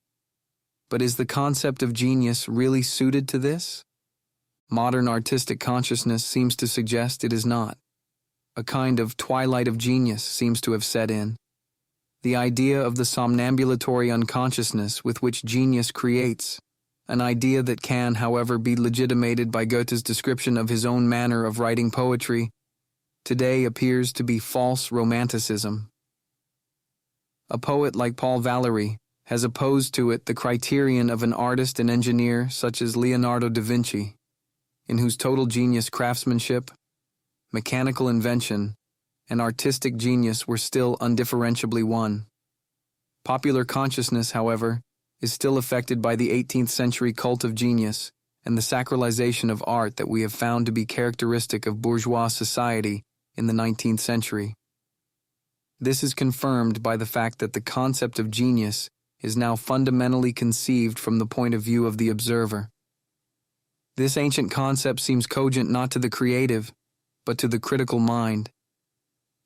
But is the concept of genius really suited to this? Modern artistic consciousness seems to suggest it is not. A kind of twilight of genius seems to have set in. The idea of the somnambulatory unconsciousness with which genius creates, an idea that can, however, be legitimated by Goethe's description of his own manner of writing poetry, today appears to be false romanticism. A poet like Paul Valéry has opposed to it the criterion of an artist and engineer such as Leonardo da Vinci, in whose total genius craftsmanship, mechanical invention, and artistic genius were still undifferentiably one. Popular consciousness, however, is still affected by the 18th century cult of genius and the sacralization of art that we have found to be characteristic of bourgeois society in the 19th century. This is confirmed by the fact that the concept of genius is now fundamentally conceived from the point of view of the observer. This ancient concept seems cogent not to the creative, but to the critical mind.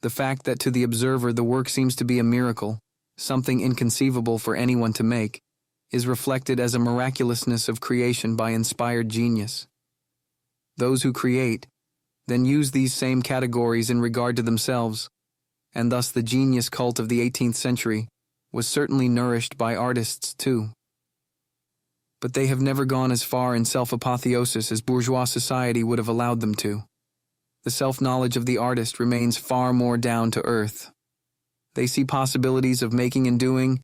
The fact that to the observer the work seems to be a miracle, something inconceivable for anyone to make, is reflected as a miraculousness of creation by inspired genius. Those who create then use these same categories in regard to themselves, and thus the genius cult of the 18th century was certainly nourished by artists too. But they have never gone as far in self-apotheosis as bourgeois society would have allowed them to. The self-knowledge of the artist remains far more down to earth. They see possibilities of making and doing,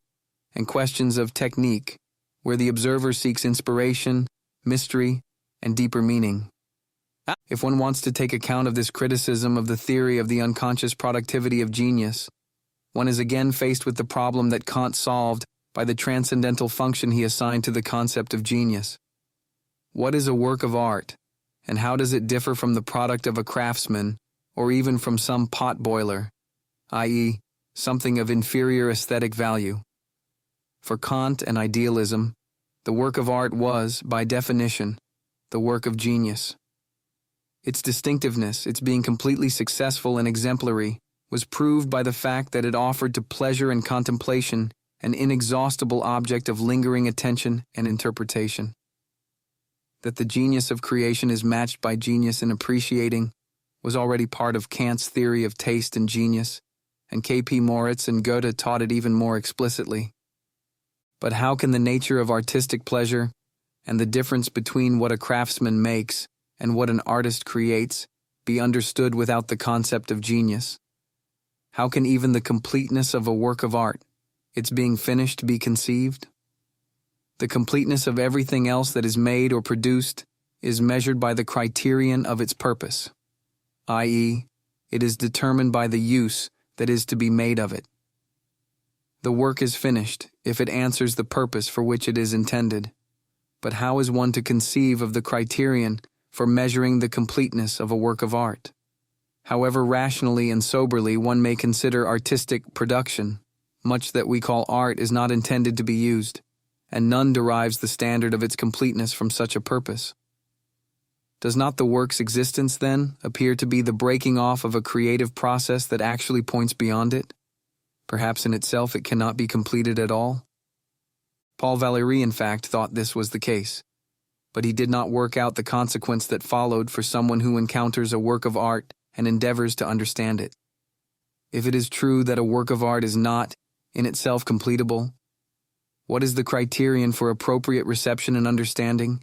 and questions of technique, where the observer seeks inspiration, mystery, and deeper meaning. If one wants to take account of this criticism of the theory of the unconscious productivity of genius, one is again faced with the problem that Kant solved by the transcendental function he assigned to the concept of genius. What is a work of art, and how does it differ from the product of a craftsman, or even from some pot boiler, i.e., something of inferior aesthetic value? For Kant and idealism, the work of art was, by definition, the work of genius. Its distinctiveness, its being completely successful and exemplary, was proved by the fact that it offered to pleasure and contemplation an inexhaustible object of lingering attention and interpretation. That the genius of creation is matched by genius in appreciating was already part of Kant's theory of taste and genius, and K.P. Moritz and Goethe taught it even more explicitly. But how can the nature of artistic pleasure and the difference between what a craftsman makes and what an artist creates be understood without the concept of genius? How can even the completeness of a work of art, its being finished, be conceived? The completeness of everything else that is made or produced is measured by the criterion of its purpose, i.e., it is determined by the use that is to be made of it. The work is finished if it answers the purpose for which it is intended. But how is one to conceive of the criterion for measuring the completeness of a work of art? However rationally and soberly one may consider artistic production, much that we call art is not intended to be used, and none derives the standard of its completeness from such a purpose. Does not the work's existence, then, appear to be the breaking off of a creative process that actually points beyond it? Perhaps in itself it cannot be completed at all? Paul Valéry, in fact, thought this was the case, but he did not work out the consequence that followed for someone who encounters a work of art and endeavors to understand it. If it is true that a work of art is not, in itself, completable, what is the criterion for appropriate reception and understanding?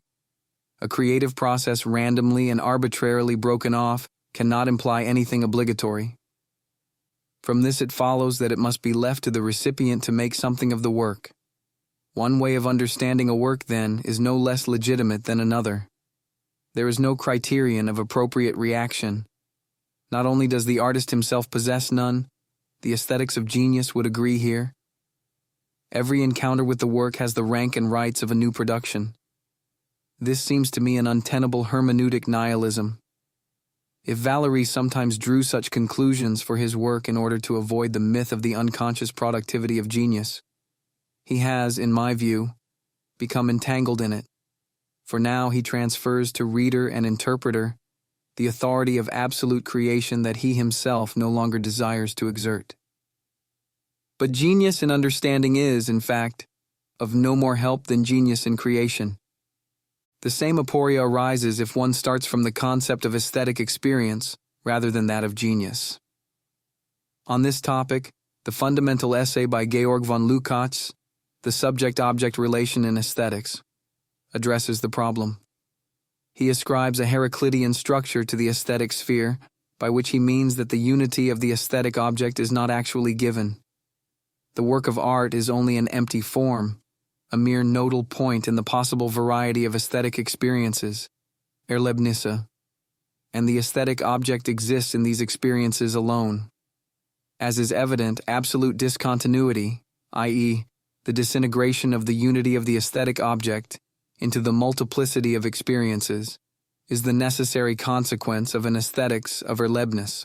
A creative process randomly and arbitrarily broken off cannot imply anything obligatory. From this it follows that it must be left to the recipient to make something of the work. One way of understanding a work, then, is no less legitimate than another. There is no criterion of appropriate reaction. Not only does the artist himself possess none, the aesthetics of genius would agree here. Every encounter with the work has the rank and rights of a new production. This seems to me an untenable hermeneutic nihilism. If Valéry sometimes drew such conclusions for his work in order to avoid the myth of the unconscious productivity of genius, he has, in my view, become entangled in it, for now he transfers to reader and interpreter the authority of absolute creation that he himself no longer desires to exert. But genius in understanding is, in fact, of no more help than genius in creation. The same aporia arises if one starts from the concept of aesthetic experience rather than that of genius. On this topic, the fundamental essay by Georg von Lukács, The Subject-Object Relation in Aesthetics, addresses the problem. He ascribes a Heraclitean structure to the aesthetic sphere, by which he means that the unity of the aesthetic object is not actually given. The work of art is only an empty form, a mere nodal point in the possible variety of aesthetic experiences, Erlebnisse, and the aesthetic object exists in these experiences alone. As is evident, absolute discontinuity, i.e., the disintegration of the unity of the aesthetic object into the multiplicity of experiences, is the necessary consequence of an aesthetics of Erlebnis.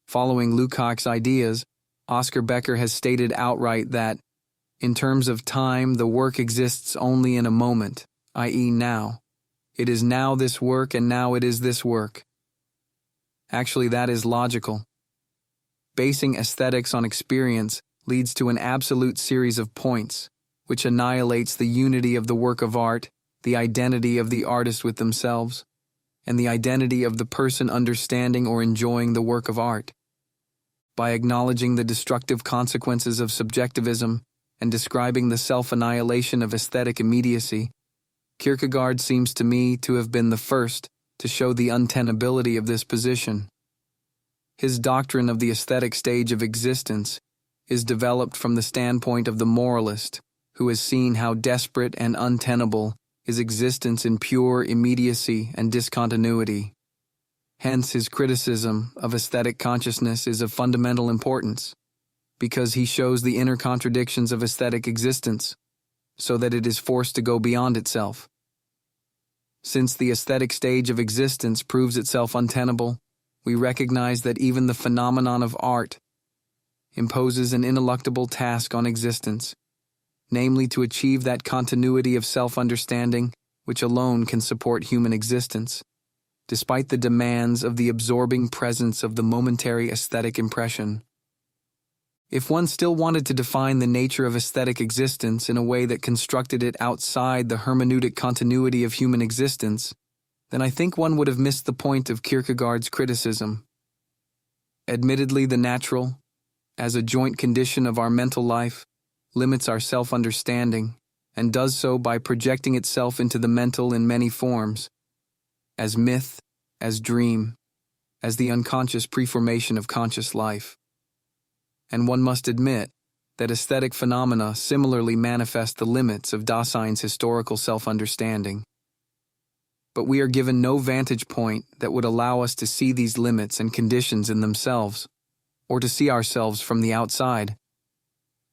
Following Lukács' ideas, Oscar Becker has stated outright that, in terms of time, the work exists only in a moment, i.e. now. It is now this work and now it is this work. Actually, that is logical. Basing aesthetics on experience leads to an absolute series of points, which annihilates the unity of the work of art, the identity of the artist with themselves, and the identity of the person understanding or enjoying the work of art. By acknowledging the destructive consequences of subjectivism and describing the self-annihilation of aesthetic immediacy, Kierkegaard seems to me to have been the first to show the untenability of this position. His doctrine of the aesthetic stage of existence is developed from the standpoint of the moralist, who has seen how desperate and untenable is existence in pure immediacy and discontinuity. Hence, his criticism of aesthetic consciousness is of fundamental importance, because he shows the inner contradictions of aesthetic existence, so that it is forced to go beyond itself. Since the aesthetic stage of existence proves itself untenable, we recognize that even the phenomenon of art imposes an ineluctable task on existence, namely to achieve that continuity of self-understanding which alone can support human existence, despite the demands of the absorbing presence of the momentary aesthetic impression. If one still wanted to define the nature of aesthetic existence in a way that constructed it outside the hermeneutic continuity of human existence, then I think one would have missed the point of Kierkegaard's criticism. Admittedly, the natural, as a joint condition of our mental life, limits our self-understanding, and does so by projecting itself into the mental in many forms, as myth, as dream, as the unconscious preformation of conscious life. And one must admit that aesthetic phenomena similarly manifest the limits of Dasein's historical self-understanding. But we are given no vantage point that would allow us to see these limits and conditions in themselves, or to see ourselves from the outside,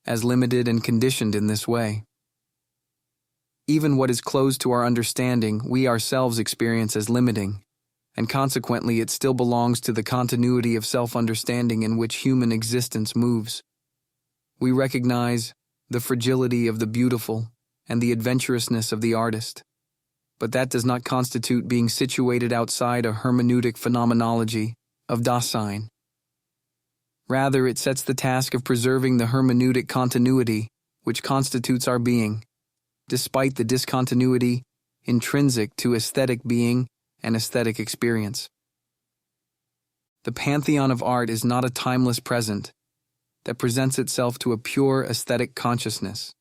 as limited and conditioned in this way. Even what is closed to our understanding, we ourselves experience as limiting, and consequently it still belongs to the continuity of self-understanding in which human existence moves. We recognize the fragility of the beautiful and the adventurousness of the artist, but that does not constitute being situated outside a hermeneutic phenomenology of Dasein. Rather, it sets the task of preserving the hermeneutic continuity which constitutes our being, despite the discontinuity intrinsic to aesthetic being and aesthetic experience. The pantheon of art is not a timeless present that presents itself to a pure aesthetic consciousness,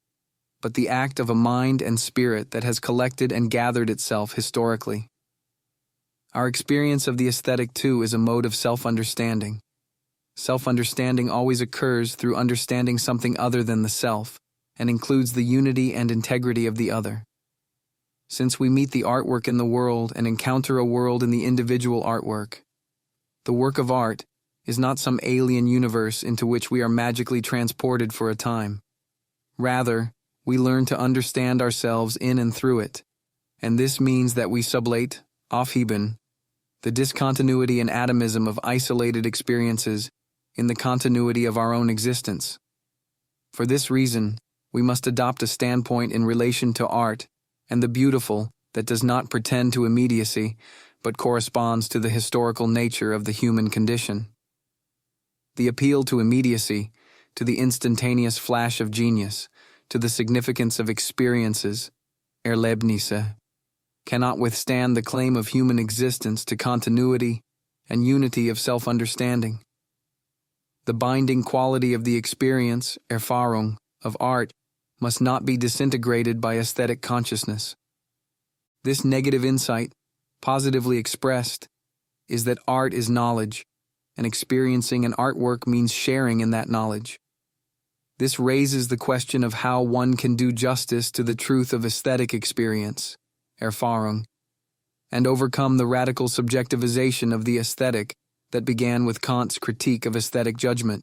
but the act of a mind and spirit that has collected and gathered itself historically. Our experience of the aesthetic, too, is a mode of self-understanding. Self-understanding always occurs through understanding something other than the self, and includes the unity and integrity of the other. Since we meet the artwork in the world and encounter a world in the individual artwork, the work of art is not some alien universe into which we are magically transported for a time. Rather, we learn to understand ourselves in and through it, and this means that we sublate, aufheben, the discontinuity and atomism of isolated experiences in the continuity of our own existence. For this reason, we must adopt a standpoint in relation to art and the beautiful that does not pretend to immediacy, but corresponds to the historical nature of the human condition. The appeal to immediacy, to the instantaneous flash of genius, to the significance of experiences, Erlebnisse, cannot withstand the claim of human existence to continuity and unity of self-understanding. The binding quality of the experience, Erfahrung, of art must not be disintegrated by aesthetic consciousness. This negative insight, positively expressed, is that art is knowledge, and experiencing an artwork means sharing in that knowledge. This raises the question of how one can do justice to the truth of aesthetic experience, Erfahrung, and overcome the radical subjectivization of the aesthetic that began with Kant's critique of aesthetic judgment.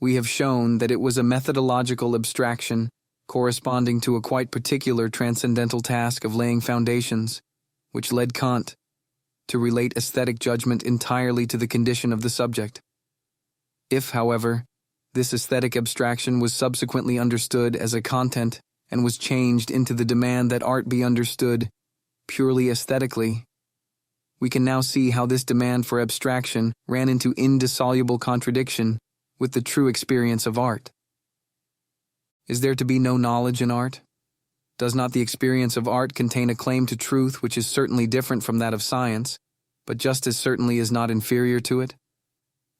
We have shown that it was a methodological abstraction corresponding to a quite particular transcendental task of laying foundations, which led Kant to relate aesthetic judgment entirely to the condition of the subject. If, however, this aesthetic abstraction was subsequently understood as a content and was changed into the demand that art be understood purely aesthetically, we can now see how this demand for abstraction ran into indissoluble contradiction with the true experience of art. Is there to be no knowledge in art? Does not the experience of art contain a claim to truth which is certainly different from that of science, but just as certainly is not inferior to it?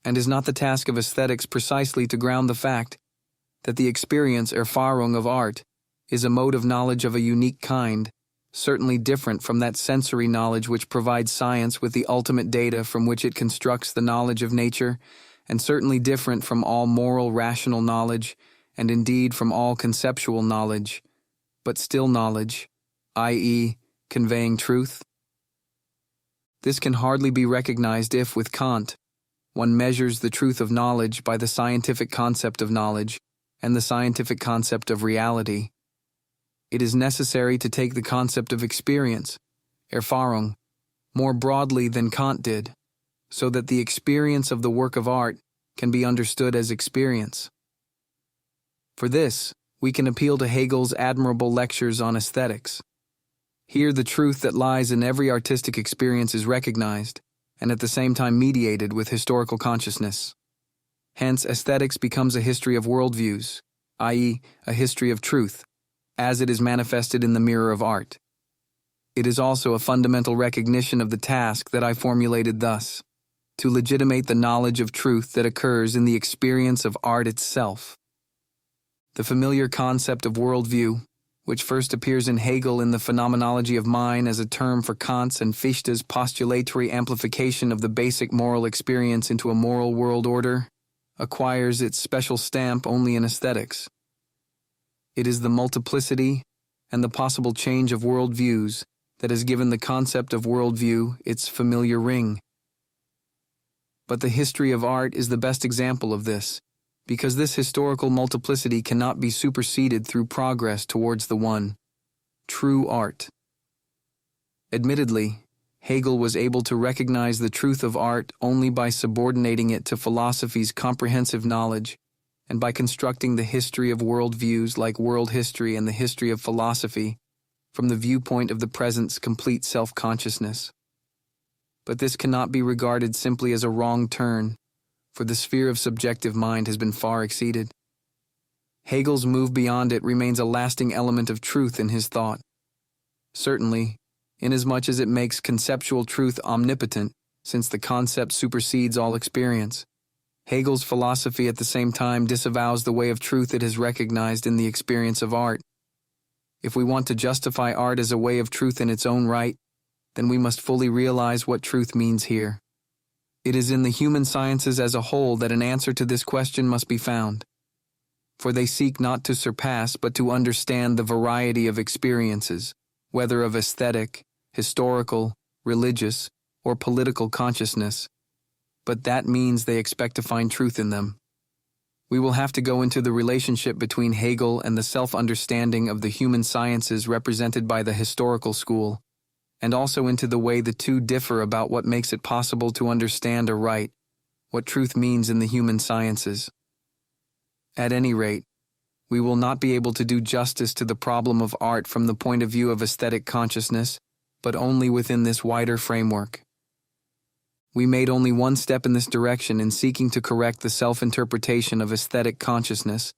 And is not the task of aesthetics precisely to ground the fact that the experience, Erfahrung, of art is a mode of knowledge of a unique kind, certainly different from that sensory knowledge which provides science with the ultimate data from which it constructs the knowledge of nature, and certainly different from all moral rational knowledge, and indeed from all conceptual knowledge, but still knowledge, i.e., conveying truth? This can hardly be recognized if, with Kant, one measures the truth of knowledge by the scientific concept of knowledge and the scientific concept of reality. It is necessary to take the concept of experience, Erfahrung, more broadly than Kant did, so that the experience of the work of art can be understood as experience. For this, we can appeal to Hegel's admirable lectures on aesthetics. Here the truth that lies in every artistic experience is recognized, and at the same time mediated with historical consciousness. Hence, aesthetics becomes a history of worldviews, i.e., a history of truth, as it is manifested in the mirror of art. It is also a fundamental recognition of the task that I formulated thus. to legitimate the knowledge of truth that occurs in the experience of art itself. The familiar concept of worldview, which first appears in Hegel in the Phenomenology of Mind as a term for Kant's and Fichte's postulatory amplification of the basic moral experience into a moral world order, acquires its special stamp only in aesthetics. It is the multiplicity and the possible change of worldviews that has given the concept of worldview its familiar ring. But the history of art is the best example of this, because this historical multiplicity cannot be superseded through progress towards the one, true art. Admittedly, Hegel was able to recognize the truth of art only by subordinating it to philosophy's comprehensive knowledge and by constructing the history of worldviews like world history and the history of philosophy from the viewpoint of the present's complete self-consciousness. But this cannot be regarded simply as a wrong turn, for the sphere of subjective mind has been far exceeded. Hegel's move beyond it remains a lasting element of truth in his thought. Certainly, inasmuch as it makes conceptual truth omnipotent, since the concept supersedes all experience, Hegel's philosophy at the same time disavows the way of truth it has recognized in the experience of art. If we want to justify art as a way of truth in its own right, then we must fully realize what truth means here. It is in the human sciences as a whole that an answer to this question must be found, for they seek not to surpass but to understand the variety of experiences, whether of aesthetic, historical, religious, or political consciousness, but that means they expect to find truth in them. We will have to go into the relationship between Hegel and the self-understanding of the human sciences represented by the historical school, and also into the way the two differ about what makes it possible to understand aright what truth means in the human sciences. At any rate, we will not be able to do justice to the problem of art from the point of view of aesthetic consciousness, but only within this wider framework. We made only one step in this direction in seeking to correct the self-interpretation of aesthetic consciousness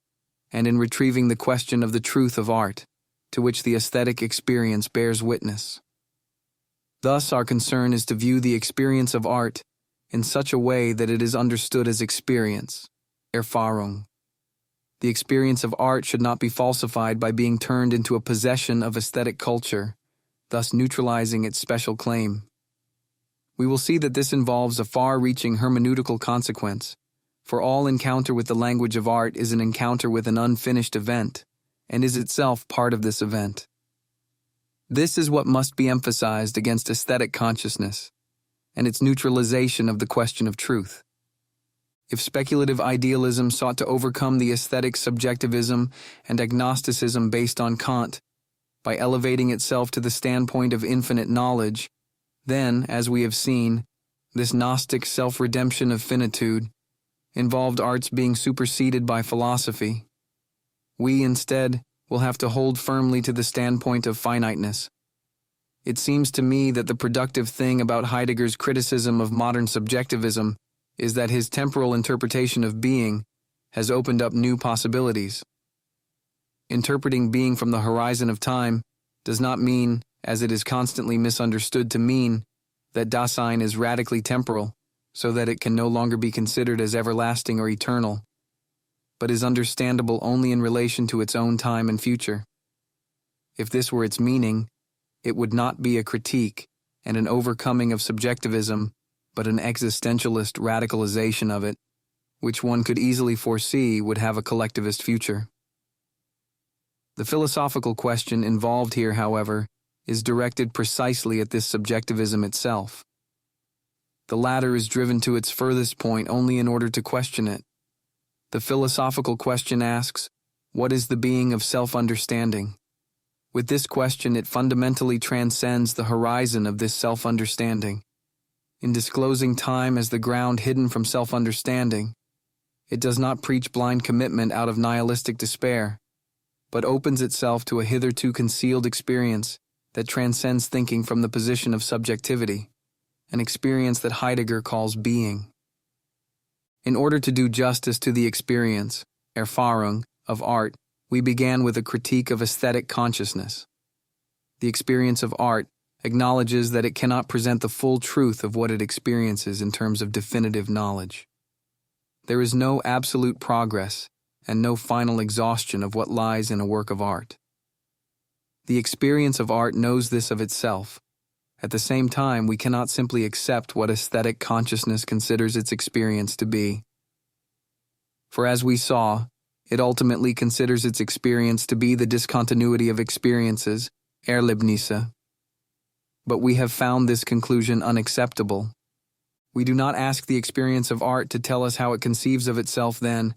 and in retrieving the question of the truth of art, to which the aesthetic experience bears witness. Thus, our concern is to view the experience of art in such a way that it is understood as experience, Erfahrung. The experience of art should not be falsified by being turned into a possession of aesthetic culture, thus neutralizing its special claim. We will see that this involves a far-reaching hermeneutical consequence, for all encounter with the language of art is an encounter with an unfinished event, and is itself part of this event. This is what must be emphasized against aesthetic consciousness, and its neutralization of the question of truth. If speculative idealism sought to overcome the aesthetic subjectivism and agnosticism based on Kant, by elevating itself to the standpoint of infinite knowledge, then, as we have seen, this Gnostic self-redemption of finitude involved arts being superseded by philosophy. We, instead, will have to hold firmly to the standpoint of finiteness. It seems to me that the productive thing about Heidegger's criticism of modern subjectivism is that his temporal interpretation of being has opened up new possibilities. Interpreting being from the horizon of time does not mean, as it is constantly misunderstood to mean, that Dasein is radically temporal, so that it can no longer be considered as everlasting or eternal, but is understandable only in relation to its own time and future. If this were its meaning, it would not be a critique and an overcoming of subjectivism, but an existentialist radicalization of it, which one could easily foresee would have a collectivist future. The philosophical question involved here, however, is directed precisely at this subjectivism itself. The latter is driven to its furthest point only in order to question it. The philosophical question asks, what is the being of self-understanding? With this question, it fundamentally transcends the horizon of this self-understanding. In disclosing time as the ground hidden from self-understanding, it does not preach blind commitment out of nihilistic despair, but opens itself to a hitherto concealed experience that transcends thinking from the position of subjectivity, an experience that Heidegger calls being. In order to do justice to the experience, Erfahrung, of art, we began with a critique of aesthetic consciousness. The experience of art, acknowledges that it cannot present the full truth of what it experiences in terms of definitive knowledge. There is no absolute progress and no final exhaustion of what lies in a work of art. The experience of art knows this of itself. At the same time, we cannot simply accept what aesthetic consciousness considers its experience to be. For as we saw, it ultimately considers its experience to be the discontinuity of experiences, Erlebnisse. But we have found this conclusion unacceptable. We do not ask the experience of art to tell us how it conceives of itself then,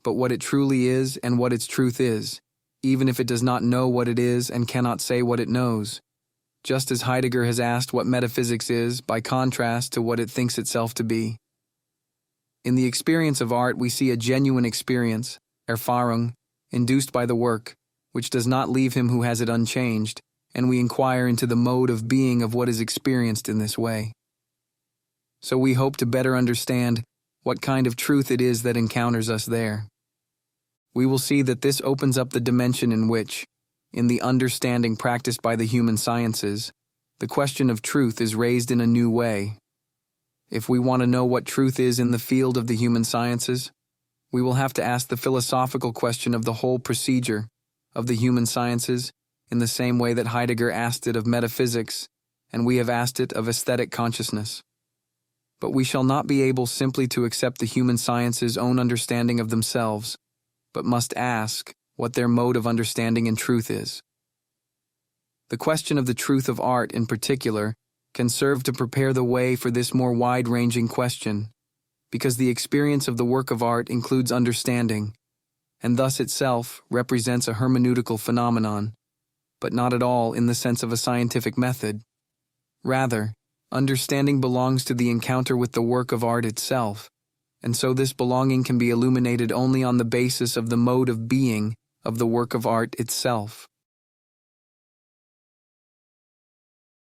but what it truly is and what its truth is, even if it does not know what it is and cannot say what it knows. Just as Heidegger has asked what metaphysics is, by contrast to what it thinks itself to be. In the experience of art, we see a genuine experience, Erfahrung, induced by the work, which does not leave him who has it unchanged, and we inquire into the mode of being of what is experienced in this way. So we hope to better understand what kind of truth it is that encounters us there. We will see that this opens up the dimension in which, in the understanding practiced by the human sciences, the question of truth is raised in a new way. If we want to know what truth is in the field of the human sciences, we will have to ask the philosophical question of the whole procedure of the human sciences in the same way that Heidegger asked it of metaphysics, and we have asked it of aesthetic consciousness. But we shall not be able simply to accept the human sciences' own understanding of themselves, but must ask what their mode of understanding in truth is. The question of the truth of art, in particular, can serve to prepare the way for this more wide-ranging question, because the experience of the work of art includes understanding, and thus itself represents a hermeneutical phenomenon, but not at all in the sense of a scientific method. Rather, understanding belongs to the encounter with the work of art itself, and so this belonging can be illuminated only on the basis of the mode of being of the work of art itself.